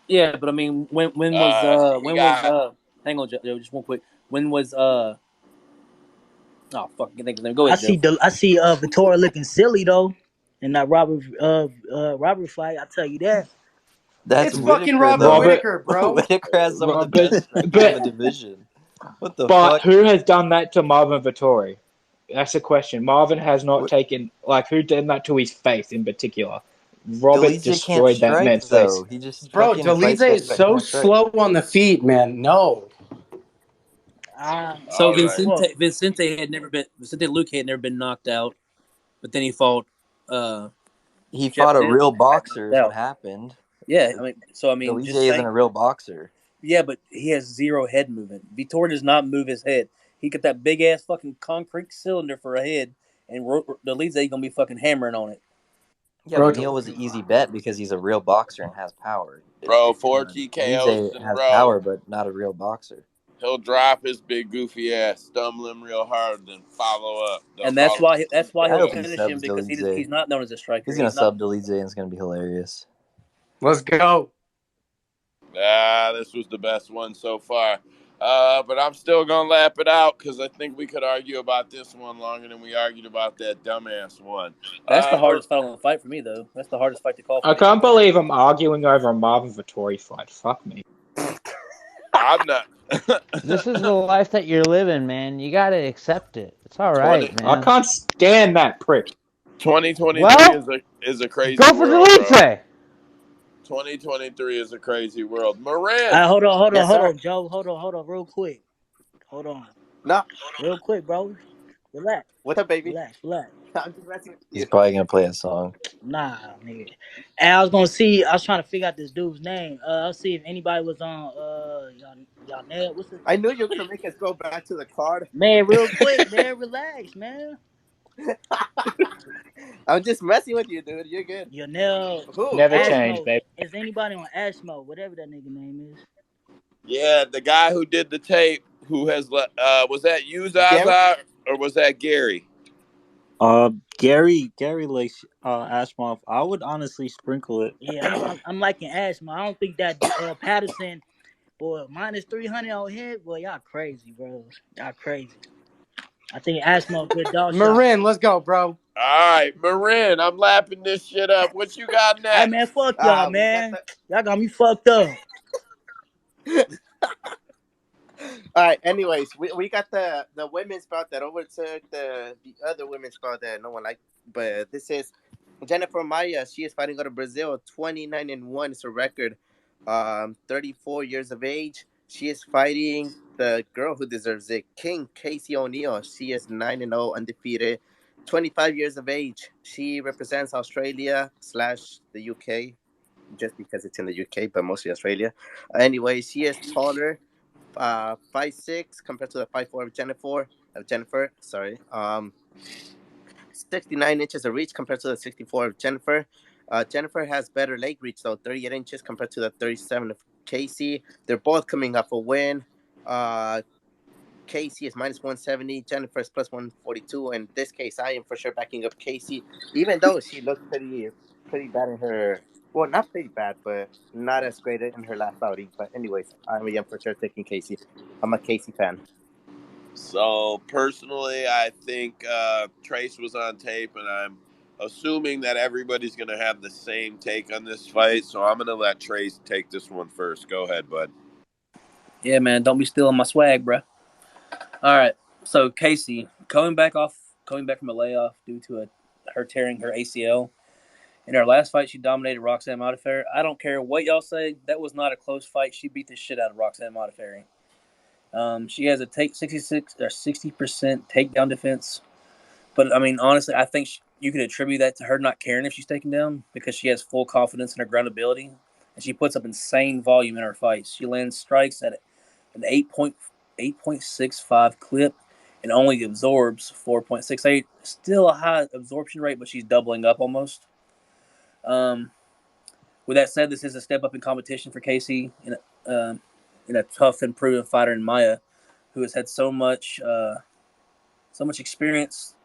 Yeah, but I mean, when He got hang on, Joe, just one quick. When was oh fuck, I can't think of his name. Go I ahead, see Joe. Vittoria looking silly though in that Robert fight. I tell you that. That's It's fucking Whitaker Robert though. Robert, Whitaker, bro. Whitaker has some of the Robert, best striking in the but division. What the but fuck? who has done that to Marvin Vittori? That's the question. Marvin has not What? taken who did that to his face in particular. Robert Delize can't destroyed that strike man's face. though. He just Bro, fucking fights Delize guys is that so can't strike. slow on the feet, man. No. So all right. Well, Vicente Luque had never been knocked out, but then he fought He Jeff fought a Dent real and got boxer knocked is what out. happened. Yeah, I mean, Delize just isn't saying. a real boxer. Yeah, but he has zero head movement. Vitor does not move his head. He got that big ass fucking concrete cylinder for a head, and the lead's gonna be fucking hammering on it. Yeah, Bro, but Neil was an easy bet because he's a real boxer and has power. Bro, four Delize TKOs in a has row. power, but not a real boxer. He'll drop his big goofy ass, stumble him real hard, then follow up. They'll And call him a that's why I he'll hope he TKO. finish him subs because Delize. he's not known as a striker. He's gonna He's not. sub Delize and it's gonna be hilarious. let's go. This was the best one so far. But I'm still gonna lap it out because I think we could argue about this one longer than we argued about that dumbass one. That's the But hardest fight on the fight for me, though. That's the hardest fight to call for I me right can't there. believe I'm arguing over a Marvin Vittori fight. Fuck me. I'm not. This is the life that you're living, man. You gotta accept it. It's all 20, right, I man. can't stand that prick. 2023 Well, is a crazy go for world, bro. Delice. 2023 is a crazy world. Marin. Yes, Hold sir. on, Joe. Hold on, real quick. Hold on, No, real quick, bro. Relax, what's up, baby? relax. I'm just messing with He's you. probably gonna play a song. Nah, nigga. And I was gonna see. I was trying to figure out this dude's name. I'll see if anybody was on. Y'all know what's his I knew you were gonna make us go back to the card. man? Real quick, man. Relax, man. I'm just messing with you, dude. You're good. Yanel Who? Never Who? change, Ashmo. baby. Is anybody on Ashmo? Whatever that nigga name is. Yeah, the guy who did the tape, who has was that you, Gary? Zaza, or was that Gary? Gary likes Ashmoff. I would honestly sprinkle it. Yeah, I'm liking Ashmo. I don't think that Patterson, boy, minus 300 on him. Boy, y'all crazy, bro. Y'all crazy. I think Ashmo a good dog shot. Marin, let's go, bro. All right, Marin, I'm lapping this shit up. What you got Hey man, next? fuck y'all, We got man. Y'all got me fucked up. the. All right. Anyways, we got the women's bout that overtook the other women's bout that no one liked. But this is Jennifer Maia. She is fighting out of Brazil. 29-1 is her record. 34 years of age. She is fighting the girl who deserves it, King Casey O'Neill. She is 9-0 undefeated. 25 years of age. She represents Australia / the UK, just because it's in the UK, but mostly Australia. Anyway, she is taller, 5'6" compared to the 5'4" of Jennifer. Sorry. 69 inches of reach compared to the 64 of Jennifer. Jennifer has better leg reach though, 38 inches compared to the 37 of Casey. They're both coming off a win. Casey is minus 170. Jennifer is plus 142. In this case, I am for sure backing up Casey, even though she looked pretty bad in her. Well, not pretty bad, but not as great in her last outing. But anyways, I am for sure taking Casey. I'm a Casey fan. So personally, I think Trace was on tape, and I'm assuming that everybody's going to have the same take on this fight. So I'm going to let Trace take this one first. Go ahead, bud. Yeah, man, don't be stealing my swag, bro. All right, so Casey coming back from a layoff due to her tearing her ACL. In her last fight, she dominated Roxanne Modafferi. I don't care what y'all say, that was not a close fight. She beat the shit out of Roxanne Modafferi. She has a 66 or 60% takedown defense, but I mean, honestly, I think you could attribute that to her not caring if she's taken down because she has full confidence in her ground ability, and she puts up insane volume in her fights. She lands strikes at an 8.65 clip and only absorbs 4.68. Still a high absorption rate, but she's doubling up almost. With that said, this is a step up in competition for Casey in a tough and proven fighter in Maya. who has had so much experience.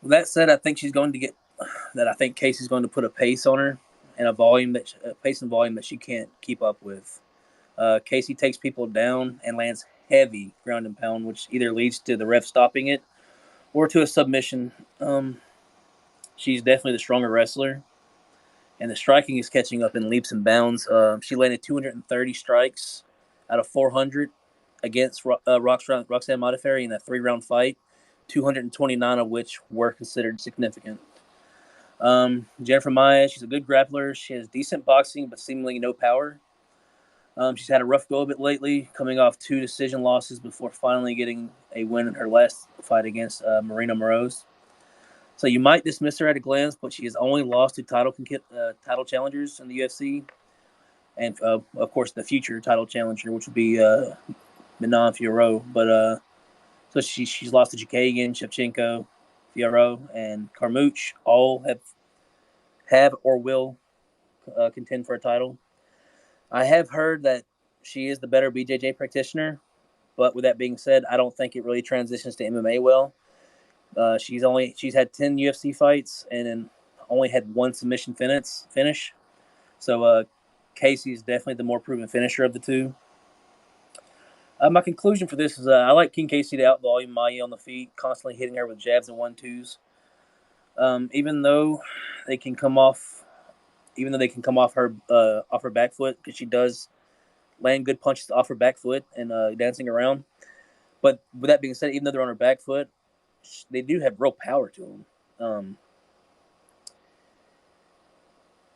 With that said, I think I think Casey's going to put a pace on her and a pace and volume that she can't keep up with. Casey takes people down and lands heavy ground and pound, which either leads to the ref stopping it or to a submission. She's definitely the stronger wrestler, and the striking is catching up in leaps and bounds. She landed 230 strikes out of 400 against Roxanne Modafferi in a 3-round fight, 229 of which were considered significant. Jennifer Maia, she's a good grappler. She has decent boxing, but seemingly no power. She's had a rough go of it lately, coming off 2 decision losses before finally getting a win in her last fight against Marina Moroz. So you might dismiss her at a glance, but she has only lost to title challengers in the UFC, and of course the future title challenger, which would be Manon Fiorot. But so she's lost to Chikagian, Shevchenko, Fiorot, and Carmouche. All have or will contend for a title. I have heard that she is the better BJJ practitioner, but with that being said, I don't think it really transitions to MMA well. She's had 10 UFC fights and then only had 1 submission finish. So Casey is definitely the more proven finisher of the two. My conclusion for this is I like King Casey to outvolume Maia on the feet, constantly hitting her with jabs and 1-2s. Even though they can come off her back foot, because she does land good punches off her back foot and dancing around. But with that being said, even though they're on her back foot, they do have real power to them.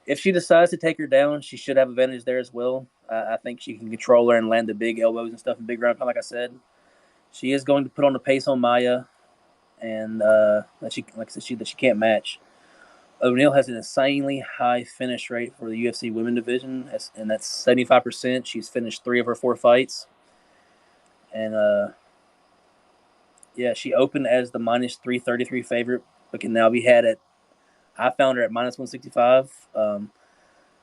If she decides to take her down, she should have advantage there as well. I think she can control her and land the big elbows and stuff in big ground pound, like I said. She is going to put on the pace on Maia, and that she can't match. O'Neal has an insanely high finish rate for the UFC women division, and that's 75%. She's finished 3 of her 4 fights. And she opened as the minus 333 favorite, but can now be had at. I found her at minus 165.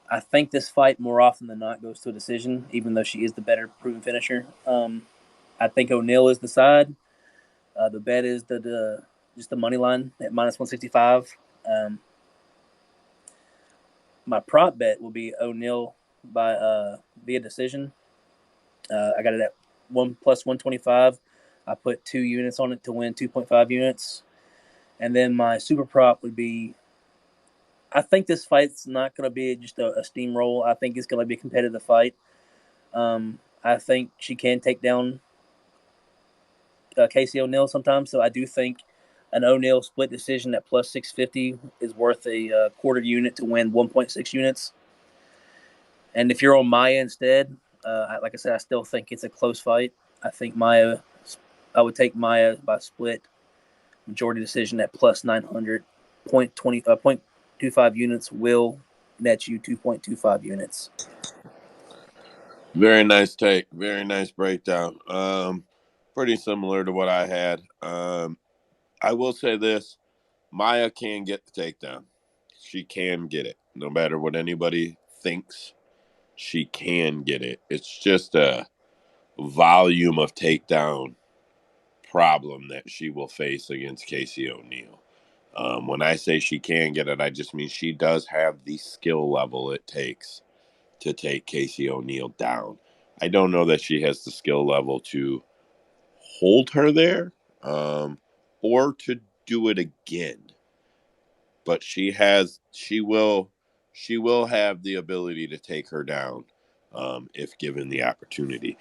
I think this fight more often than not goes to a decision, even though she is the better proven finisher. I think O'Neal is the side. The bet is just the money line at minus 165. My prop bet will be O'Neal by via decision. I got it at 1 plus 125. I put 2 units on it to win 2.5 units. And then my super prop would be, I think this fight's not going to be just a steamroll. I think it's going to be a competitive fight. I think she can take down Casey O'Neal sometimes. So I do think an O'Neal split decision at plus 650 is worth a quarter unit to win 1.6 units. And if you're on Maia instead, like I said, I still think it's a close fight. I would take Maia by split majority decision at plus 900. 0.25 units will net you 2.25 units. Very nice take. Very nice breakdown. Pretty similar to what I had. I will say this. Maia can get the takedown. She can get it. No matter what anybody thinks, she can get it. It's just a volume of takedown problem that she will face against Casey O'Neal. When I say she can get it, I just mean she does have the skill level it takes to take Casey O'Neal down. I don't know that she has the skill level to hold her there or to do it again. But she will have the ability to take her down if given the opportunity.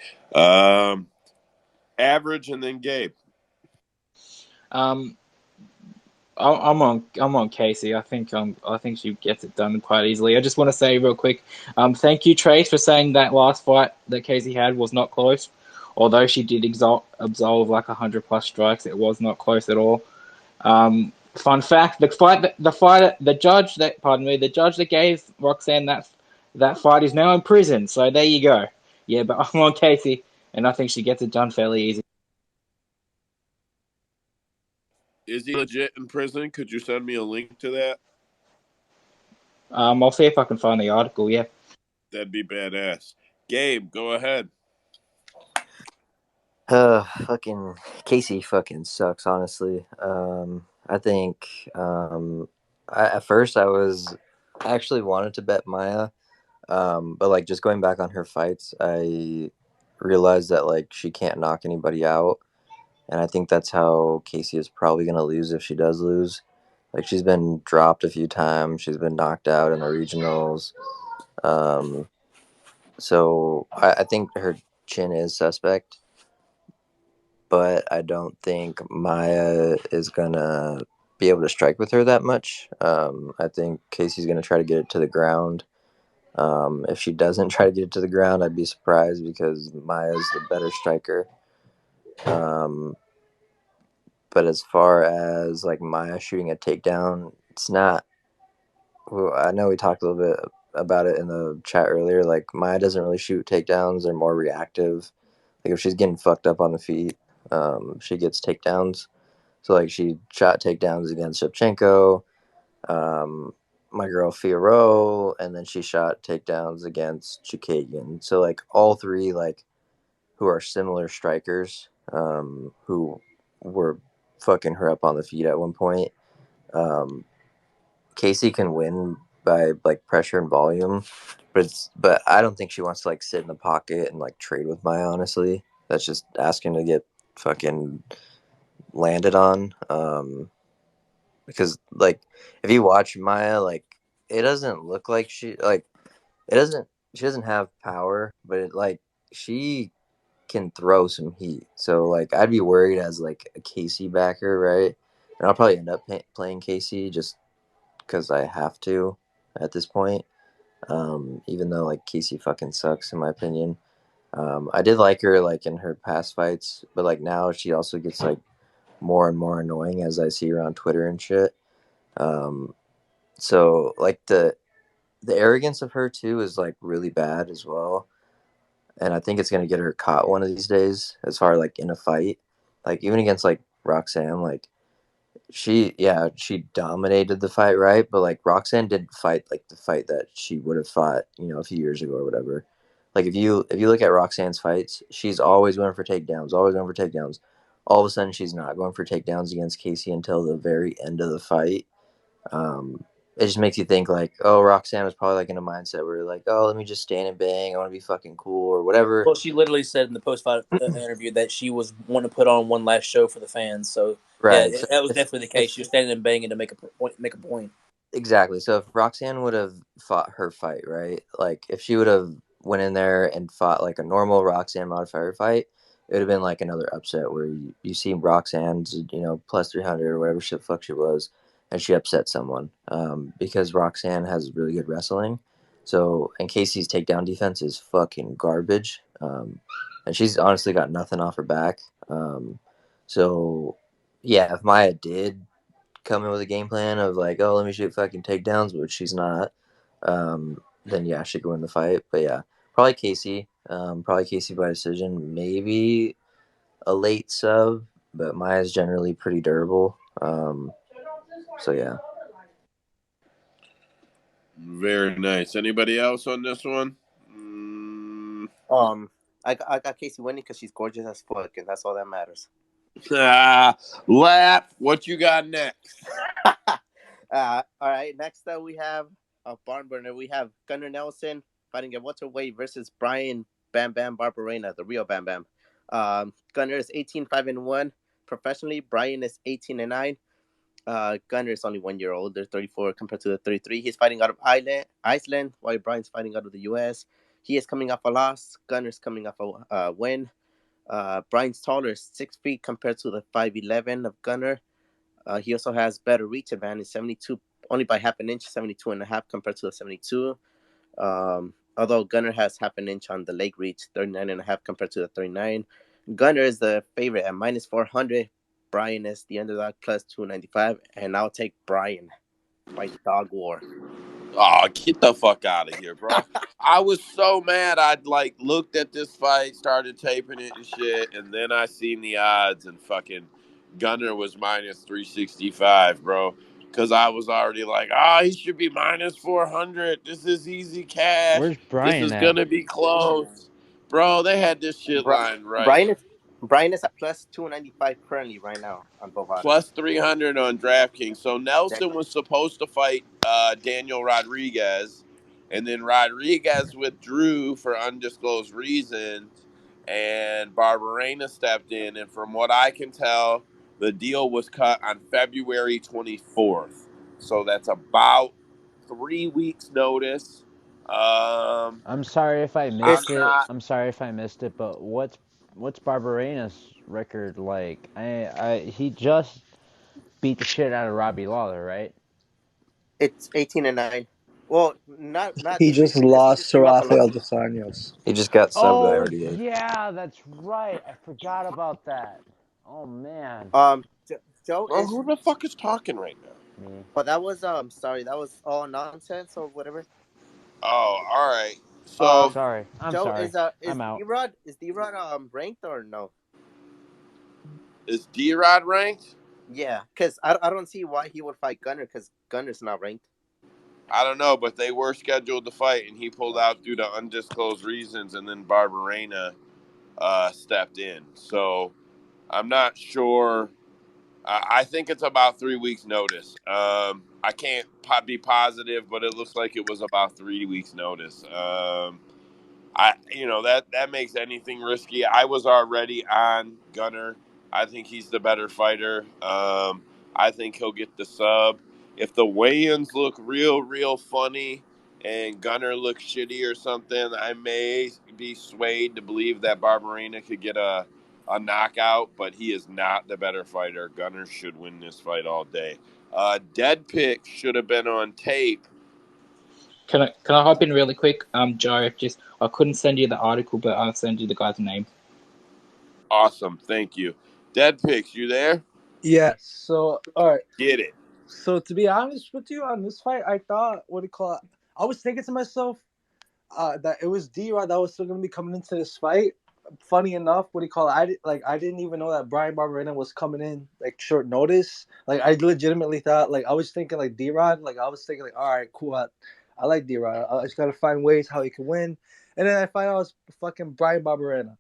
Average and then Gabe. I'm on Casey. I think she gets it done quite easily. I just want to say real quick, thank you Trace for saying that last fight that Casey had was not close. Although she did absolve like 100+ strikes, it was not close at all. Fun fact: the judge that gave Roxanne that fight is now in prison. So there you go. Yeah, but I'm on Casey, and I think she gets it done fairly easy. Is he legit in prison? Could you send me a link to that? I'll see if I can find the article. Yeah, that'd be badass. Gabe, go ahead. Fucking Casey fucking sucks, honestly. I think at first I actually wanted to bet Maya, but like just going back on her fights, I realized that like she can't knock anybody out, and I think that's how Casey is probably gonna lose if she does lose. Like she's been dropped a few times, she's been knocked out in the regionals. Um, so I think her chin is suspect, but I don't think Maya is gonna be able to strike with her that much. I think Casey's gonna try to get it to the ground. If she doesn't try to get it to the ground, I'd be surprised because Maya's the better striker. Um, but as far as like Maya shooting a takedown, it's not. Well, I know we talked a little bit about it in the chat earlier. Like Maya doesn't really shoot takedowns; they're more reactive. Like if she's getting fucked up on the feet, she gets takedowns. So like she shot takedowns against Shevchenko, um, my girl Fiorot, and then she shot takedowns against Chukagian. So like all three like who are similar strikers, who were fucking her up on the feet at one point. Um, Casey can win by like pressure and volume, but I don't think she wants to like sit in the pocket and like trade with Maya. Honestly, that's just asking to get fucking landed on. Because like if you watch Maya, like it doesn't look like it doesn't she doesn't have power, but it like she can throw some heat. So like I'd be worried as like a Casey backer, right? And I'll probably end up playing Casey just because I have to at this point. Even though like Casey fucking sucks in my opinion. I did like her like in her past fights, but like now she also gets like more and more annoying as I see her on Twitter and shit. Um, so like the arrogance of her too is like really bad as well, and I think it's gonna get her caught one of these days. As far like in a fight, like even against like Roxanne, like she dominated the fight, right? But like Roxanne didn't fight like the fight that she would have fought, a few years ago or whatever. Like if you look at Roxanne's fights, she's always going for takedowns, always going for takedowns. All of a sudden, she's not going for takedowns against Casey until the very end of the fight. um, it just makes you think like, oh, Roxanne was probably like in a mindset where like, oh, let me just stand and bang. I want to be fucking cool or whatever. Well, she literally said in the post-fight interview that she was wanting to put on one last show for the fans. So yeah, Right. So that was definitely the case. She was standing and banging to make a point. Make a point. exactly. So if Roxanne would have fought her fight, right? Like if she would have went in there and fought like a normal Roxanne modifier fight, it would have been like another upset where you see Roxanne's, plus 300 or whatever shit fuck she was, and she upset someone. Because Roxanne has really good wrestling. So and Casey's takedown defense is fucking garbage. And she's honestly got nothing off her back. So yeah, if Maya did come in with a game plan of like, oh, let me shoot fucking takedowns, which she's not, then yeah, she could win the fight. But yeah, probably Casey. Probably Casey by decision. Maybe a late sub, but Maya's generally pretty durable. So yeah. Very nice. Anybody else on this one? I got Casey winning because she's gorgeous as fuck, and that's all that matters. Lap. What you got next? All right. Next up, we have a barn burner. We have Gunnar Nelson fighting at welterweight versus Brian Bam Bam Barberena, the real Bam Bam. Gunnar is 18-5-1 professionally. Brian is 18-9. Gunnar is only 1 year old. They're 34 compared to the 33. He's fighting out of Iceland, while Brian's fighting out of the U.S. He is coming off a loss. Gunner's coming off a win. Brian's taller, 6 feet compared to the 5'11" of Gunner. He also has better reach advantage, 72, only by half an inch, 72.5 compared to the 72. Although Gunner has half an inch on the leg reach, 39.5 compared to the 39. Gunner is the favorite at minus 400. Brian is the underdog plus 295. And I'll take Brian by dog war. Oh, get the fuck out of here, bro. I was so mad. I like looked at this fight, started taping it and shit, and then I seen the odds and fucking Gunner was minus 365, bro. Cause I was already like, he should be minus 400. This is easy cash. Where's This Brian is at? gonna be close. Bro, they had this shit line right. Brian is Brian is at plus 295 currently right now on Bovada. Plus 300 on DraftKings. So Nelson Damn. was supposed to fight Daniel Rodriguez, and then Rodriguez withdrew for undisclosed reasons, and Barberena stepped in. And from what I can tell, the deal was cut on February 24th. So that's about 3 weeks' notice. I'm sorry if I I'm missed it. not. I'm sorry if I missed it, but what's Barberena's record like? He just beat the shit out of Robbie Lawler, right? It's 18-9. Well, not He this just recent because he lost just to came off a Rafael loss. dos Anjos. He just got subbed by Oh RDA. yeah, that's right. I forgot about that. Oh man. Joe Well, is. who the fuck is talking right now? Me. Oh, that was sorry, that was all nonsense or whatever. Oh, all right. Um, So Sorry. I'm Joe sorry. is I'm out. D-Rod ranked or no? is D-Rod ranked? Yeah, because I don't see why he would fight Gunner because Gunner's not ranked. I don't know, but they were scheduled to fight, and he pulled Oh. out due to undisclosed reasons, and then Barberena stepped in. So I'm not sure. I think it's about 3 weeks' notice. I can't be positive, but it looks like it was about 3 weeks' notice. That makes anything risky. I was already on Gunner. I think he's the better fighter. I think he'll get the sub. If the weigh-ins look real funny and Gunner looks shitty or something, I may be swayed to believe that Barberena could get a knockout, but he is not the better fighter. Gunner should win this fight all day. Dead pick should have been on tape. Can I hop in really quick? Joe, just I couldn't send you the article, but I'll send you the guy's name. Awesome, thank you. Dead picks, you there? Yeah. So all right. Get it. So to be honest with you, on this fight, I thought I was thinking to myself that it was D-Rod that was still gonna be coming into this fight. Funny enough, I didn't even know that Brian Barberena was coming in like short notice. Like I legitimately thought I was thinking like D-Rod. Like I was thinking like, all right, cool. I like D-Rod. I just gotta find ways how he can win. And then I find out it's fucking Brian Barberena.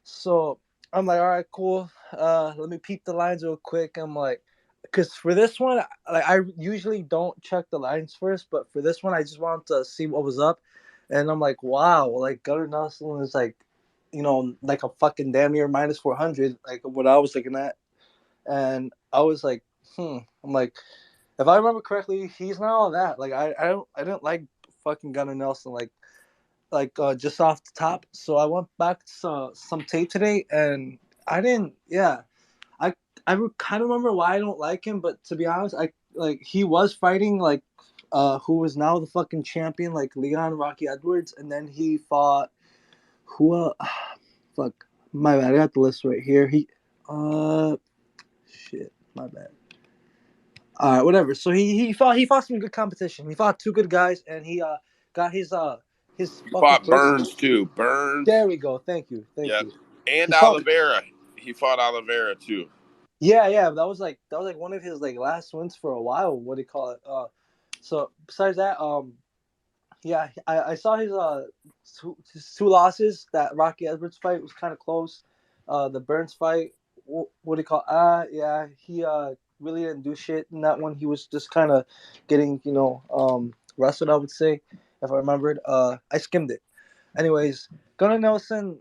So I'm like, all right, cool. Let me peep the lines real quick. I'm like, because for this one, like I usually don't check the lines first, but for this one, I just wanted to see what was up, and I'm like, wow, like Gunnar Nelson is like, like a fucking damn near minus 400, like what I was looking at, and I was like, I'm like, if I remember correctly, he's not all that. Like I didn't like fucking Gunnar Nelson just off the top. So I went back to some tape today, and I didn't. Yeah, I kind of remember why I don't like him, but to be honest, he was fighting who is now the fucking champion, like Leon Rocky Edwards, and then he fought who? Fuck, my bad. I got the list right here. Shit, my bad. All right, whatever. So he fought some good competition. He fought two good guys, and he got his He fucking fought first. Burns too. Burns. There we go. Thank you. Yep. He And fought. Oliveira. He fought Oliveira too. Yeah. That was one of his last wins for a while. What do you call it? So besides that, yeah, I saw his two losses. That Rocky Edwards fight was kind of close. The Burns fight, what do you call? Yeah, he really didn't do shit in that one. He was just kind of getting wrestled, I would say, if I remembered. I skimmed it. Anyways, Gunnar Nelson,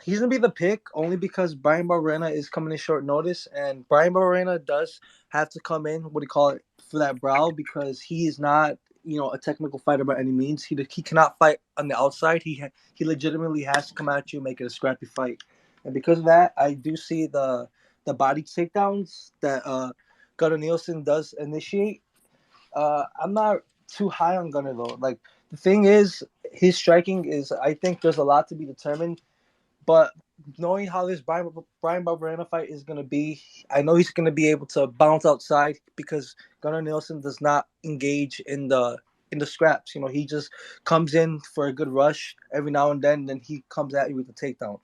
he's gonna be the pick only because Brian Barberena is coming in short notice, and Brian Barberena does have to come in. What do you call it for that brow because he is not a technical fighter by any means. He cannot fight on the outside. He legitimately has to come at you and make it a scrappy fight, and because of that, I do see the body takedowns that Gunnar Nielsen does initiate. I'm not too high on Gunnar though. Like the thing is, his striking is. I think there's a lot to be determined. But knowing how this Brian Barberena fight is going to be, I know he's going to be able to bounce outside because Gunnar Nielsen does not engage in the scraps. He just comes in for a good rush every now and then he comes at you with a takedown.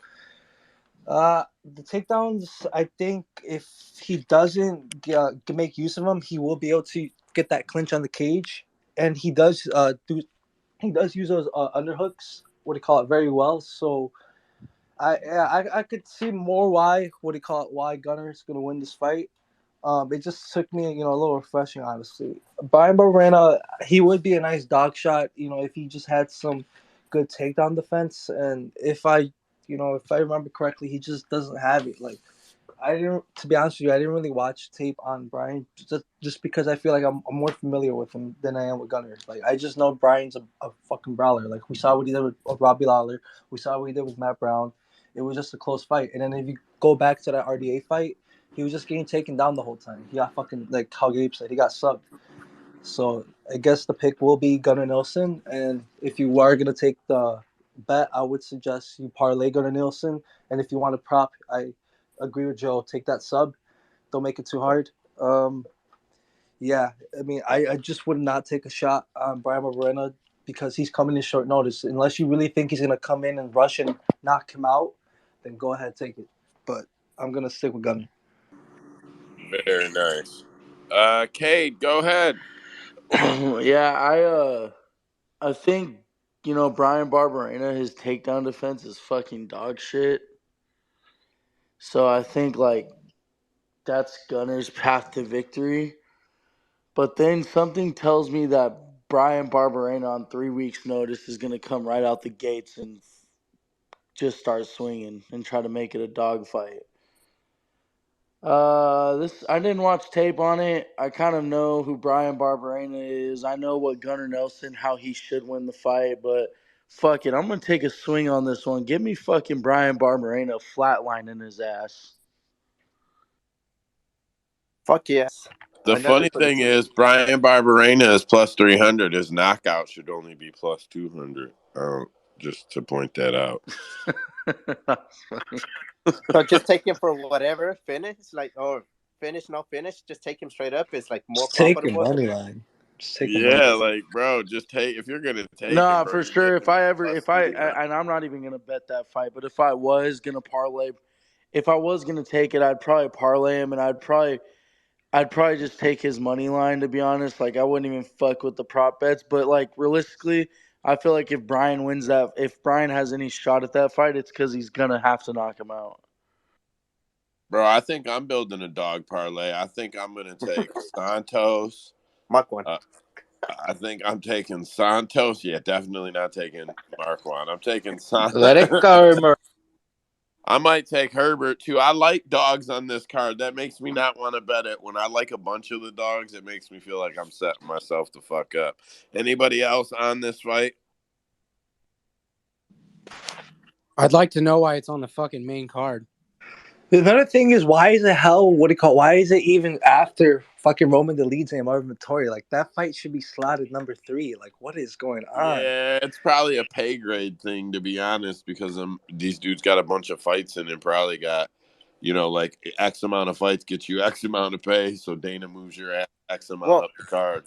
The takedowns, I think if he doesn't make use of them, he will be able to get that clinch on the cage, and he does use those underhooks. What do you call it? Very well. So I could see more why why Gunner's gonna win this fight. It just took me a little refreshing, honestly. Brian Barberena, he would be a nice dog shot, if he just had some good takedown defense. And if I remember correctly, he just doesn't have it. Like I didn't, to be honest with you, I didn't really watch tape on Brian just because I feel like I'm more familiar with him than I am with Gunner. Like I just know Brian's a fucking brawler. Like we saw what he did with Robbie Lawler, we saw what he did with Matt Brown. It was just a close fight. And then if you go back to that RDA fight, he was just getting taken down the whole time. He got fucking, like how Gabe said, he got subbed. So I guess the pick will be Gunnar Nelson. And if you are gonna take the bet, I would suggest you parlay Gunnar Nelson. And if you want to prop, I agree with Joe. Take that sub. Don't make it too hard. Yeah, I mean, I just would not take a shot on Brian Barberena because he's coming in short notice. Unless you really think he's gonna come in and rush and knock him out, then go ahead, take it. But I'm gonna stick with Gunnar. Very nice. Cade, go ahead. Yeah, I think Brian Barberena, his takedown defense is fucking dog shit. So I think like that's Gunner's path to victory. But then something tells me that Brian Barberena on 3 weeks' notice is gonna come right out the gates and just start swinging and try to make it a dogfight. This I didn't watch tape on it. I kind of know who Brian Barberena is. I know what Gunnar Nelson, how he should win the fight, but fuck it, I'm gonna take a swing on this one. Give me fucking Brian Barberena flatlining his ass. Fuck yes. The Another funny for the thing team. is, Brian Barberena is plus 300. His knockout should only be plus 200. Just to point that out. So just take him for whatever finish, like or finish, no finish. Just take him straight up. It's like more Just take your profitable. money line. Just take the money. Yeah, like, bro, just take, if you're going to take him, Nah, bro, for you're sure. getting If him I at ever, plus if I, 300. and I'm not even gonna bet that fight, but if I was gonna parlay, if I was gonna take it, I'd probably parlay him, and I'd probably just take his money line, to be honest. Like, I wouldn't even fuck with the prop bets. But, like, realistically, I feel like if Brian wins that, if Brian has any shot at that fight, it's because he's going to have to knock him out. Bro, I think I'm building a dog parlay. I think I'm going to take Santos. Mark I think I'm taking Santos. Yeah, definitely not taking Marquand. I'm taking Let it Santos. go, Mar- I might take Herbert too. I like dogs on this card. That makes me not want to bet it. When I like a bunch of the dogs, it makes me feel like I'm setting myself to fuck up. Anybody else on this fight? I'd like to know why it's on the fucking main card. Another thing is, why is it why is it even after fucking Roman Dolidze and Marvin Vettori? Like, that fight should be slotted number 3. Like, what is going on? Yeah, it's probably a pay grade thing, to be honest, because these dudes got a bunch of fights and probably got, like X amount of fights get you X amount of pay. So Dana moves your ass X amount Well, up the card.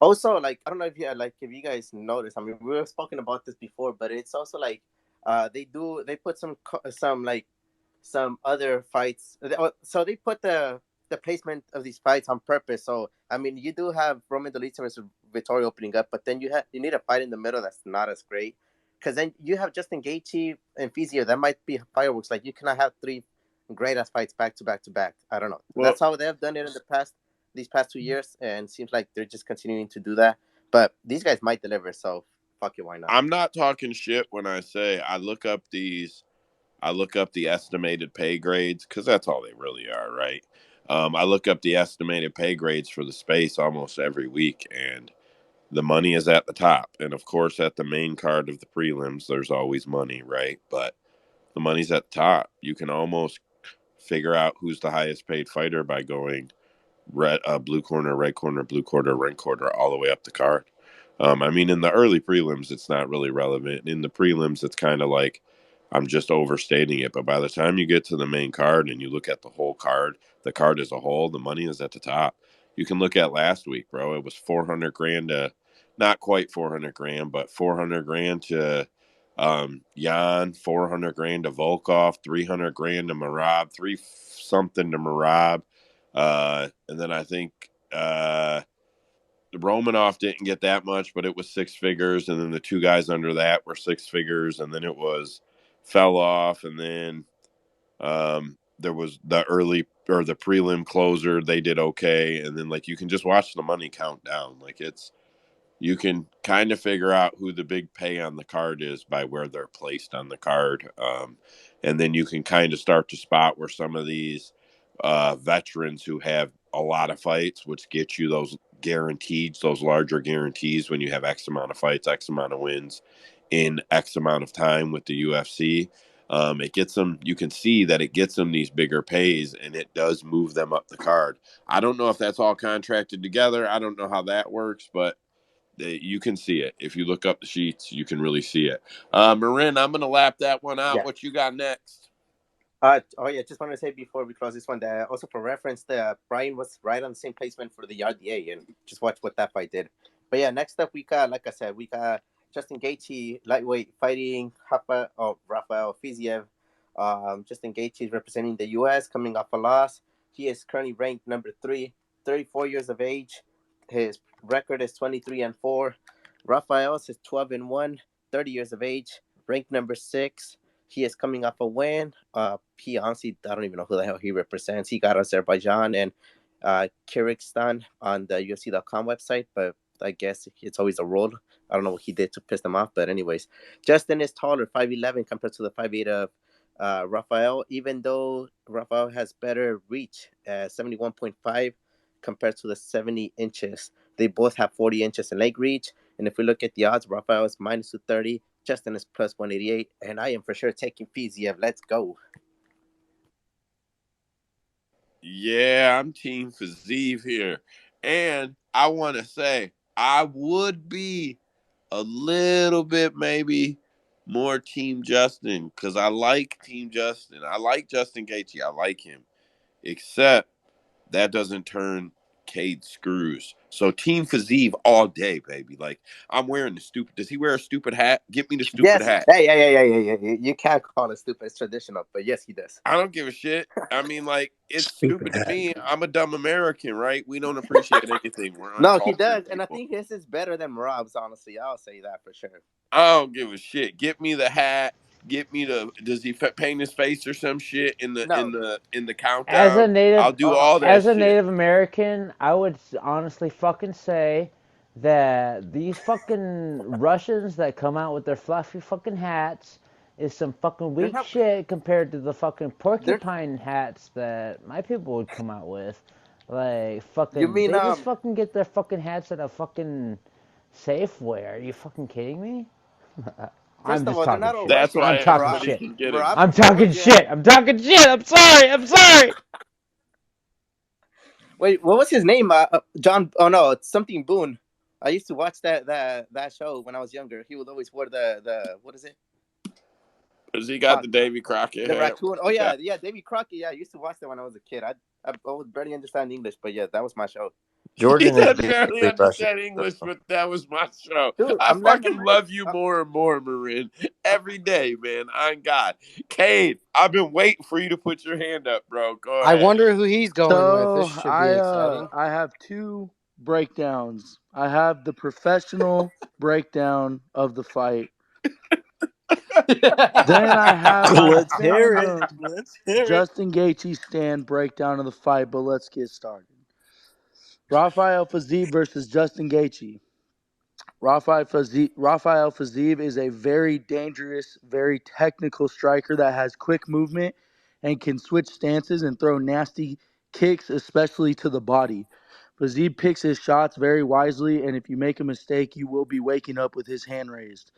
also, like I don't know if you guys noticed. I mean, we were spoken about this before, but it's also like they put some other fights. So they put the placement of these fights on purpose. So I mean, you do have Roman Dolidze versus Vittori opening up, but then you need a fight in the middle that's not as great, because then you have Justin Gaethje and Fiziev. That might be fireworks. Like you cannot have three great ass fights back to back to back. I don't know. Well, That's how they have done it in these past 2 years, and it seems like they're just continuing to do that. But these guys might deliver, so fuck it, why not? I'm not talking shit when I say I look up the estimated pay grades, because that's all they really are, right? I look up the estimated pay grades for the space almost every week, and the money is at the top. And of course, at the main card of the prelims, there's always money, right? But the money's at the top. You can almost figure out who's the highest paid fighter by going blue corner, red corner, blue corner, red corner, all the way up the card. I mean, in the early prelims, it's not really relevant. In the prelims, it's kind of like I'm just overstating it. But by the time you get to the main card and you look at the whole card, the card as a whole, the money is at the top. You can look at last week, bro. It was 400 grand to, not quite 400 grand, but 400 grand to Jan, 400 grand to Volkov, 300 grand to Marab, three something to Marab. And then I think Romanov didn't get that much, but it was six figures. And then the two guys under that were six figures. And then it was fell off, and then there was the early or the prelim closer. They did okay, and then like you can just watch the money count down. Like you can kind of figure out who the big pay on the card is by where they're placed on the card. And then you can kind of start to spot where some of these veterans who have a lot of fights, which get you those guarantees, those larger guarantees when you have X amount of fights, X amount of wins in X amount of time with the UFC. It gets them, you can see that it gets them these bigger pays, and it does move them up the card. I don't know if that's all contracted together. I don't know how that works, but you can see it. If you look up the sheets, you can really see it. Marin, I'm going to lap that one out. Yeah. What you got next? Just wanted to say before we close this one that also for reference, Brian was right on the same placement for the RDA, and just watch what that fight did. But yeah, next up we got, like I said, we got Justin Gaethje, lightweight, fighting Rafael Fiziev. Justin Gaethje is representing the U.S. coming off a loss. He is currently ranked number 3, 34 years of age. His record is 23-4. Rafael is 12-1, 30 years of age, ranked number 6. He is coming off a win. He honestly, I don't even know who the hell he represents. He got Azerbaijan and Kyrgyzstan on the UFC.com website, but I guess it's always a roll. I don't know what he did to piss them off, but anyways, Justin is taller, 5'11", compared to the 5'8" of Rafael, even though Rafael has better reach at 71.5 compared to the 70 inches. They both have 40 inches in leg reach. And if we look at the odds, Rafael is minus 230, Justin is plus 188, and I am for sure taking Fiziev. Let's go. Yeah, I'm Team Fiziev here. And I want to say, I would be a little bit maybe more Team Justin, because I like Team Justin. I like Justin Gaethje. I like him. Except that doesn't turn Cade screws. So Team Fiziev all day, baby. Like, I'm wearing the stupid. Does he wear a stupid hat? Get me the stupid Yes. hat. Hey. You can't call it stupid. It's traditional, but yes, he does. I don't give a shit. I mean, like, it's stupid to me. I'm a dumb American, right? We don't appreciate anything. We're No, he uncultured does, and I people. think his is better than Rob's. Honestly, I'll say that for sure. I don't give a shit. Get me the hat. Get me the. Does he paint his face or some shit in the No. As countdown? a native, I'll do all that shit. Native American, I would honestly fucking say that these fucking Russians that come out with their fluffy fucking hats is some fucking weak shit compared to the fucking porcupine hats that my people would come out with. Like fucking, You mean, they just fucking get their fucking hats at a fucking Safeway. Are you fucking kidding me? I'm First of just all, they're not talking all shit. That's Russian. why I'm talking Rob, everybody shit. can get him. Rob, I'm talking shit. I'm talking shit. I'm sorry. I'm sorry. Wait, what was his name? John. Oh no, it's something Boone. I used to watch that show when I was younger. He would always wear the what is it? Because he got the Davy Crockett The hat. raccoon. Oh yeah, Davy Crockett. Yeah, I used to watch that when I was a kid. I would barely understand English, but yeah, that was my show. He Jordan is doesn't barely basically Russian. understand English, but that was my show. Dude, I I'm learning. fucking love you more and more, Marin. Every day, man. I'm God. Cade, I've been waiting for you to put your hand up, bro. Go I ahead. wonder who he's going with. So This should be exciting. I have 2 breakdowns. I have the professional breakdown of the fight. Then I have my Let's hear it. tandem Let's hear it. Justin Gaethje stand breakdown of the fight, but let's get started. Rafael Fiziev versus Justin Gaethje. Rafael Fiziev is a very dangerous, very technical striker that has quick movement and can switch stances and throw nasty kicks, especially to the body. Fiziev picks his shots very wisely, and if you make a mistake, you will be waking up with his hand raised.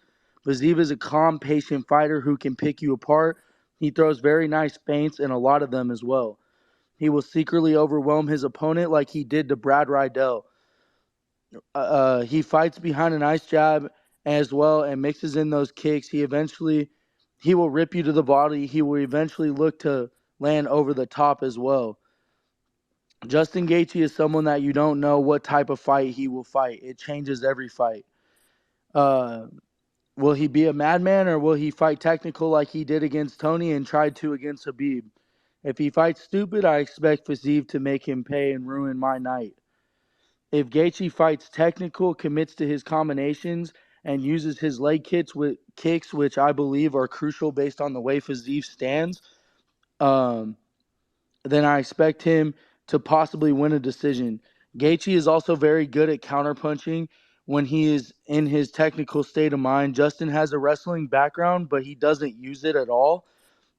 Fiziev is a calm, patient fighter who can pick you apart. He throws very nice feints and a lot of them as well. He will secretly overwhelm his opponent like he did to Brad Riddell. He fights behind an ice jab as well and mixes in those kicks. He will rip you to the body. He will eventually look to land over the top as well. Justin Gaethje is someone that you don't know what type of fight he will fight. It changes every fight. Will he be a madman or will he fight technical like he did against Tony and tried to against Khabib? If he fights stupid, I expect Fiziev to make him pay and ruin my night. If Gaethje fights technical, commits to his combinations, and uses his leg kicks, which I believe are crucial based on the way Fiziev stands, then I expect him to possibly win a decision. Gaethje is also very good at counterpunching when he is in his technical state of mind. Justin has a wrestling background, but he doesn't use it at all.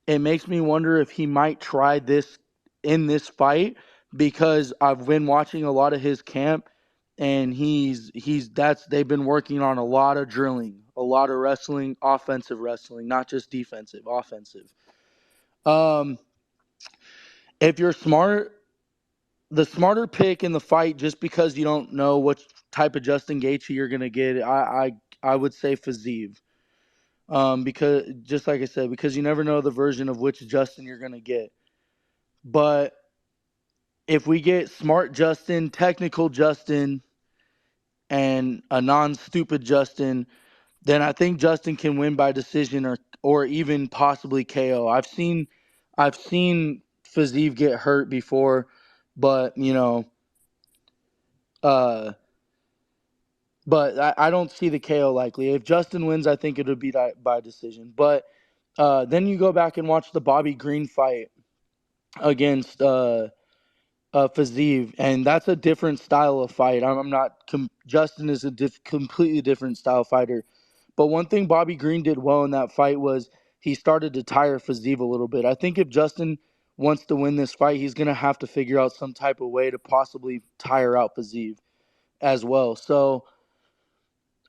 It makes me wonder if he might try this in this fight, because I've been watching a lot of his camp, and they've been working on a lot of drilling, a lot of wrestling, offensive wrestling, not just defensive, offensive. If you're smart, the smarter pick in the fight, just because you don't know what type of Justin Gaethje you're gonna get, I would say Fiziev. Because just like I said, because you never know the version of which Justin you're gonna get. But if we get smart Justin, technical Justin, and a non-stupid Justin, then I think Justin can win by decision or even possibly KO. I've seen Fiziev get hurt before, but but I don't see the KO likely. If Justin wins, I think it would be by decision. But then you go back and watch the Bobby Green fight against Fiziev, and that's a different style of fight. I'm not. Justin is a completely different style fighter. But one thing Bobby Green did well in that fight was he started to tire Fiziev a little bit. I think if Justin wants to win this fight, he's going to have to figure out some type of way to possibly tire out Fiziev as well. So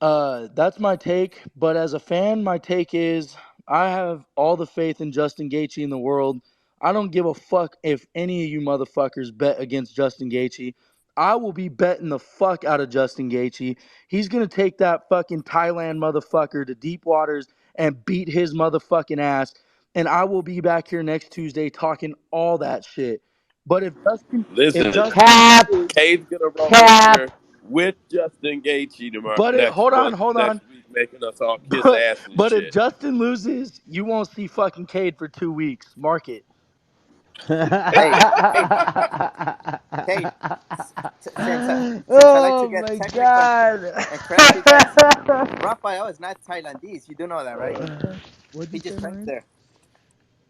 that's my take. But as a fan, my take is I have all the faith in Justin Gaethje in the world. I don't give a fuck if any of you motherfuckers bet against Justin Gaethje. I will be betting the fuck out of Justin Gaethje. He's going to take that fucking Thailand motherfucker to deep waters and beat his motherfucking ass. And I will be back here next Tuesday talking all that shit. But if Listen, Justin Cap, loses, Cade's gonna roll in cap. here with Justin Gaethje tomorrow but hold on. next week, making us all kiss ass and But if shit. Justin loses, you won't see fucking Cade for 2 weeks. Mark it. Hey, hey, hey. Since I like to Oh get my technical god. and correct you guys, Rafael is not Thailandese. You do know that, right? What'd He you just say, trains Marine?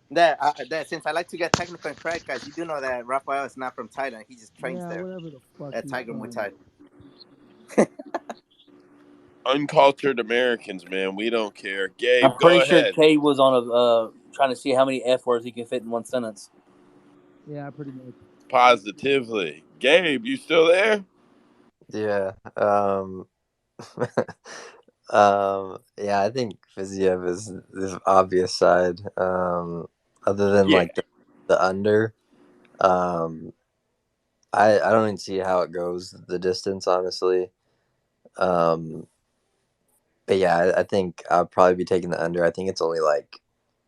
there. Since I like to get technical and correct, guys, you do know that Rafael is not from Thailand. He just trains Yeah, there whatever the fuck at he's Tiger Muay from. Thai. Uncultured Americans, man, we don't care. I'm Gabe, go pretty sure ahead. Cade was on trying to see how many F words he can fit in one sentence. Yeah, pretty much. Positively. Gabe, you still there? Yeah. Yeah, I think Fiziev is the obvious side. Other than Yeah. like the under, um, I don't even see how it goes the distance, honestly. Um, but yeah, I think I'll probably be taking the under. I think it's only like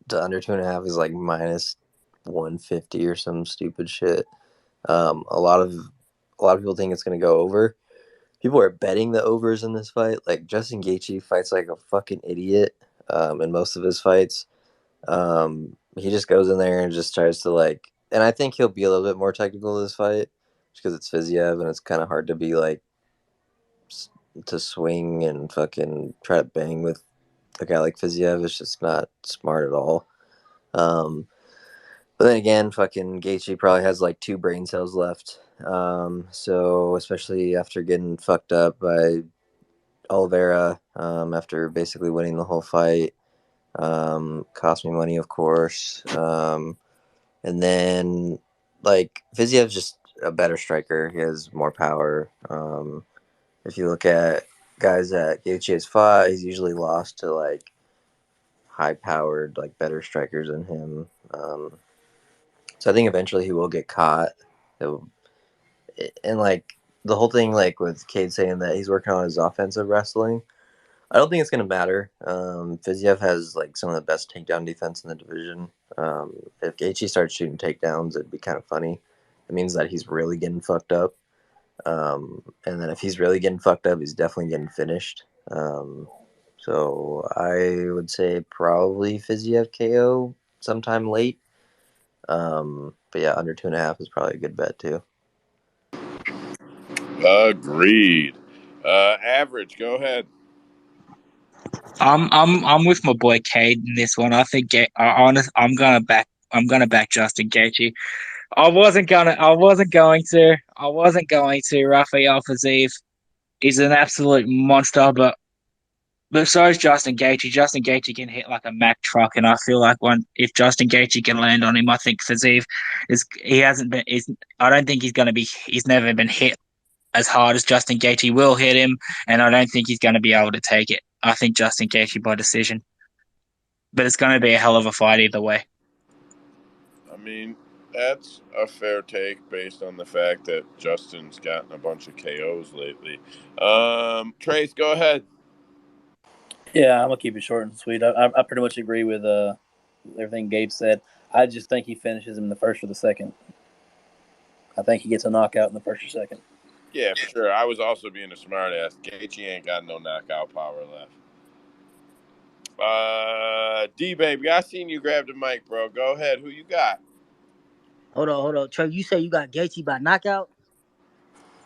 the under 2.5 is like minus 150 or some stupid shit. A lot of people think it's gonna go over. People are betting the overs in this fight. Like Justin Gaethje fights like a fucking idiot in most of his fights. He just goes in there and just tries to like, and I think he'll be a little bit more technical this fight, just because it's Fiziev and it's kind of hard to be like to swing and fucking try to bang with a guy like Fiziev. It's just not smart at all. Um, but then again, fucking Gaethje probably has like 2 brain cells left. So especially after getting fucked up by Oliveira, after basically winning the whole fight, cost me money, of course. And then like Fiziev's just a better striker. He has more power. If you look at guys that Gaethje has fought, he's usually lost to like high-powered, like better strikers than him. So I think eventually he will get caught. He'll, and like the whole thing, like with Cade saying that he's working on his offensive wrestling, I don't think it's gonna matter. Fiziev has like some of the best takedown defense in the division. If Gaethje starts shooting takedowns, it'd be kind of funny. It means that he's really getting fucked up. And then if he's really getting fucked up, he's definitely getting finished. So I would say probably Fiziev KO sometime late. But yeah, under 2.5 is probably a good bet too. Agreed. Average, go ahead. I'm with my boy Cade in this one. I think I'm gonna back Justin Gaethje. I wasn't going to. Rafael Fiziev is an absolute monster, but so is Justin Gaethje. Justin Gaethje can hit like a Mack truck, and I feel like if Justin Gaethje can land on him, I think Fiziev I don't think he's never been hit as hard as Justin Gaethje will hit him, and I don't think he's going to be able to take it. I think Justin Gaethje by decision, but it's going to be a hell of a fight either way. I mean, that's a fair take based on the fact that Justin's gotten a bunch of KOs lately. Trace, go ahead. Yeah, I'm gonna keep it short and sweet. I pretty much agree with everything Gabe said. I just think he finishes him in the first or the second. I think he gets a knockout in the first or second. Yeah, for sure. I was also being a smart ass. Gaethje ain't got no knockout power left. D-Baby, I seen you grab the mic, bro. Go ahead. Who you got? Hold on. Trey, you say you got Gaethje by knockout?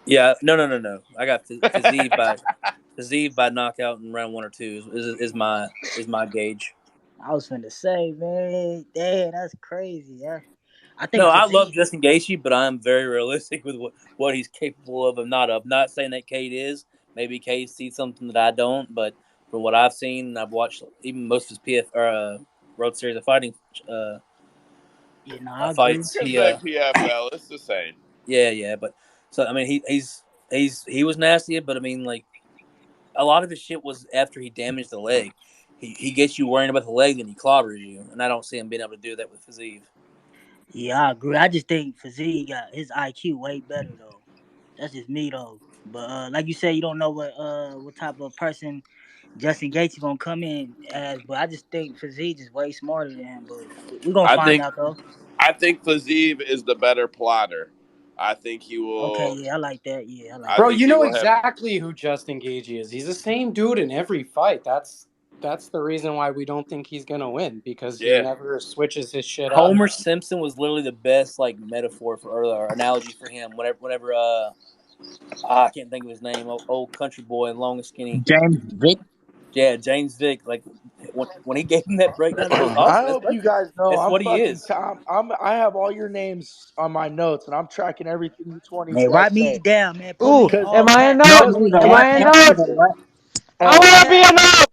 Yeah, no. I got Fiziev by knockout in round 1 or 2 is my gauge. I was finna say, man, damn, that's crazy. Yeah, I No, think I love Fiziev. Justin Gaethje, but I'm very realistic with what he's capable of and not of. Not saying that Cade is. Maybe Cade sees something that I don't, but from what I've seen, I've watched even most of his Road Series of Fighting Yeah, no, I agree. fights. You can say PFL. It's the same. Yeah. But so I mean, he was nasty, but I mean, like a lot of his shit was after he damaged the leg. He gets you worrying about the leg, and he clobbers you, and I don't see him being able to do that with Fiziev. Yeah, I agree. I just think Fiziev got his IQ way better though. That's just me though. But like you said, you don't know what type of person Justin Gaethje gonna come in as. But I just think Fiziev is way smarter than him. But we're gonna I find think out though. Fiziev is the better plotter. I think he Okay, will. yeah, I like that. Yeah, I like I Bro, that. think you he know will have. exactly who Justin Gaethje is. He's the same dude in every fight. That's the reason why we don't think he's gonna win, because he Yeah, never switches his shit up. Homer Simpson was literally the best like metaphor or analogy for him. Whenever I can't think of his name. Old country boy, long and skinny. James Vick. Yeah, James Vick. Like when he gave him that breakdown, that was I awesome. hope you guys know That's I'm what he fucking. is. I have all your names on my notes, and I'm tracking everything each one of you Man, guys write me say. down, man. Put Ooh, me in Cause, all am I in caps. Not cause, notes? me Am though. I in Not me notes? though. I hey, want to be in notes.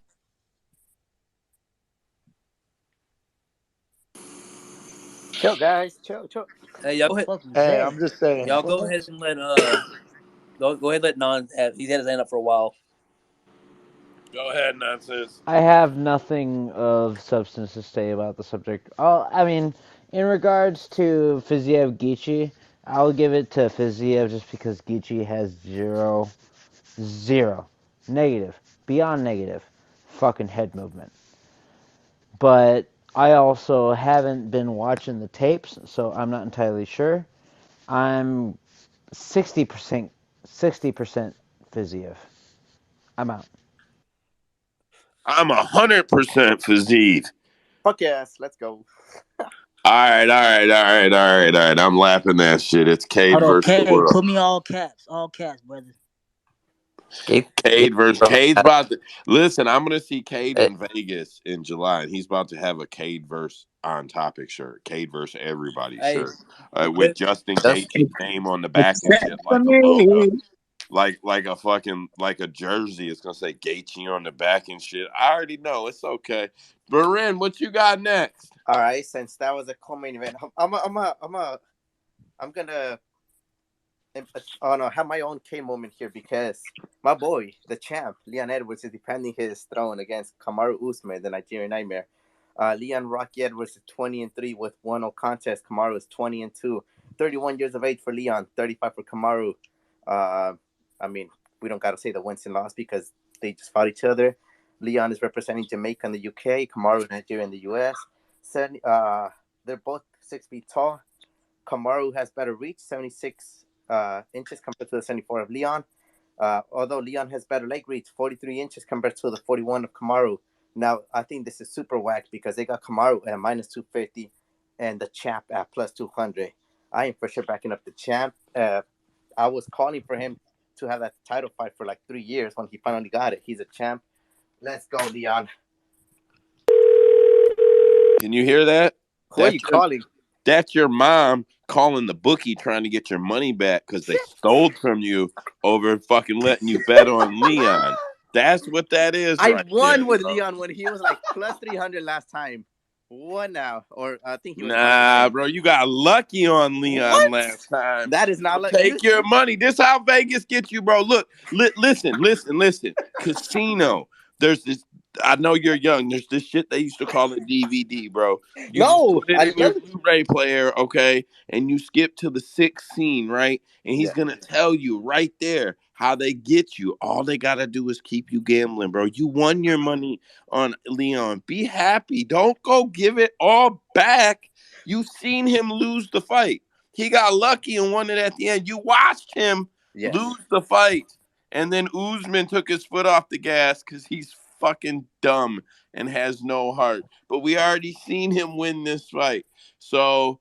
Chill, guys. Chill. Hey, y'all go ahead. Fuck was hey, that? I'm just saying. Y'all go ahead and let go ahead and let Non have. He's had his hand up for a while. go ahead, nonsense. I have nothing of substance to say about the subject. I mean, in regards to Fiziev Gaethje, I'll give it to Fiziev just because Gaethje has zero, negative, beyond negative, fucking head movement. But I also haven't been watching the tapes, so I'm not entirely sure. I'm 60% Fiziev. I'm out. I'm 100% Fiziev. Fuck yes. Let's go. All right. I'm lapping that shit. It's Cade Hold on, versus the K. world. Put me all caps, brother. Gabe, Cade versus Cade's uh, about to listen. I'm gonna see Cade hey, in Vegas in July, and he's about to have a Cade versus on topic shirt, Cade versus everybody Hey, shirt, with Justin Justin. Gaethje's name on the back It's and set shit, for like a logo, me. like a fucking like a jersey. It's gonna say Gaethje on the back and shit. I already know. It's okay. Barin, what you got next? All right. Since that was a co-main event, I'm gonna have my own K moment here because my boy, the champ, Leon Edwards, is defending his throne against Kamaru Usman, the Nigerian Nightmare. Leon Rocky Edwards is 20-3 with 1-0 contest. Kamaru is 20-2. 31 years of age for Leon, 35 for Kamaru. I mean, we don't got to say the wins and loss because they just fought each other. Leon is representing Jamaica in the UK, Kamaru, Nigeria in the US. They're both 6 feet tall. Kamaru has better reach, 76 inches compared to the 74 of Leon. Although Leon has better leg reach, 43 inches compared to the 41 of Kamaru. Now, I think this is super whack because they got Kamaru at minus 250 and the champ at plus 200. I am for sure backing up the champ. I was calling for him to have that title fight for like 3 years when he finally got it. He's a champ. Let's go, Leon. Can you hear that? Who are you calling? That's your mom calling the bookie trying to get your money back because they stole from you over fucking letting you bet on Leon. That's what that is I right won there, with bro. Leon when he was like plus 300 last time. What now? Or I think he was about the Nah, same. bro, you got lucky on Leon What? last time. That is So not like take your money. This how Vegas gets you, bro. Look, listen. Casino. There's this. I know you're young. There's this shit they used to call it DVD, bro. You just No, put it I in your never. Blu-ray player, okay, and you skip to the sixth scene, right? And he's Yeah. gonna tell you right there how they get you. All they gotta do is keep you gambling, bro. You won your money on Leon. Be happy. Don't go give it all back. You seen him lose the fight. He got lucky and won it at the end. You watched him Yes. lose the fight. And then Usman took his foot off the gas because he's fucking dumb and has no heart. But we already seen him win this fight. So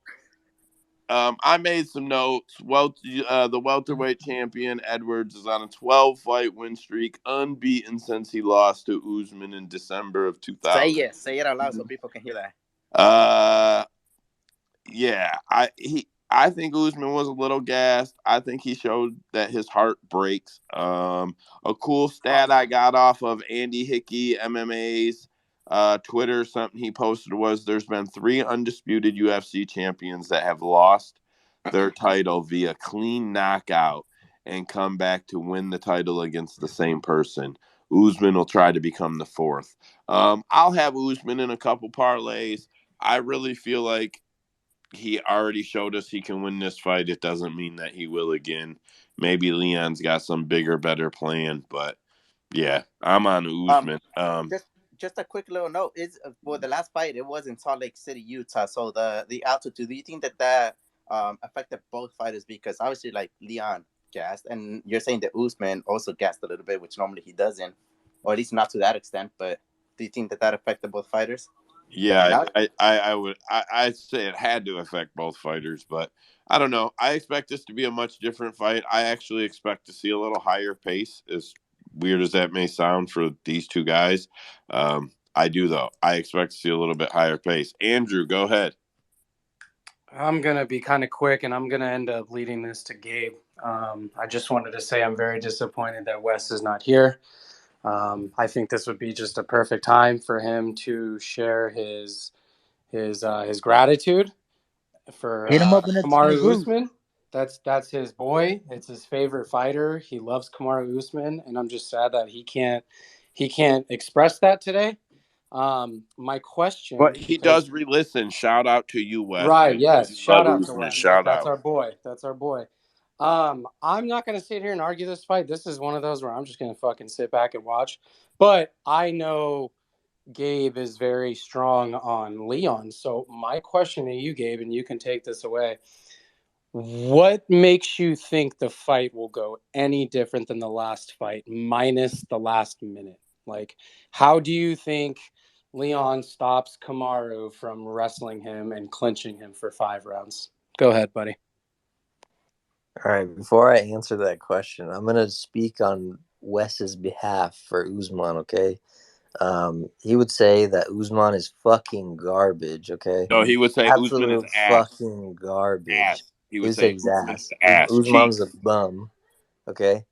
I made some notes. The welterweight champion Edwards is on a 12-fight win streak, unbeaten since he lost to Usman in December of 2000. Say it out loud so people can hear that. Yeah, I think Usman was a little gassed. I think he showed that his heart breaks. A cool stat I got off of Andy Hickey MMA's Twitter, something he posted was there's been 3 undisputed UFC champions that have lost their title via clean knockout and come back to win the title against the same person. Usman will try to become the 4th. I'll have Usman in a couple parlays. I really feel like he already showed us he can win this fight. It doesn't mean that he will again. Maybe Leon's got some bigger, better plan, but yeah, I'm on Usman. Just a quick little note is for the last fight. It was in Salt Lake City, Utah. So the altitude. Do you think that affected both fighters? Because obviously, like Leon gassed, and you're saying that Usman also gassed a little bit, which normally he doesn't, or at least not to that extent. But do you think that affected both fighters? Yeah, I'd say it had to affect both fighters, but I don't know. I expect this to be a much different fight. I actually expect to see a little higher pace, as weird as that may sound for these two guys. I do though. I expect to see a little bit higher pace. Andrew, go ahead. I'm going to be kind of quick, and I'm going to end up leading this to Gabe. I just wanted to say I'm very disappointed that Wes is not here. I think this would be just a perfect time for him to share his gratitude for Hit him up in the Kamaru group. Usman. That's his boy. It's his favorite fighter. He loves Kamaru Usman, and I'm just sad that he can't express that today. My question, But he does re-listen. Shout out to you, Wes. right? Yes, shout out to Usman. Wes. Shout That's out. our boy. That's our boy. I'm not gonna sit here and argue this fight. This is one of those where I'm just gonna fucking sit back and watch. But I know Gabe is very strong on Leon. So my question to you, Gabe, and you can take this away. What makes you think the fight will go any different than the last fight, minus the last minute? Like, how do you think Leon stops Kamaru from wrestling him and clinching him for 5 rounds? Go ahead, buddy. All right, before I answer that question, I'm gonna speak on Wes's behalf for Usman. Okay, he would say that Usman is fucking garbage. Okay, No, he would say Usman is absolute ass. fucking garbage. Ass. He He would would say say he's Usman's ass. ass Usman's a cheeks. bum. Okay,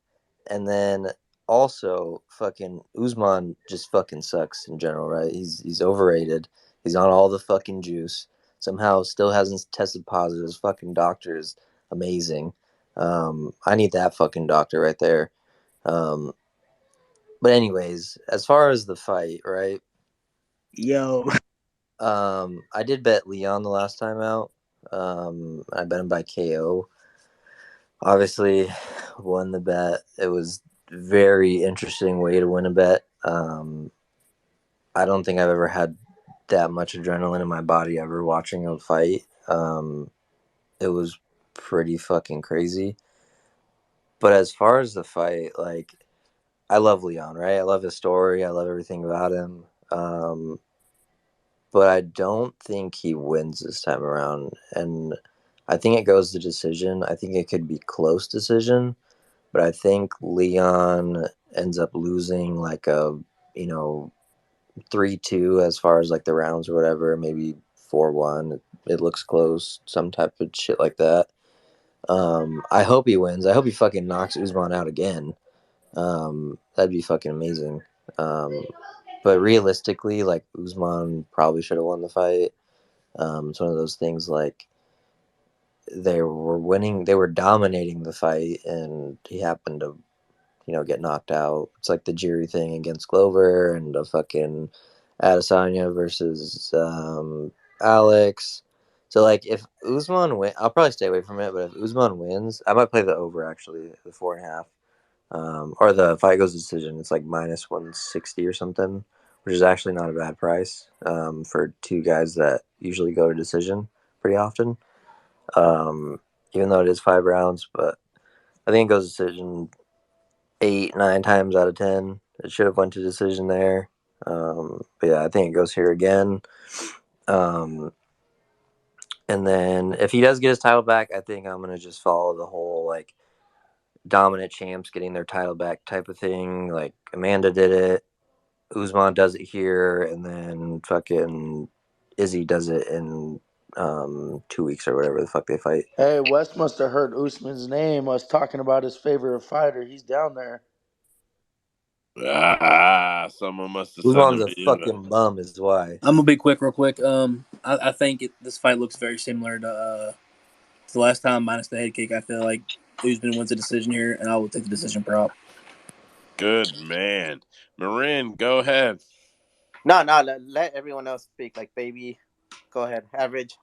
and then also fucking Usman just fucking sucks in general, right? He's overrated. He's on all the fucking juice. Somehow still hasn't tested positive. His fucking doctor is amazing. I need that fucking doctor right there. But anyways, as far as the fight, right? Yo. I did bet Leon the last time out. I bet him by KO. Obviously, won the bet. It was very interesting way to win a bet. I don't think I've ever had that much adrenaline in my body ever watching a fight. It was pretty fucking crazy. But as far as the fight, like, I love Leon, right? I love his story. I love everything about him. But I don't think he wins this time around. And I think it goes to decision. I think it could be close decision. But I think Leon ends up losing like a 3-2 as far as like the rounds or whatever, maybe 4-1. It looks close, some type of shit like that. I hope he wins. I hope he fucking knocks Usman out again. That'd be fucking amazing. But realistically, like Usman probably should have won the fight. It's one of those things like they were dominating the fight, and he happened to, get knocked out. It's like the Jiri thing against Glover and the fucking Adesanya versus Alex. So like if Usman win, I'll probably stay away from it. But if Usman wins, I might play the over actually, the 4.5. Or the fight goes decision. It's like minus 160 or something, which is actually not a bad price for two guys that usually go to decision pretty often. Even though it is 5 rounds, but I think it goes decision 8-9 times out of 10. It should have went to decision there. But yeah, I think it goes here again. And then if he does get his title back, I think I'm gonna just follow the whole like dominant champs getting their title back type of thing. Like Amanda did it, Usman does it here, and then fucking Izzy does it in 2 weeks or whatever the fuck they fight. Hey, Wes must have heard Usman's name. Us talking about his favorite fighter. He's down there. Someone must have sent Usman's him a an invite. fucking bum, is why. I'm gonna be quick, real quick. I think this fight looks very similar to the last time, minus the head kick. I feel like Usman wins a decision here, and I will take the decision prop. Good man. Marin, go ahead. No, let everyone else speak. Like, baby, go ahead. Average.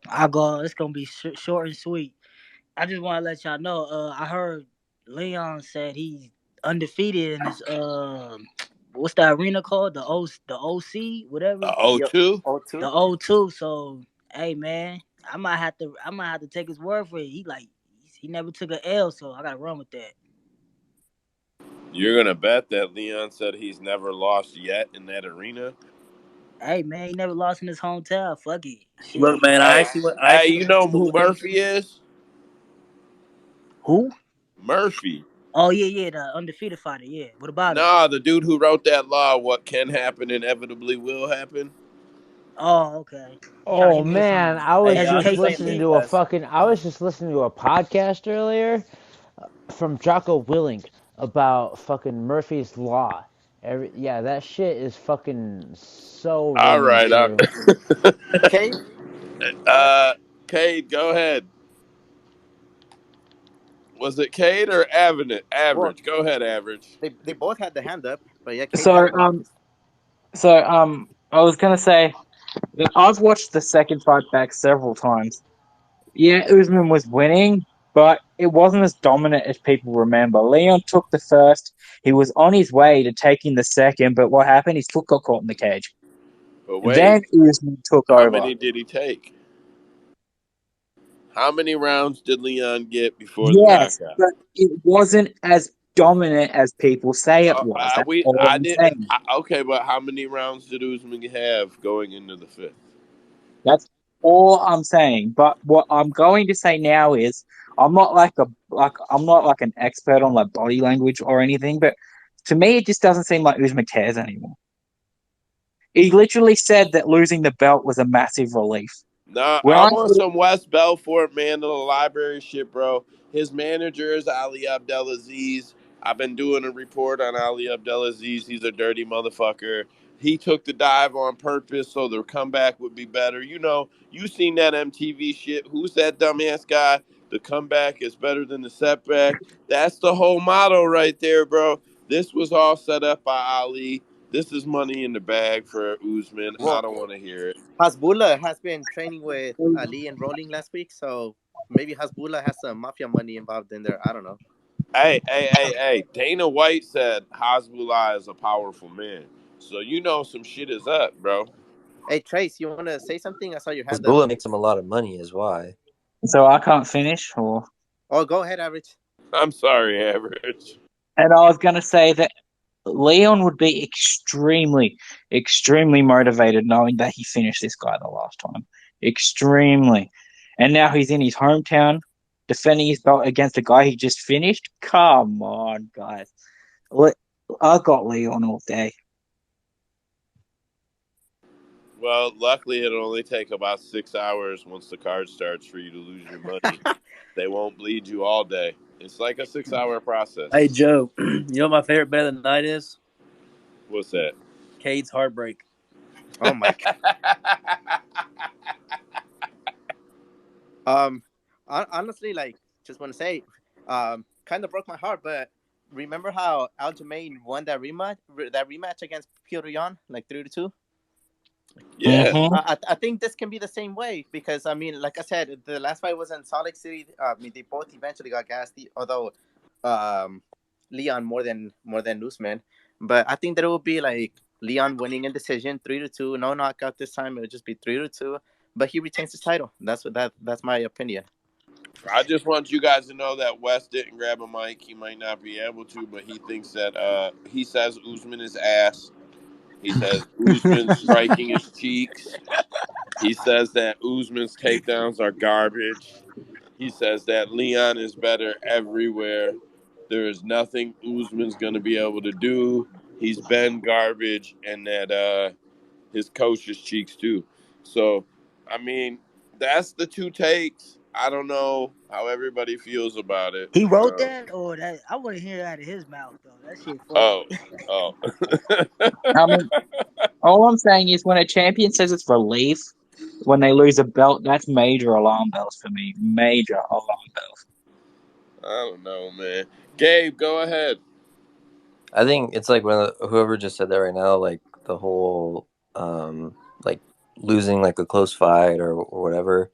I'll go. It's gonna be short and sweet. I just want to let y'all know. I heard Leon said he's undefeated in his what's the arena called? The OC, whatever. Yo, O2? The O2. O2. So, hey man, I might have to take his word for it. He never took an L, so I gotta run with that. You're going to bet that Leon said he's never lost yet in that arena? Hey man, he never lost in his hometown. Fuck it, Look, shit. man, I Hey, actually went. you know To who look into Murphy is? Who? Murphy. Oh yeah, the undefeated fighter. Yeah, what about him? Nah, the dude who wrote that law, what can happen inevitably will happen. Oh okay. Trying to Oh hit me with man, some I was Hey, just same listening thing, education. to a guys. fucking I was just listening to a podcast earlier from Jocko Willink about fucking Murphy's Law. Yeah, that shit is fucking so All ringing right. true. Cade, go ahead. Cade, go ahead. Was it Cade or Well, Average? Go ahead, Average. they both had the hand up, but yeah, Cade had So it longest. I was gonna say that I've watched the second fight back several times. Yeah, Usman was winning, but it wasn't as dominant as people remember. Leon took the first. He was on his way to taking the second, but what happened? His foot got caught in the cage. But Then wait, Usman took how over. many did he take? How many rounds did Leon get before the Yes, knockout? but it wasn't as dominant as people say it was. That's all I I'm didn't. saying. Okay, but how many rounds did Usman have going into the fifth? That's all I'm saying. But what I'm going to say now is I'm not like an expert on like body language or anything, but to me it just doesn't seem like Usman cares anymore. He literally said that losing the belt was a massive relief. Nah, When I I'm on some West Belfort Mandela Library shit, bro. His manager is Ali Abdelaziz. I've been doing a report on Ali Abdelaziz. He's a dirty motherfucker. He took the dive on purpose so the comeback would be better. You know, you seen that MTV shit. Who's that dumbass guy? The comeback is better than the setback. That's the whole motto right there, bro. This was all set up by Ali. This is money in the bag for Usman. I Well, don't want to hear it. Hasbullah has been training with Ali and Rolling last week, so maybe Hasbullah has some mafia money involved in there. I don't know. Hey. Dana White said Hezbollah is a powerful man. So you know some shit is up, bro. Hey, Trace, you want to say something? I saw your hand up. Bullet makes him a lot of money, is why. so I can't finish, or Oh, go ahead, Average. I'm sorry, Average. and I was gonna say that Leon would be extremely, extremely motivated knowing that he finished this guy the last time. Extremely. And now he's in his hometown defending his belt against a guy he just finished. Come on, guys. I got Leon all day. Well, luckily it'll only take about 6 hours once the card starts for you to lose your money. They won't bleed you all day. It's like a 6-hour process. Hey Joe, you know what my favorite bet of the night is? What's that? Cade's heartbreak. Oh my god. Honestly, like, just want to say, kind of broke my heart. But remember how Aljamain won that rematch against Petr Yan, like 3-2. Yeah. I think this can be the same way because I mean, like I said, the last fight was in Salt Lake City. I mean, they both eventually got gassed, although um, Leon more than Usman. But I think that it will be like Leon winning in decision, 3-2, no knockout this time. It would just be 3-2, but he retains his title. That's my opinion. I just want you guys to know that Wes didn't grab a mic. He might not be able to, but he thinks that he says Usman is ass. He says Usman's striking his cheeks. He says that Usman's takedowns are garbage. He says that Leon is better everywhere. There is nothing Usman's going to be able to do. He's been garbage, and that his coach is cheeks too. So, I mean, that's the two takes. I don't know how everybody feels about it. He wrote that, or that I want to hear it out of his mouth though. That shit funny. Oh. I mean, all I'm saying is when a champion says it's relief when they lose a belt, that's major alarm bells for me. Major alarm bells. I don't know, man. Gabe, go ahead. I think it's like whoever just said that right now, like the whole like losing like a close fight or whatever,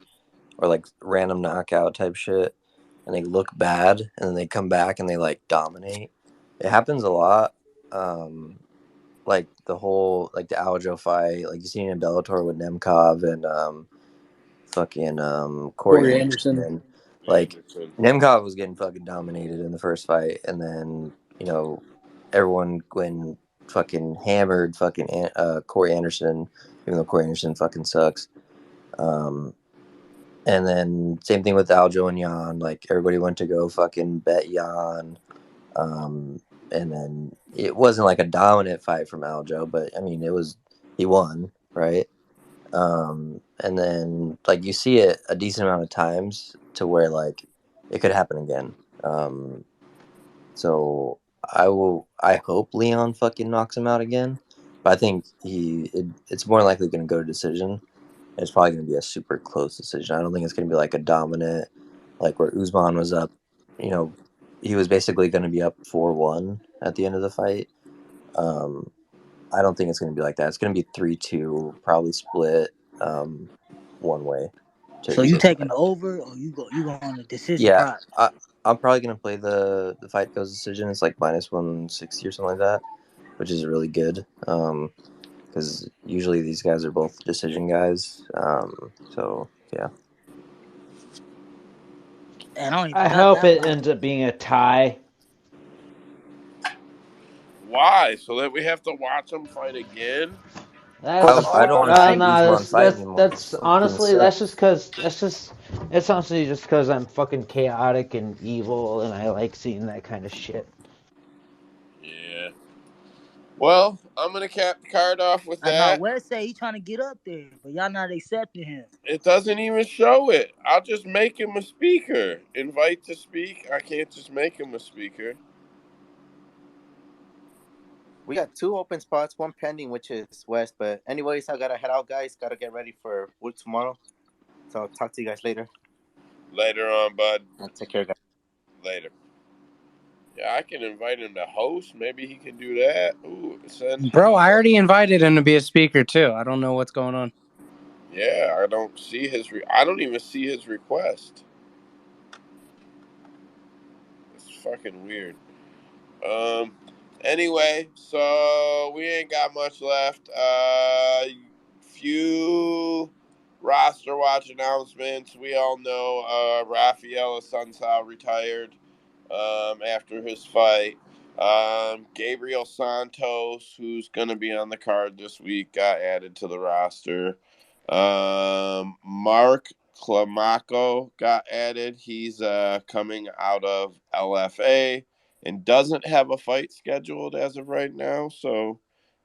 or like random knockout type shit, and they look bad and then they come back and they like dominate. It happens a lot. Like the whole like the Aljo fight, like you seen in Bellator with Nemkov and fucking Corey Corey Anderson. Anderson. And like Nemkov was getting fucking dominated in the first fight, and then everyone when fucking hammered fucking Corey Anderson, even though Corey Anderson fucking sucks. And then same thing with Aljo and Jan. Like everybody went to go fucking bet Jan. And then it wasn't like a dominant fight from Aljo, but I mean he won, right? And then like you see it a decent amount of times to where like it could happen again. So I hope Leon fucking knocks him out again, but I think it's more likely going to go to decision. It's probably going to be a super close decision. I don't think it's going to be like a dominant, like where Usman was up. He was basically going to be up 4-1 at the end of the fight. I don't think it's going to be like that. It's going to be 3-2, probably split one way. So you taking the over, or you go on the decision Yeah, prop? I'm probably going to play the fight goes decision. It's like -160 or something like that, which is really good. Because usually these guys are both decision guys. So yeah. And I don't even I got hope that it much. ends up being a tie. Why? So that we have to watch them fight again? I don't want to see No, Usman fight anymore. that's He's fucking honestly sucks. it's honestly just because I'm fucking chaotic and evil, and I like seeing that kind of shit. Yeah. Well, I'm gonna cap the card off with I know that. Wes say he trying to get up there, but y'all not accepting him. It doesn't even show it. I'll just make him a speaker. Invite to speak. I can't just make him a speaker. We got 2 open spots, 1 pending, which is West. But anyways, I gotta head out, guys. Gotta get ready for work tomorrow. So I'll talk to you guys later. Later on, bud. Take care, guys. Later. Yeah, I can invite him to host. Maybe he can do that. Ooh, send him. Bro, I already invited him to be a speaker too. I don't know what's going on. Yeah, I don't see I don't even see his request. It's fucking weird. Anyway, so we ain't got much left. Few roster watch announcements. We all know Rafael Assunção retired after his fight. Gabriel Santos, who's going to be on the card this week, got added to the roster. Mark Clamaco got added. He's coming out of LFA. and doesn't have a fight scheduled as of right now. So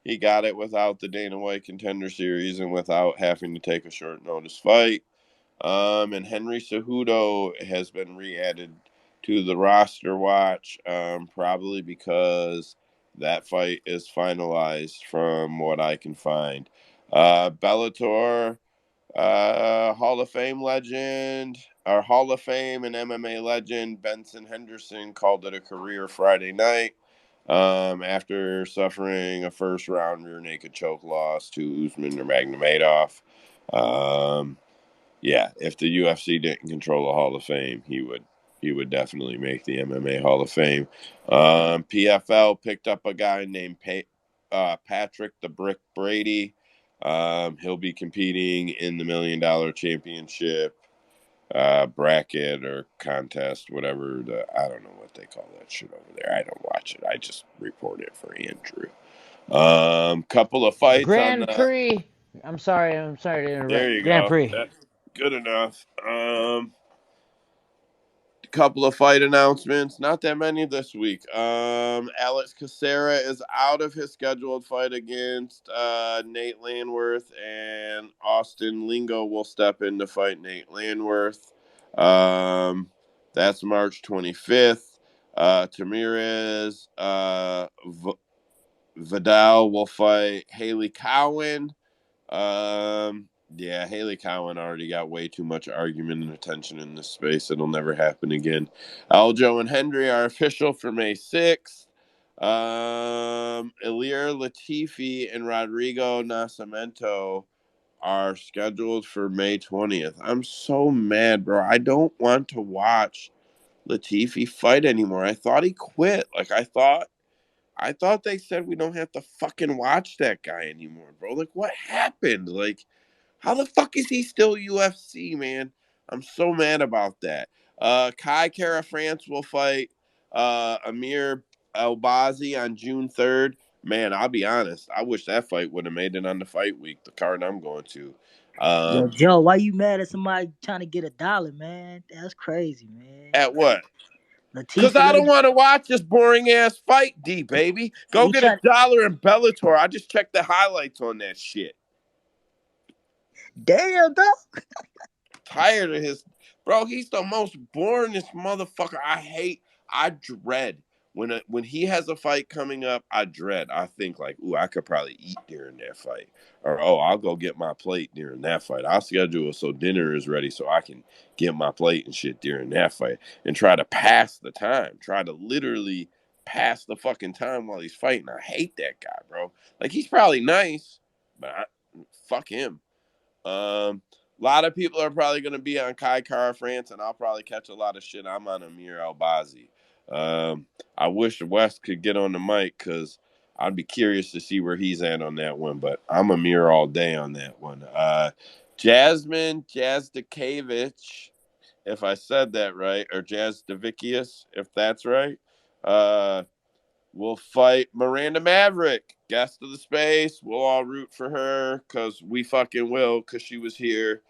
he got it without the Dana White Contender Series and without having to take a short notice fight. And Henry Cejudo has been re-added to the roster watch, probably because that fight is finalized from what I can find. Bellator, Hall of Fame legend, or Hall of Fame and MMA legend Benson Henderson called it a career Friday night after suffering a first round rear naked choke loss to Usman Nurmagomedov. Yeah, if the UFC didn't control the Hall of Fame, he would definitely make the MMA Hall of Fame. PFL picked up a guy named Patrick the Brick Brady. He'll be competing in the $1 Million Championship bracket or contest, whatever I don't know what they call that shit over there. I don't watch it. I just report it for Andrew. Couple of fights on Grand the. Prix. I'm sorry to There interrupt. you Grand go. Prix. That's good enough. Couple of fight announcements. Not that many this week. Alex Caceres is out of his scheduled fight against Nate Landworth, and Austin Lingo will step in to fight Nate Landworth. That's March 25th. Tamirez Vidal will fight Haley Cowan. Yeah, Haley Cowan already got way too much argument and attention in this space. It'll never happen again. Aljo and Hendry are official for May 6th. Ilir Latifi and Rodrigo Nascimento are scheduled for May 20th. I'm so mad, bro. I don't want to watch Latifi fight anymore. I thought he quit. I thought they said we don't have to fucking watch that guy anymore, bro. Like, what happened? Like, how the fuck is he still UFC, man? I'm so mad about that. Kai Kara France will fight Amir Elbazi on June 3rd. Man, I'll be honest. I wish that fight would have made it on the fight week, the card I'm going to. Yo, Joe, why you mad at somebody trying to get $1, man? That's crazy, man. At what? Because Latifi, I let don't me. want to watch this boring ass fight, D, baby. Go He get trying. $1 in Bellator. I just checked the highlights on that shit. Damn, dog. Tired of his bro. He's the most boringest motherfucker. I dread when he has a fight coming up. I dread. I think like, ooh, I could probably eat during that fight, or oh, I'll go get my plate during that fight. I'll schedule it so dinner is ready so I can get my plate and shit during that fight and try to pass the time. Try to literally pass the fucking time while he's fighting. I hate that guy, bro. Like he's probably nice, but fuck him. A lot of people are probably going to be on Kai Kara France, and I'll probably catch a lot of shit. I'm on Amir Albazi. I wish West could get on the mic because I'd be curious to see where he's at on that one, but I'm Amir all day on that one. Jasmine Jazdakevich, if I said that right, or Jazdavikius, if that's right. We'll fight Miranda Maverick, guest of the space. We'll all root for her because we fucking will because she was here.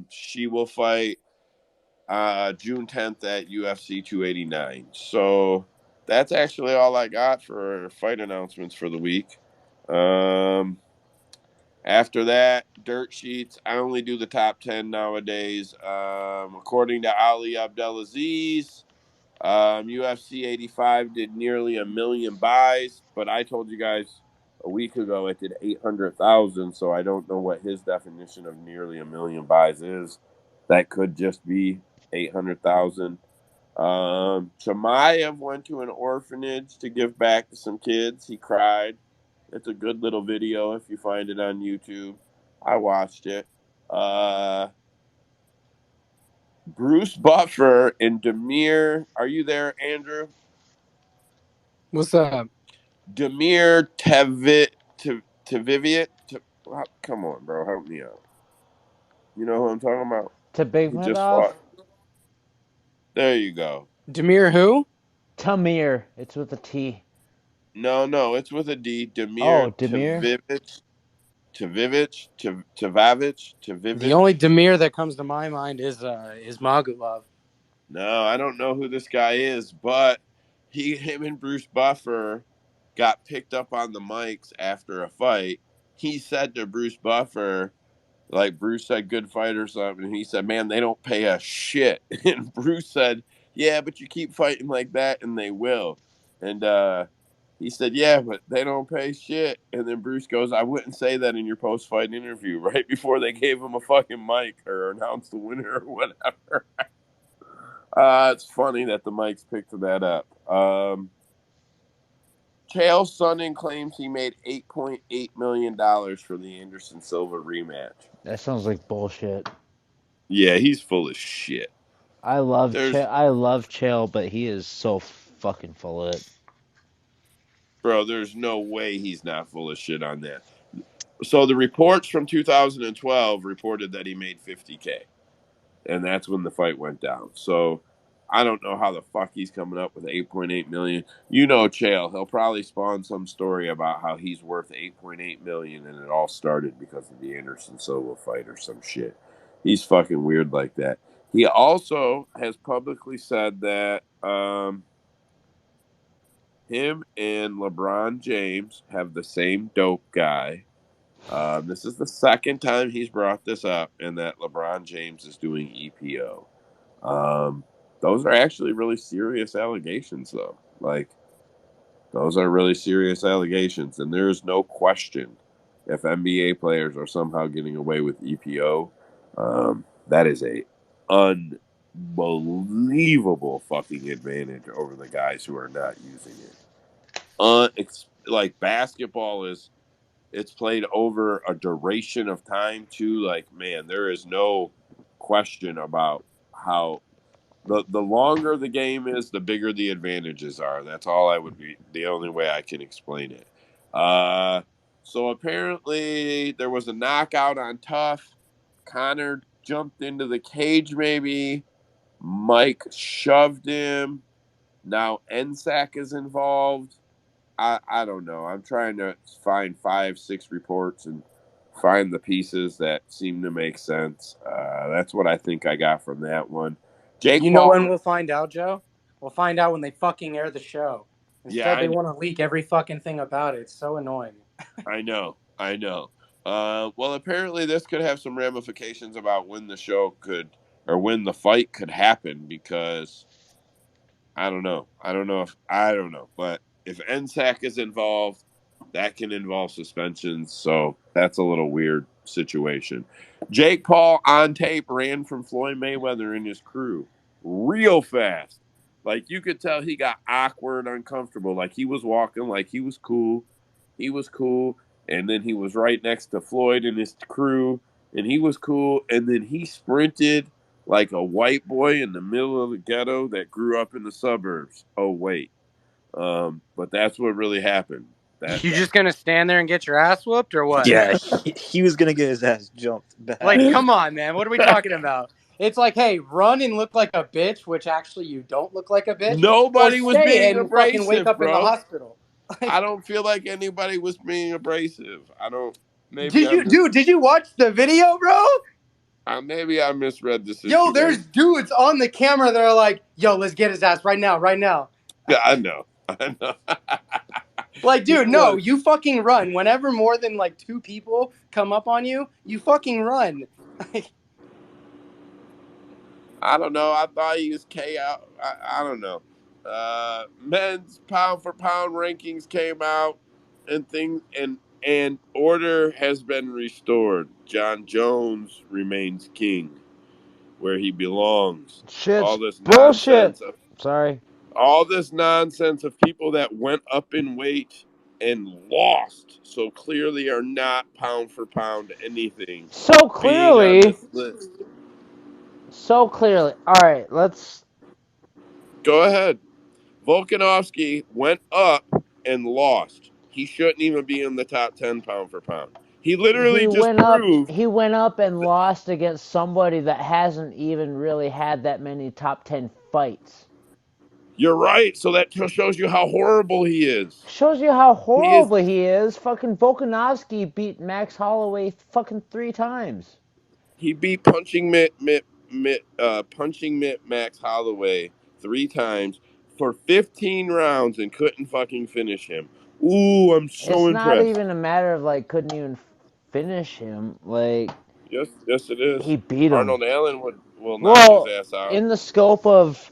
She will fight June 10th at UFC 289. So that's actually all I got for fight announcements for the week. After that, dirt sheets. I only do the top 10 nowadays. According to Ali Abdelaziz, UFC 85 did nearly 1 million buys, but I told you guys a week ago it did 800,000, so I don't know what his definition of nearly 1 million buys is. That could just be 800,000. Chimaev went to an orphanage to give back to some kids. He cried. It's a good little video if you find it on YouTube. I watched it. Bruce Buffer and Demir. Are you there, Andrew? What's up? Demir Taviviat. Come on, bro. Help me out. You know who I'm talking about? To Big Who just Madov? fought. There you go. Demir who? Tamir. It's with a T. No, it's with a D. Oh, Demir Demir. The Tavivich. only Demir that comes to my mind is Magulov. No, I don't know who this guy is, but him and Bruce Buffer got picked up on the mics after a fight. He said to Bruce Buffer, like Bruce said, "Good fight" or something. And he said, "Man, they don't pay us shit." And Bruce said, "Yeah, but you keep fighting like that, and they will." And he said, "Yeah, but they don't pay shit." And then Bruce goes, "I wouldn't say that in your post-fight interview," right before they gave him a fucking mic or announced the winner or whatever. It's funny that the mics picked that up. Chael Sonnen claims he made $8.8 million for the Anderson Silva rematch. That sounds like bullshit. Yeah, he's full of shit. I love There's, Chael, but he is so fucking full of it. bro, there's no way he's not full of shit on that. So the reports from 2012 reported that he made $50K, and that's when the fight went down. So I don't know how the fuck he's coming up with 8.8 million. You know, Chael, he'll probably spawn some story about how he's worth 8.8 million, and it all started because of the Anderson Silva fight or some shit. He's fucking weird like that. He also has publicly said that him and LeBron James have the same dope guy. This is the second time he's brought this up, and that LeBron James is doing EPO. Those are actually really serious allegations, though. Like, those are really serious allegations, and there's no question if NBA players are somehow getting away with EPO, that is a unbelievable fucking advantage over the guys who are not using it. Like basketball is, it's played over a duration of time too. Like, man, there is no question about how the longer the game is, the bigger the advantages are. That's all I would be, the only way I can explain it. So apparently there was a knockout on Tough. Connor jumped into the cage, maybe. Mike shoved him. Now NSAC is involved. I don't know. I'm trying to find 5-6 reports and find the pieces that seem to make sense. That's what I think I got from that one. Jake You know Paul. when we'll find out, Joe? We'll find out when they fucking air the show. Yeah, Instead, they want to leak every fucking thing about it. It's so annoying. I know. Well, apparently this could have some ramifications about when the show could, or when the fight could happen, because I don't know. I don't know. But if NSAC is involved, that can involve suspensions. So that's a little weird situation. Jake Paul on tape ran from Floyd Mayweather and his crew real fast. Like, you could tell he got awkward, uncomfortable. Like, he was walking like he was cool. He was cool. And then he was right next to Floyd and his crew. And he was cool. And then he sprinted like a white boy in the middle of the ghetto that grew up in the suburbs. Oh, wait. But that's what really happened. You just gonna stand there and get your ass whooped, or what? Yeah, he was gonna get his ass jumped bad. Like, come on, man. What are we talking about? It's like, hey, run and look like a bitch, which actually you don't look like a bitch. Nobody or was stay being and fucking wake abrasive, up in the bro. hospital. I don't feel like anybody was being abrasive. I don't. Did you watch the video, bro? Maybe I misread the Yo, situation. there's dudes on the camera that are like, yo, let's get his ass right now, right now. Yeah, I know. Like, dude, no, you fucking run. Whenever more than like 2 people come up on you, you fucking run. I don't know. I thought he was KO. I don't know. Men's pound for pound rankings came out, and order has been restored. John Jones remains king, where he belongs. Shit's All this bullshit. nonsense of Sorry. all this nonsense of people that went up in weight and lost, so clearly are not pound for pound anything. So Being on clearly. this list. So clearly. All right, let's Go ahead. Volkanovski went up and lost. He shouldn't even be in the top 10 pound for pound. He literally just proved. He went up and lost against somebody that hasn't even really had that many top 10 fights. You're right. So that shows you how horrible he is. Shows you how horrible he is. Fucking Volkanovski beat Max Holloway fucking 3 times. He beat punching mitt Max Holloway 3 times. for 15 rounds and couldn't fucking finish him. Ooh, I'm so It's not impressed. even a matter of like couldn't even finish him. Like Yes, it is. he beat him. Arnold Allen will knock his Well, ass out. in the scope of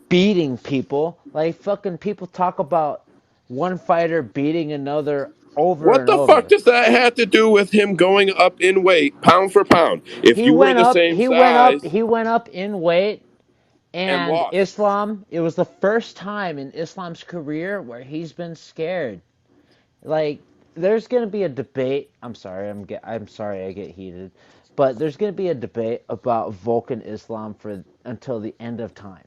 beating people, like fucking people talk about one fighter beating another over What and the fuck over. does that have to do with him going up in weight, pound for pound? If He you were went the up. same He went up. size He went up in weight. and And lost, Islam, it was the first time in Islam's career where he's been scared. Like, there's gonna be a debate. I'm sorry I get heated, but there's gonna be a debate about Vulcan Islam for until the end of time.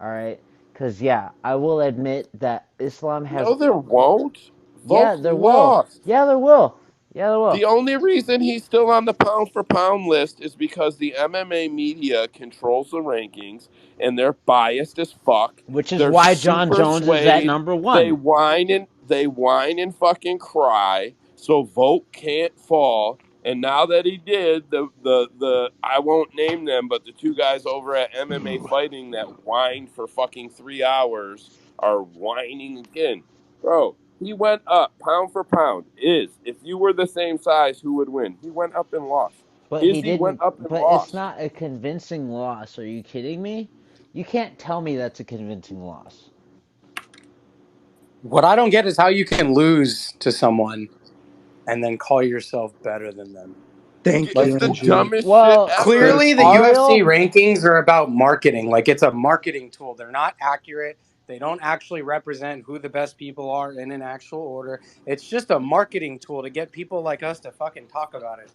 All right, because yeah, I will admit that Islam has. no, there won't. Yeah, Volk there will. lost. Yeah, there will. Yeah, there will. The only reason he's still on the pound for pound list is because the MMA media controls the rankings and they're biased as fuck. Which is They're why John super Jones is at swayed. number They one. whine and fucking cry. So Volk can't fall. And now that he did, the I won't name them, but the two guys over at MMA Fighting that whined for fucking 3 hours are whining again. Bro, he went up pound for pound. If you were the same size, who would win? He went up and lost. But he Izzy went didn't. up and But it's lost. not a convincing loss. Are you kidding me? You can't tell me that's a convincing loss. What I don't get is how you can lose to someone and then call yourself better than them. Thank It's you, Like, the MG. dumbest shit Well, ever. clearly, the UFC Ariel, rankings are about marketing. Like, it's a marketing tool. They're not accurate. They don't actually represent who the best people are in an actual order. It's just a marketing tool to get people like us to fucking talk about it.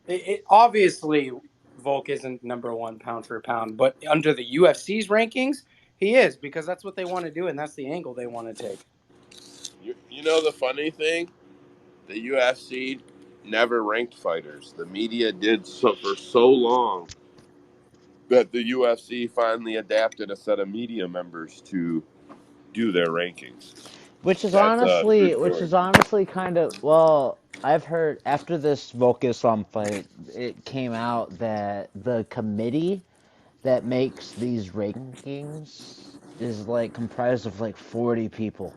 It obviously Volk isn't number one pound for pound, but under the UFC's rankings, he is because that's what they want to do and that's the angle they want to take. You know the funny thing? The UFC never ranked fighters. The media did so for so long that the UFC finally adapted a set of media members to do their rankings. That's a true which story. is honestly kind of well. I've heard after this Volk Islam fight, it came out that the committee that makes these rankings is like comprised of like 40 people,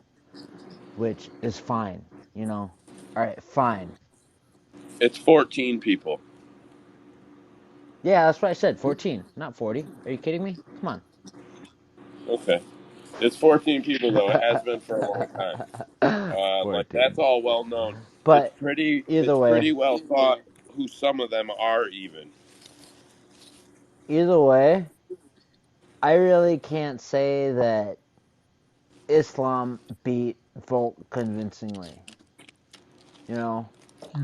which is fine. You know, all right, fine. It's 14 people. Yeah, that's what I said. 14, not 40. Are you kidding me? Come on. Okay. It's 14 people though. It has been for a long time. Like that's 14. all well known. It's But pretty. either It's way, pretty well thought who some of them are even. either way, I really can't say that Islam beat Volk convincingly. You know,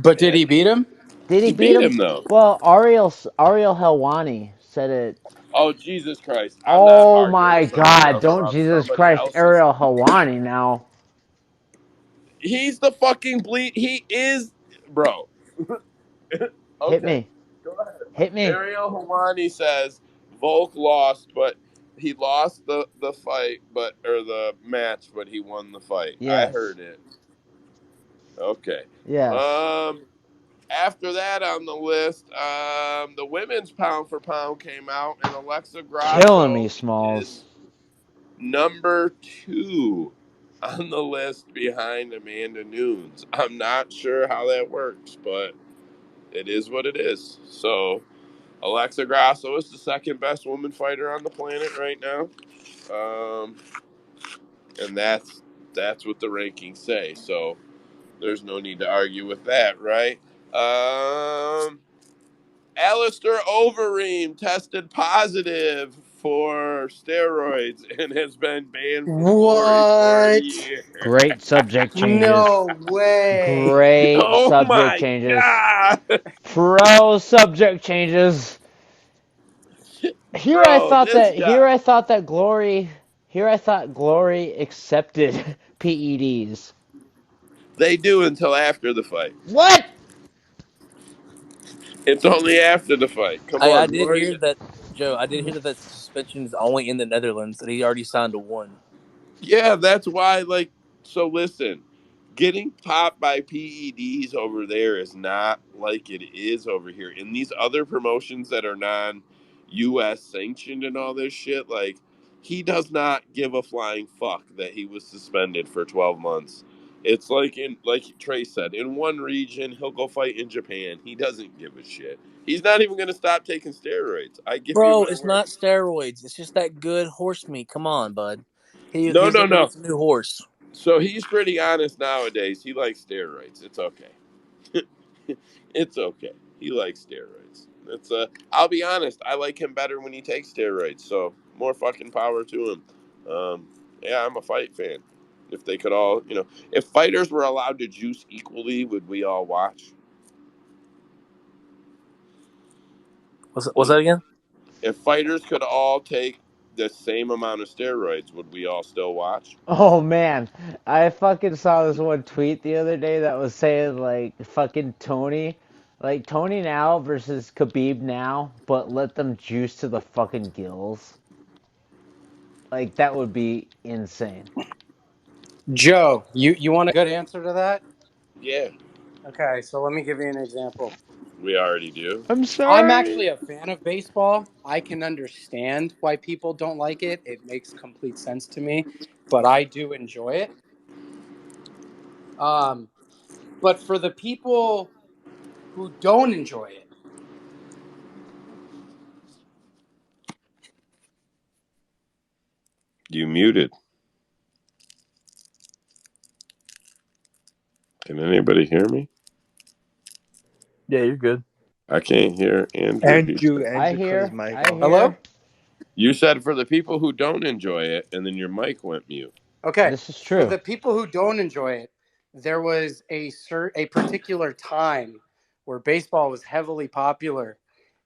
But did he beat him? did he He beat beat him? him though. Well, Ariel Helwani said it. Oh Jesus Christ! I'm not Oh arguing my with somebody God! else Don't about Jesus somebody Christ, else's. Ariel Helwani now. He's the fucking bleed. He is, bro. Hit Okay, me. go ahead. Hit me. Ariel Hawani says Volk lost, but he lost the fight, or the match, but he won the fight. I Yes. heard it. Okay. Yes. Um. After that on the list, the women's pound for pound came out, and Alexa Killing me, Grasso is Smalls. number 2 on the list behind Amanda Nunes. I'm not sure how that works, but it is what it is. So Alexa Grasso is the second best woman fighter on the planet right now, and that's what the rankings say. So there's no need to argue with that, right? Alistair Overeem tested positive for steroids and has been banned from glory for a What? year. Great subject changes. No way. Great Oh subject my changes. god, Pro subject changes. bro! This guy. Here I thought Glory accepted PEDs. They do until after the fight. What? It's only after the fight. Come I on, did Glory. hear that, Joe. I did hear that suspension is only in the Netherlands. That he already signed a one. Yeah, that's why. Like, so listen, getting popped by PEDs over there is not like it is over here. In these other promotions that are non-US sanctioned and all this shit, like he does not give a flying fuck that he was suspended for 12 months. It's like Trey said, in one region, he'll go fight in Japan. He doesn't give a shit. He's not even going to stop taking steroids. I give you Bro, my it's word. not steroids. It's just that good horse meat. Come on, bud. No, He's no, looking no. at a new horse. So he's pretty honest nowadays. He likes steroids. It's okay. It's okay. He likes steroids. It's I'll be honest. I like him better when he takes steroids. So more fucking power to him. Yeah, I'm a fight fan. If they could all, if fighters were allowed to juice equally, would we all watch? What's that again? If fighters could all take the same amount of steroids, would we all still watch? Oh man, I fucking saw this one tweet the other day that was saying like fucking Tony now versus Khabib now, but let them juice to the fucking gills. Like that would be insane. Joe, you want a good answer to that? Yeah, Okay, so let me give you an example. we already do. I'm I'm sorry. actually a fan of baseball. I can understand why people don't like it. It makes complete sense to me, but I do enjoy it. Um, but for the people who don't enjoy it, You muted. Can anybody hear me? Yeah, you're good. I can't hear Andrew. I Cut his hear, mic I off. hello? hear. You said for the people who don't enjoy it, and then your mic went mute. Okay, This is for true. the people who don't enjoy it, there was a particular time where baseball was heavily popular.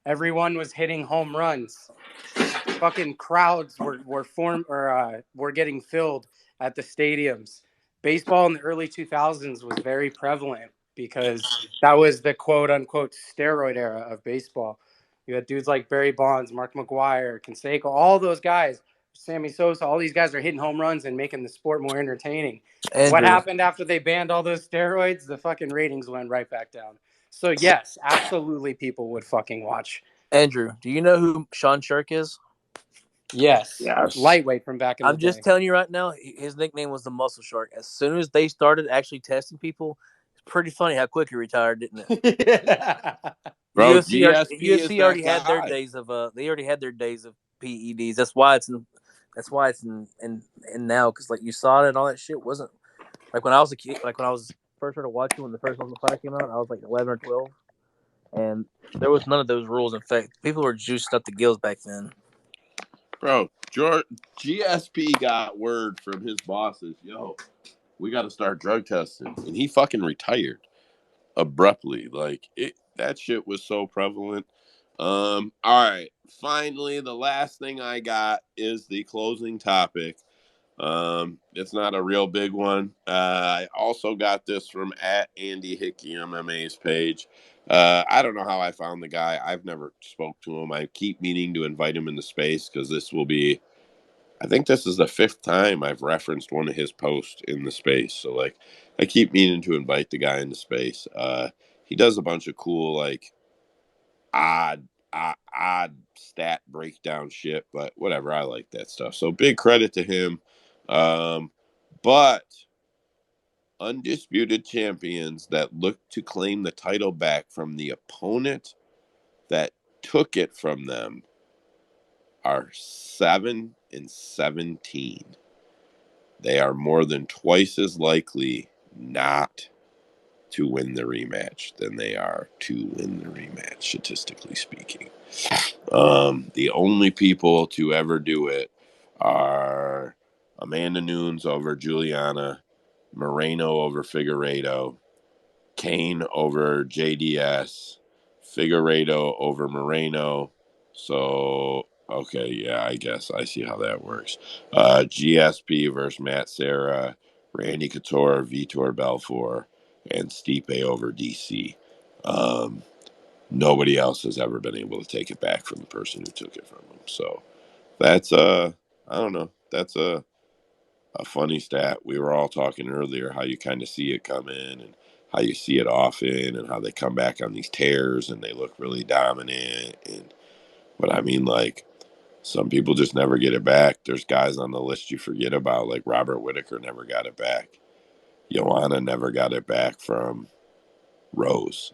Everyone was hitting home runs. Fucking crowds were getting filled at the stadiums. Baseball in the early 2000s was very prevalent because that was the quote unquote steroid era of baseball. You had dudes like Barry Bonds, Mark McGwire, Canseco, all those guys, Sammy Sosa, all these guys are hitting home runs and making the sport more entertaining. What Andrew. happened after they banned all those steroids? The fucking ratings went right back down. So yes, absolutely people would fucking watch. Andrew, do you know who Sean Shirk is? Yes, Yes. lightweight from back in the I'm just day. telling you right now, his nickname was the Muscle Shark. As soon as they started actually testing people, it's pretty funny how quick he retired, didn't it? Bro, GSP is UFC that already had their guy. days of they already had their days of PEDs. That's why it's in now, because like USADA and all that shit wasn't like when I was a kid. Like when I was first started watching when the first Ultimate Fighter came out, I was like 11 or 12, and there was none of those rules. In fact, people were juiced up the gills back then. Bro, GSP got word from his bosses, yo, we got to start drug testing. And he fucking retired abruptly. Like, that shit was so prevalent. All right. Finally, the last thing I got is the closing topic. It's not a real big one. I also got this from at Andy Hickey MMA's page. I don't know how I found the guy. I've never spoke to him. I keep meaning to invite him into space because I think this is the fifth time I've referenced one of his posts in the space. So like, I keep meaning to invite the guy into space. He does a bunch of cool, like odd stat breakdown shit, but whatever. I like that stuff. So big credit to him. But undisputed champions that look to claim the title back from the opponent that took it from them are 7-17. They are more than twice as likely not to win the rematch than they are to win the rematch, statistically speaking. The only people to ever do it are Amanda Nunes over Juliana, Moreno over Figueiredo, Kane over JDS, Figueiredo over Moreno. So, okay, yeah, I guess I see how that works. GSP versus Matt Serra, Randy Couture, Vitor Belfort, and Stipe over DC. Nobody else has ever been able to take it back from the person who took it from them. So that's I don't know. That's a funny stat. We were all talking earlier how you kind of see it come in and how you see it often and how they come back on these tears and they look really dominant. But I mean, like, Some people just never get it back. There's guys on the list you forget about, like Robert Whitaker never got it back. Joanna never got it back from Rose.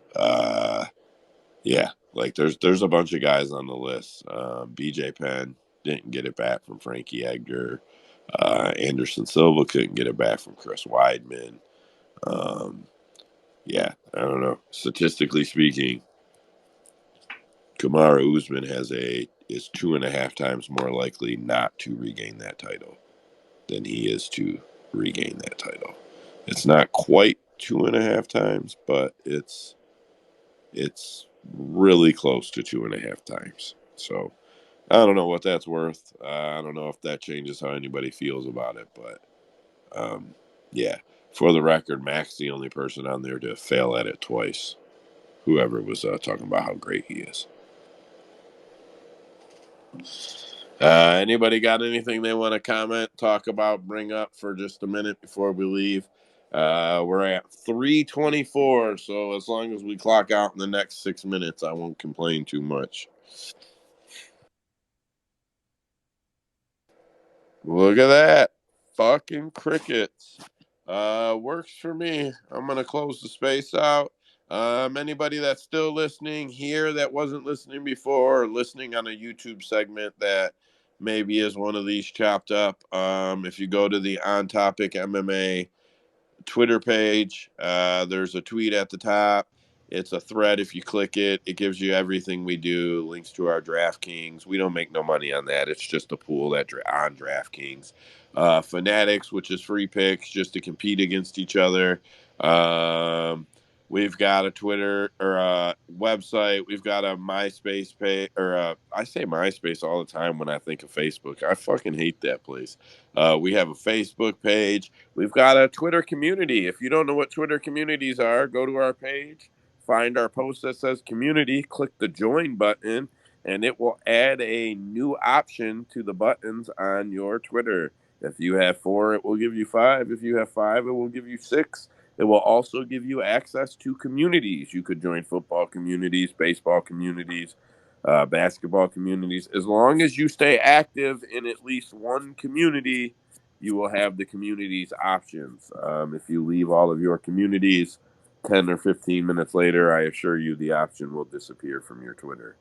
Yeah, like there's a bunch of guys on the list. BJ Penn didn't get it back from Frankie Edgar. Anderson Silva couldn't get it back from Chris Weidman. Yeah, I don't know. Statistically speaking, Kamaru Usman is 2.5 times more likely not to regain that title than he is to regain that title. It's not quite 2.5 times, but it's really close to 2.5 times. So I don't know what that's worth. I don't know if that changes how anybody feels about it, but yeah. For the record, Mac's the only person on there to fail at it twice. Whoever was talking about how great he is. Anybody got anything they want to comment, talk about, bring up for just a minute before we leave? We're at 3:24, so as long as we clock out in the next 6 minutes, I won't complain too much. Look at that. Fucking crickets. Works for me. I'm going to close the space out. Anybody that's still listening here that wasn't listening before or listening on a YouTube segment that maybe is one of these chopped up, if you go to the On Topic MMA Twitter page, there's a tweet at the top. It's a thread. If you click it, it gives you everything we do, links to our DraftKings. We don't make no money on that. It's just a pool that on DraftKings. Fanatics, which is free picks just to compete against each other. We've got a Twitter or a website. We've got a MySpace page, or I say MySpace all the time when I think of Facebook. I fucking hate that place. We have a Facebook page. We've got a Twitter community. If you don't know what Twitter communities are, go to our page, find our post that says community, click the join button, and it will add a new option to the buttons on your Twitter. If you have 4, it will give you 5. If you have 5, it will give you 6. It will also give you access to communities. You could join football communities, baseball communities, basketball communities. As long as you stay active in at least one community, you will have the communities options. If you leave all of your communities 10 or 15 minutes later, I assure you the option will disappear from your Twitter.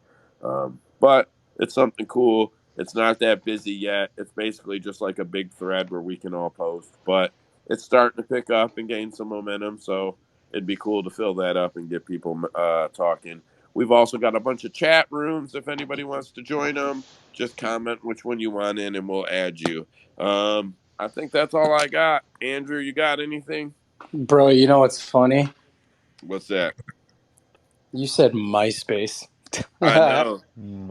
But it's something cool. It's not that busy yet. It's basically just like a big thread where we can all post. But it's starting to pick up and gain some momentum. So it'd be cool to fill that up and get people talking. We've also got a bunch of chat rooms. If anybody wants to join them, just comment which one you want in and we'll add you. I think that's all I got. Andrew, you got anything? Bro, you know what's funny? What's that? You said MySpace. I know.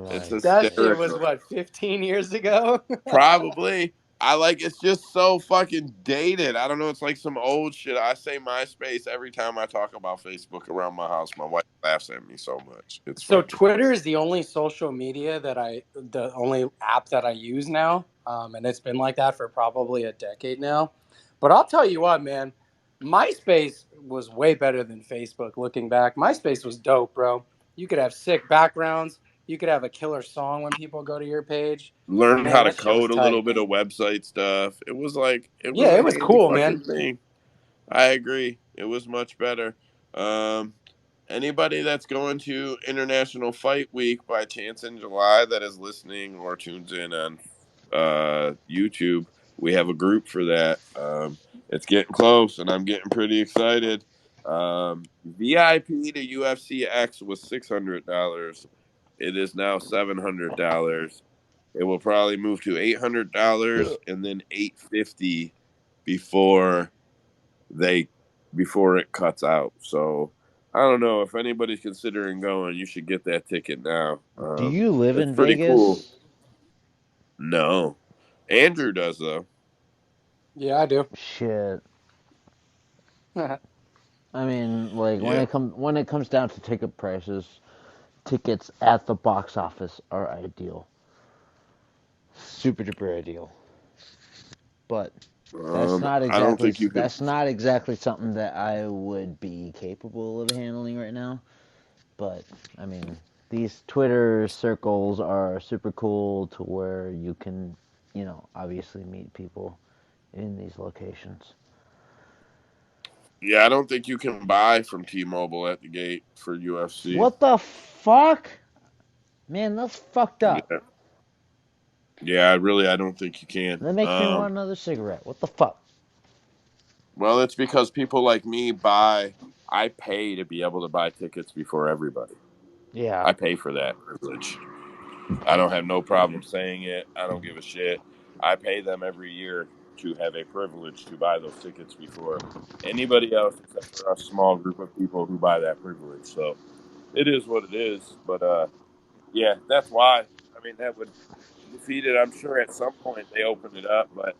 It's That shit was hysterical. what, 15 years ago? Probably. It's just so fucking dated. I don't know. It's like some old shit. I say MySpace every time I talk about Facebook around my house. My wife laughs at me so much. It's So funny. Twitter is the only social media the only app that I use now. And it's been like that for probably a decade now. But I'll tell you what, man, MySpace was way better than Facebook looking back. MySpace was dope, bro. You could have sick backgrounds. You could have a killer song when people go to your page. Learned how Man, to that shit was code a little tight. bit of website stuff. It was Yeah, a it was handy cool, man. fucking thing. I agree. It was much better. Um, Anybody that's going to International Fight Week by chance in July that is listening or tunes in on YouTube, we have a group for that. It's getting close, and I'm getting pretty excited. VIP to UFC X was $600. It is now $700. It will probably move to $800 and then $850 before they before it cuts out. So I don't know if anybody's considering going. You should get that ticket now. Do you live It's in pretty cool. Vegas? No, Andrew does though. Yeah, I do. Shit. I mean, like Yeah. when it comes down to ticket prices, tickets at the box office are ideal. Super duper ideal. But I don't think you could. that's not exactly something that I would be capable of handling right now. But I mean, these Twitter circles are super cool to where you can, obviously meet people in these locations. Yeah, I don't think you can buy from T-Mobile at the gate for UFC. What the fuck? Man, that's fucked up. Yeah, yeah, I don't think you can. That makes me want another cigarette. What the fuck? Well, it's because people like me buy. I pay to be able to buy tickets before everybody. Yeah. I pay for that privilege. I don't have no problem saying it. I don't give a shit. I pay them every year to have a privilege to buy those tickets before anybody else, except for a small group of people who buy that privilege. So it is what it is. But yeah, that's why. I mean, that would defeat it. I'm sure at some point they open it up, but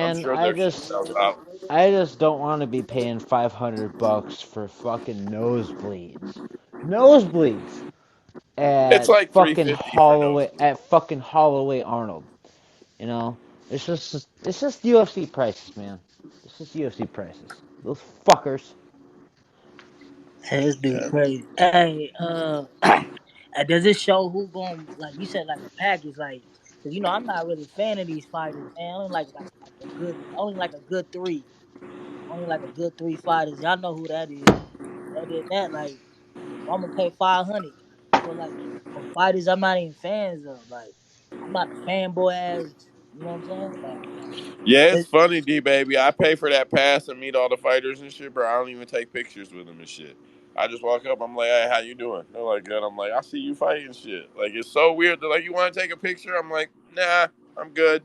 I'm Man, sure their shit sells out. I just don't want to be paying $500 for fucking nosebleeds. Nosebleeds It's at like fucking 350 for Holloway nosebleed. Arnold. You know, it's just UFC prices, man. It's just UFC prices. Those fuckers. Hey, this dude Yeah. crazy. Hey, does it show who going like you said like a package like? Cause I'm not really a fan of these fighters, man. I only like a good, only like a good three, only like a good three fighters. Y'all know who that is. Other than that, like I'm gonna pay 500 for like for fighters I'm not even fans of. Like I'm not a fanboy ass. You know what I'm saying? Like Yeah, it's it, funny, D baby. I pay for that pass and meet all the fighters and shit, bro. I don't even take pictures with them and shit. I just walk up. I'm like, "Hey, how you doing?" They're like, "Good." I'm like, "I see you fighting shit." Like, it's so weird. They're like, "You want to take a picture?" I'm like, "Nah, I'm good."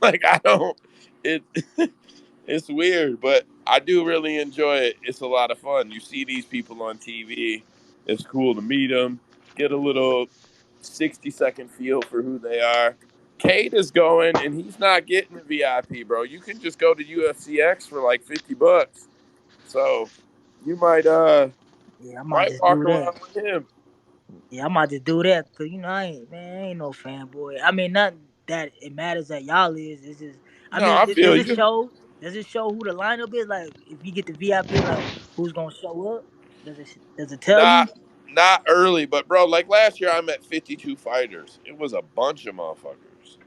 Like, I don't. It. It's weird, but I do really enjoy it. It's a lot of fun. You see these people on TV. It's cool to meet them. Get a little 60-second feel for who they are. Cade is going, and he's not getting a VIP, bro. You can just go to UFCX for like $50. So you yeah, I might might just walk do that. around with him. Yeah, I might just do that because I ain't no fanboy. I mean, not that it matters that y'all is. It's just, I No, mean, I does feel it you. show? Does it show who the lineup is? Like, if you get the VIP, like who's gonna show up? Does it tell you? Not early, but bro, like last year I met 52 fighters. It was a bunch of motherfuckers.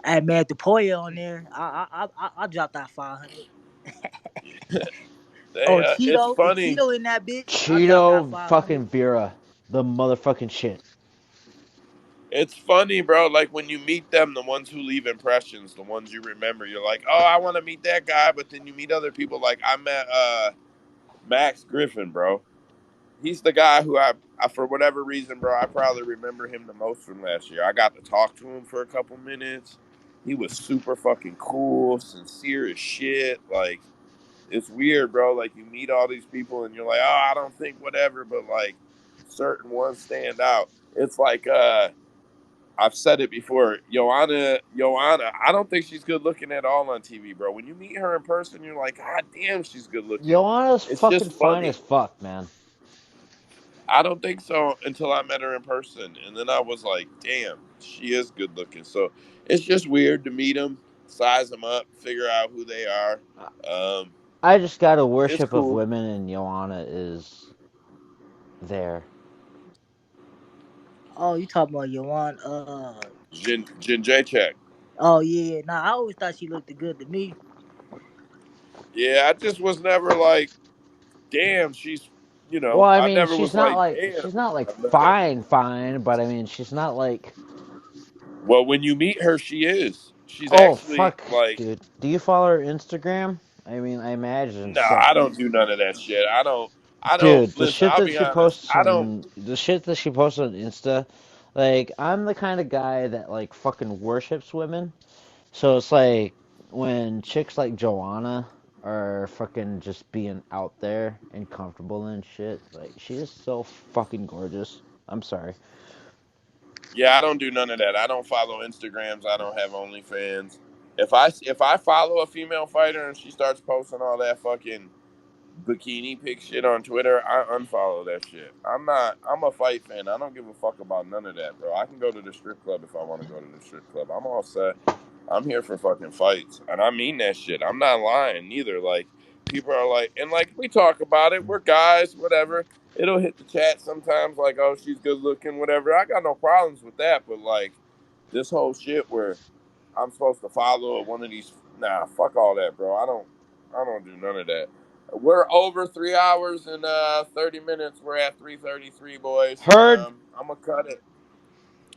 I had Matt Depoya on there. I dropped that 500. They Oh, it's Cheeto, if funny. Cheeto in that bitch, I dropped that Cheeto 500. fucking Vera. The motherfucking shit. It's funny, bro. Like when you meet them, the ones who leave impressions, the ones you remember, you're like, "Oh, I want to meet that guy." But then you meet other people. Like I met Max Griffin, bro. He's the guy who I for whatever reason, bro, I probably remember him the most from last year. I got to talk to him for a couple minutes. He was super fucking cool, sincere as shit. Like it's weird, bro. Like you meet all these people and you're like, "Oh, I don't think whatever," but like certain ones stand out. It's like I've said it before. Joanna, I don't think she's good looking at all on TV, bro. When you meet her in person, you're like, God damn, she's good looking. Joanna's It's just fucking fine as funny. fuck, man. I don't think so until I met her in person. And then I was like, damn, she is good looking. So it's just weird to meet them, size them up, figure out who they are. Um, I just got a it's worship of cool. women, and Joanna is there. Oh, you talking about Yohan? Jin J-Check. Oh yeah. Nah, I always thought she looked good to me. Yeah, I just was never like, damn, Well, I I mean, never was like, damn. she's not like I'm not. fine, but I mean, she's not like. Well, when you meet her, she is. She's Oh actually fuck, like, dude. Do you follow her Instagram? I mean, I imagine no, so. I don't do none of that shit. I don't, Dude, listen, I'll be honest. I don't, the shit that she posts on Insta, like I'm the kind of guy that like fucking worships women. So it's like when chicks like Joanna are fucking just being out there and comfortable and shit, like she is so fucking gorgeous. I'm sorry. yeah, I don't do none of that. I don't follow Instagrams. I don't have OnlyFans. If I follow a female fighter and she starts posting all that fucking bikini pic shit on Twitter, I unfollow that shit. I'm a fight fan. I don't give a fuck about none of that, bro. I can go to the strip club if I want to go to the strip club. I'm all set. I'm here for fucking fights. And I mean that shit. I'm not lying neither. Like people are like, and like we talk about it, we're guys, whatever. it'll hit the chat sometimes like, oh, she's good looking, whatever. I got no problems with that, but like this whole shit where I'm supposed to follow one of these, nah, fuck all that, bro. I don't do none of that. We're over 3 hours and 30 minutes. We're at 3:33, boys. Heard. I'm gonna cut it.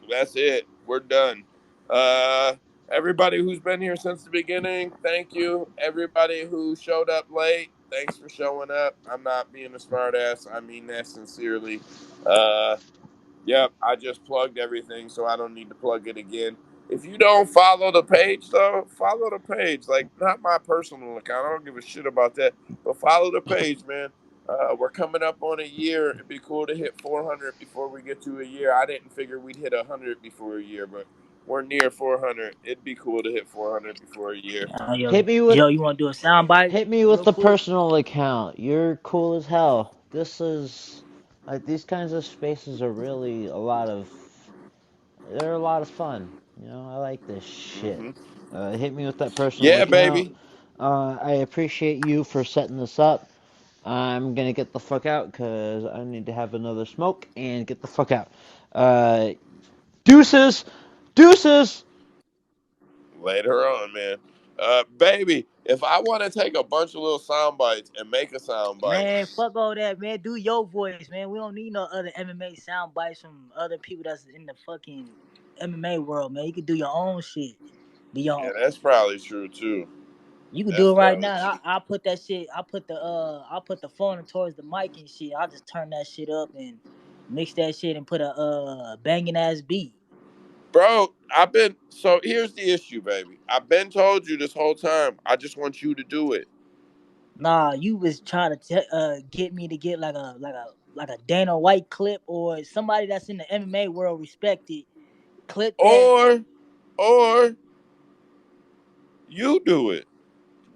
That's it. We're done. Uh, Everybody who's been here since the beginning, thank you. Everybody who showed up late, thanks for showing up. I'm not being a smartass. I mean that sincerely. Uh, Yep, I just plugged everything, so I don't need to plug it again. If you don't follow the page, though, follow the page. Like, not my personal account. I don't give a shit about that. But follow the page, man. We're coming up on a year. It'd be cool to hit 400 before we get to a year. I didn't figure we'd hit 100 before a year, but we're near 400. It'd be cool to hit 400 before a year. Hit me with Joe, you want to do a sound bite hit me with real the quick? personal account. You're cool as hell. This is like these kinds of spaces are really they're a lot of fun. You know, I like this shit. Hmm. Hit me with that personal Yeah, account. baby. I appreciate you for setting this up. I'm gonna get the fuck out because I need to have another smoke and get the fuck out. Deuces, deuces. Later on, man. Baby, if I want to take a bunch of little sound bites and make a sound bite, Man, fuck all that, man. Do your voice, man. We don't need no other MMA sound bites from other people that's in the fucking MMA world, man. You can do your own shit. Be yeah, your that's probably true too. You can do That's it right probably now. true. I'll put that shit. I'll put the phone towards the mic and shit. I'll just turn that shit up and mix that shit and put a banging ass beat. Bro, so here's the issue, baby. I've been told you this whole time. I just want you to do it. Nah, you was trying to get me to get like a Dana White clip or somebody that's in the MMA world respected. Clip that. Or you do it.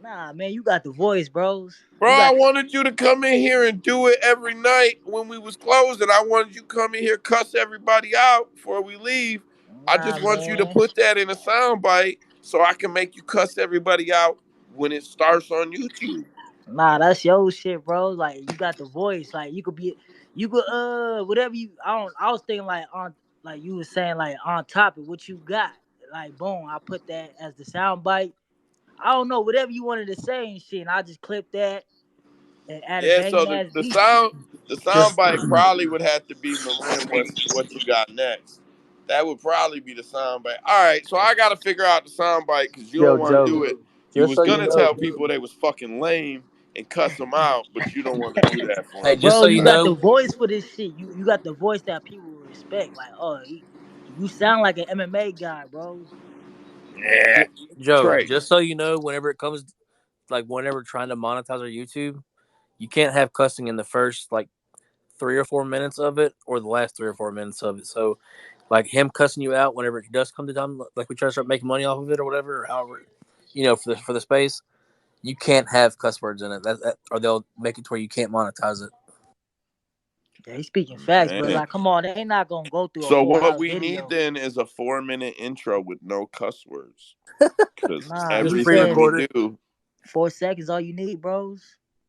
Nah, man, you got the voice, bros. Bro, You I got wanted you to come in here and do it every night when we was closing. I wanted you to come in here, cuss everybody out before we leave. I nah, just want you to man. put that in a sound bite so I can make you cuss everybody out when it starts on YouTube. Nah, that's your shit, bro. Like you got the voice. Like you could whatever you. I was thinking like on like you was saying like on top of what you got. Like boom, I put that as the sound bite. I don't know whatever you wanted to say and shit. And I just clip that and add a Yeah, so banging ass the beat. sound bite probably would have to be Marin. What you got next? That would probably be the sound bite. All right, so I got to figure out the sound bite because you Yo, don't want to Joe, do it. You just was so you gonna know, tell people they was fucking lame and cuss them out, but you don't want to do that for Hey, them. just Bro, so you you got the know, voice for this shit. You got the voice that people will respect. Like, oh, you sound like an MMA guy, bro. Yeah, Joe, Trey. just so you know, whenever it comes like whenever trying to monetize our YouTube, you can't have cussing in the first like 3 or 4 minutes of it or the last 3 or 4 minutes of it. So like him cussing you out whenever it does come to time, like we try to start making money off of it or whatever, or however, for the space, you can't have cuss words in it. Or they'll make it to where you can't monetize it. Yeah, he's speaking facts, but Man. like, come on, they not gonna go through a So full what house we need video. then is a 4-minute intro with no cuss words. Because Nah, Just he everything said we pre-record it. do. 4 seconds all you need, bros.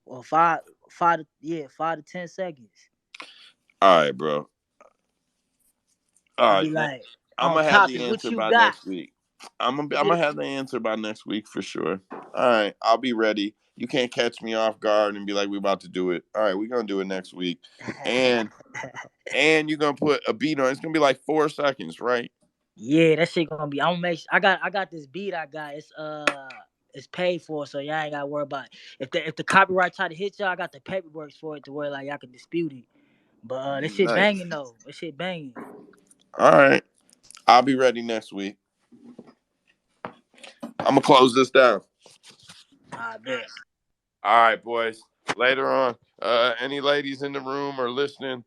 Or yeah, 5 to 10 seconds. All right, bro. All I'll right, be like, I'm on gonna have topic, the what answer you by got? next week. I'm Get gonna it? have the answer by next week for sure. All right, I'll be ready. You can't catch me off guard and be like, "We about to do it." All right, we're gonna do it next week, and you're gonna put a beat on. It's gonna be like 4 seconds, right? Yeah, that shit gonna be. I'm gonna make. I got this beat. I got it's paid for, so y'all ain't gotta worry about it. If the copyright try to hit y'all, I got the paperwork for it to where like y'all can dispute it. But this shit Nice. banging though. This shit banging. All right, I'll be ready next week. I'm gonna close this down. I bet. All right, boys. Later on. Any ladies in the room or listening?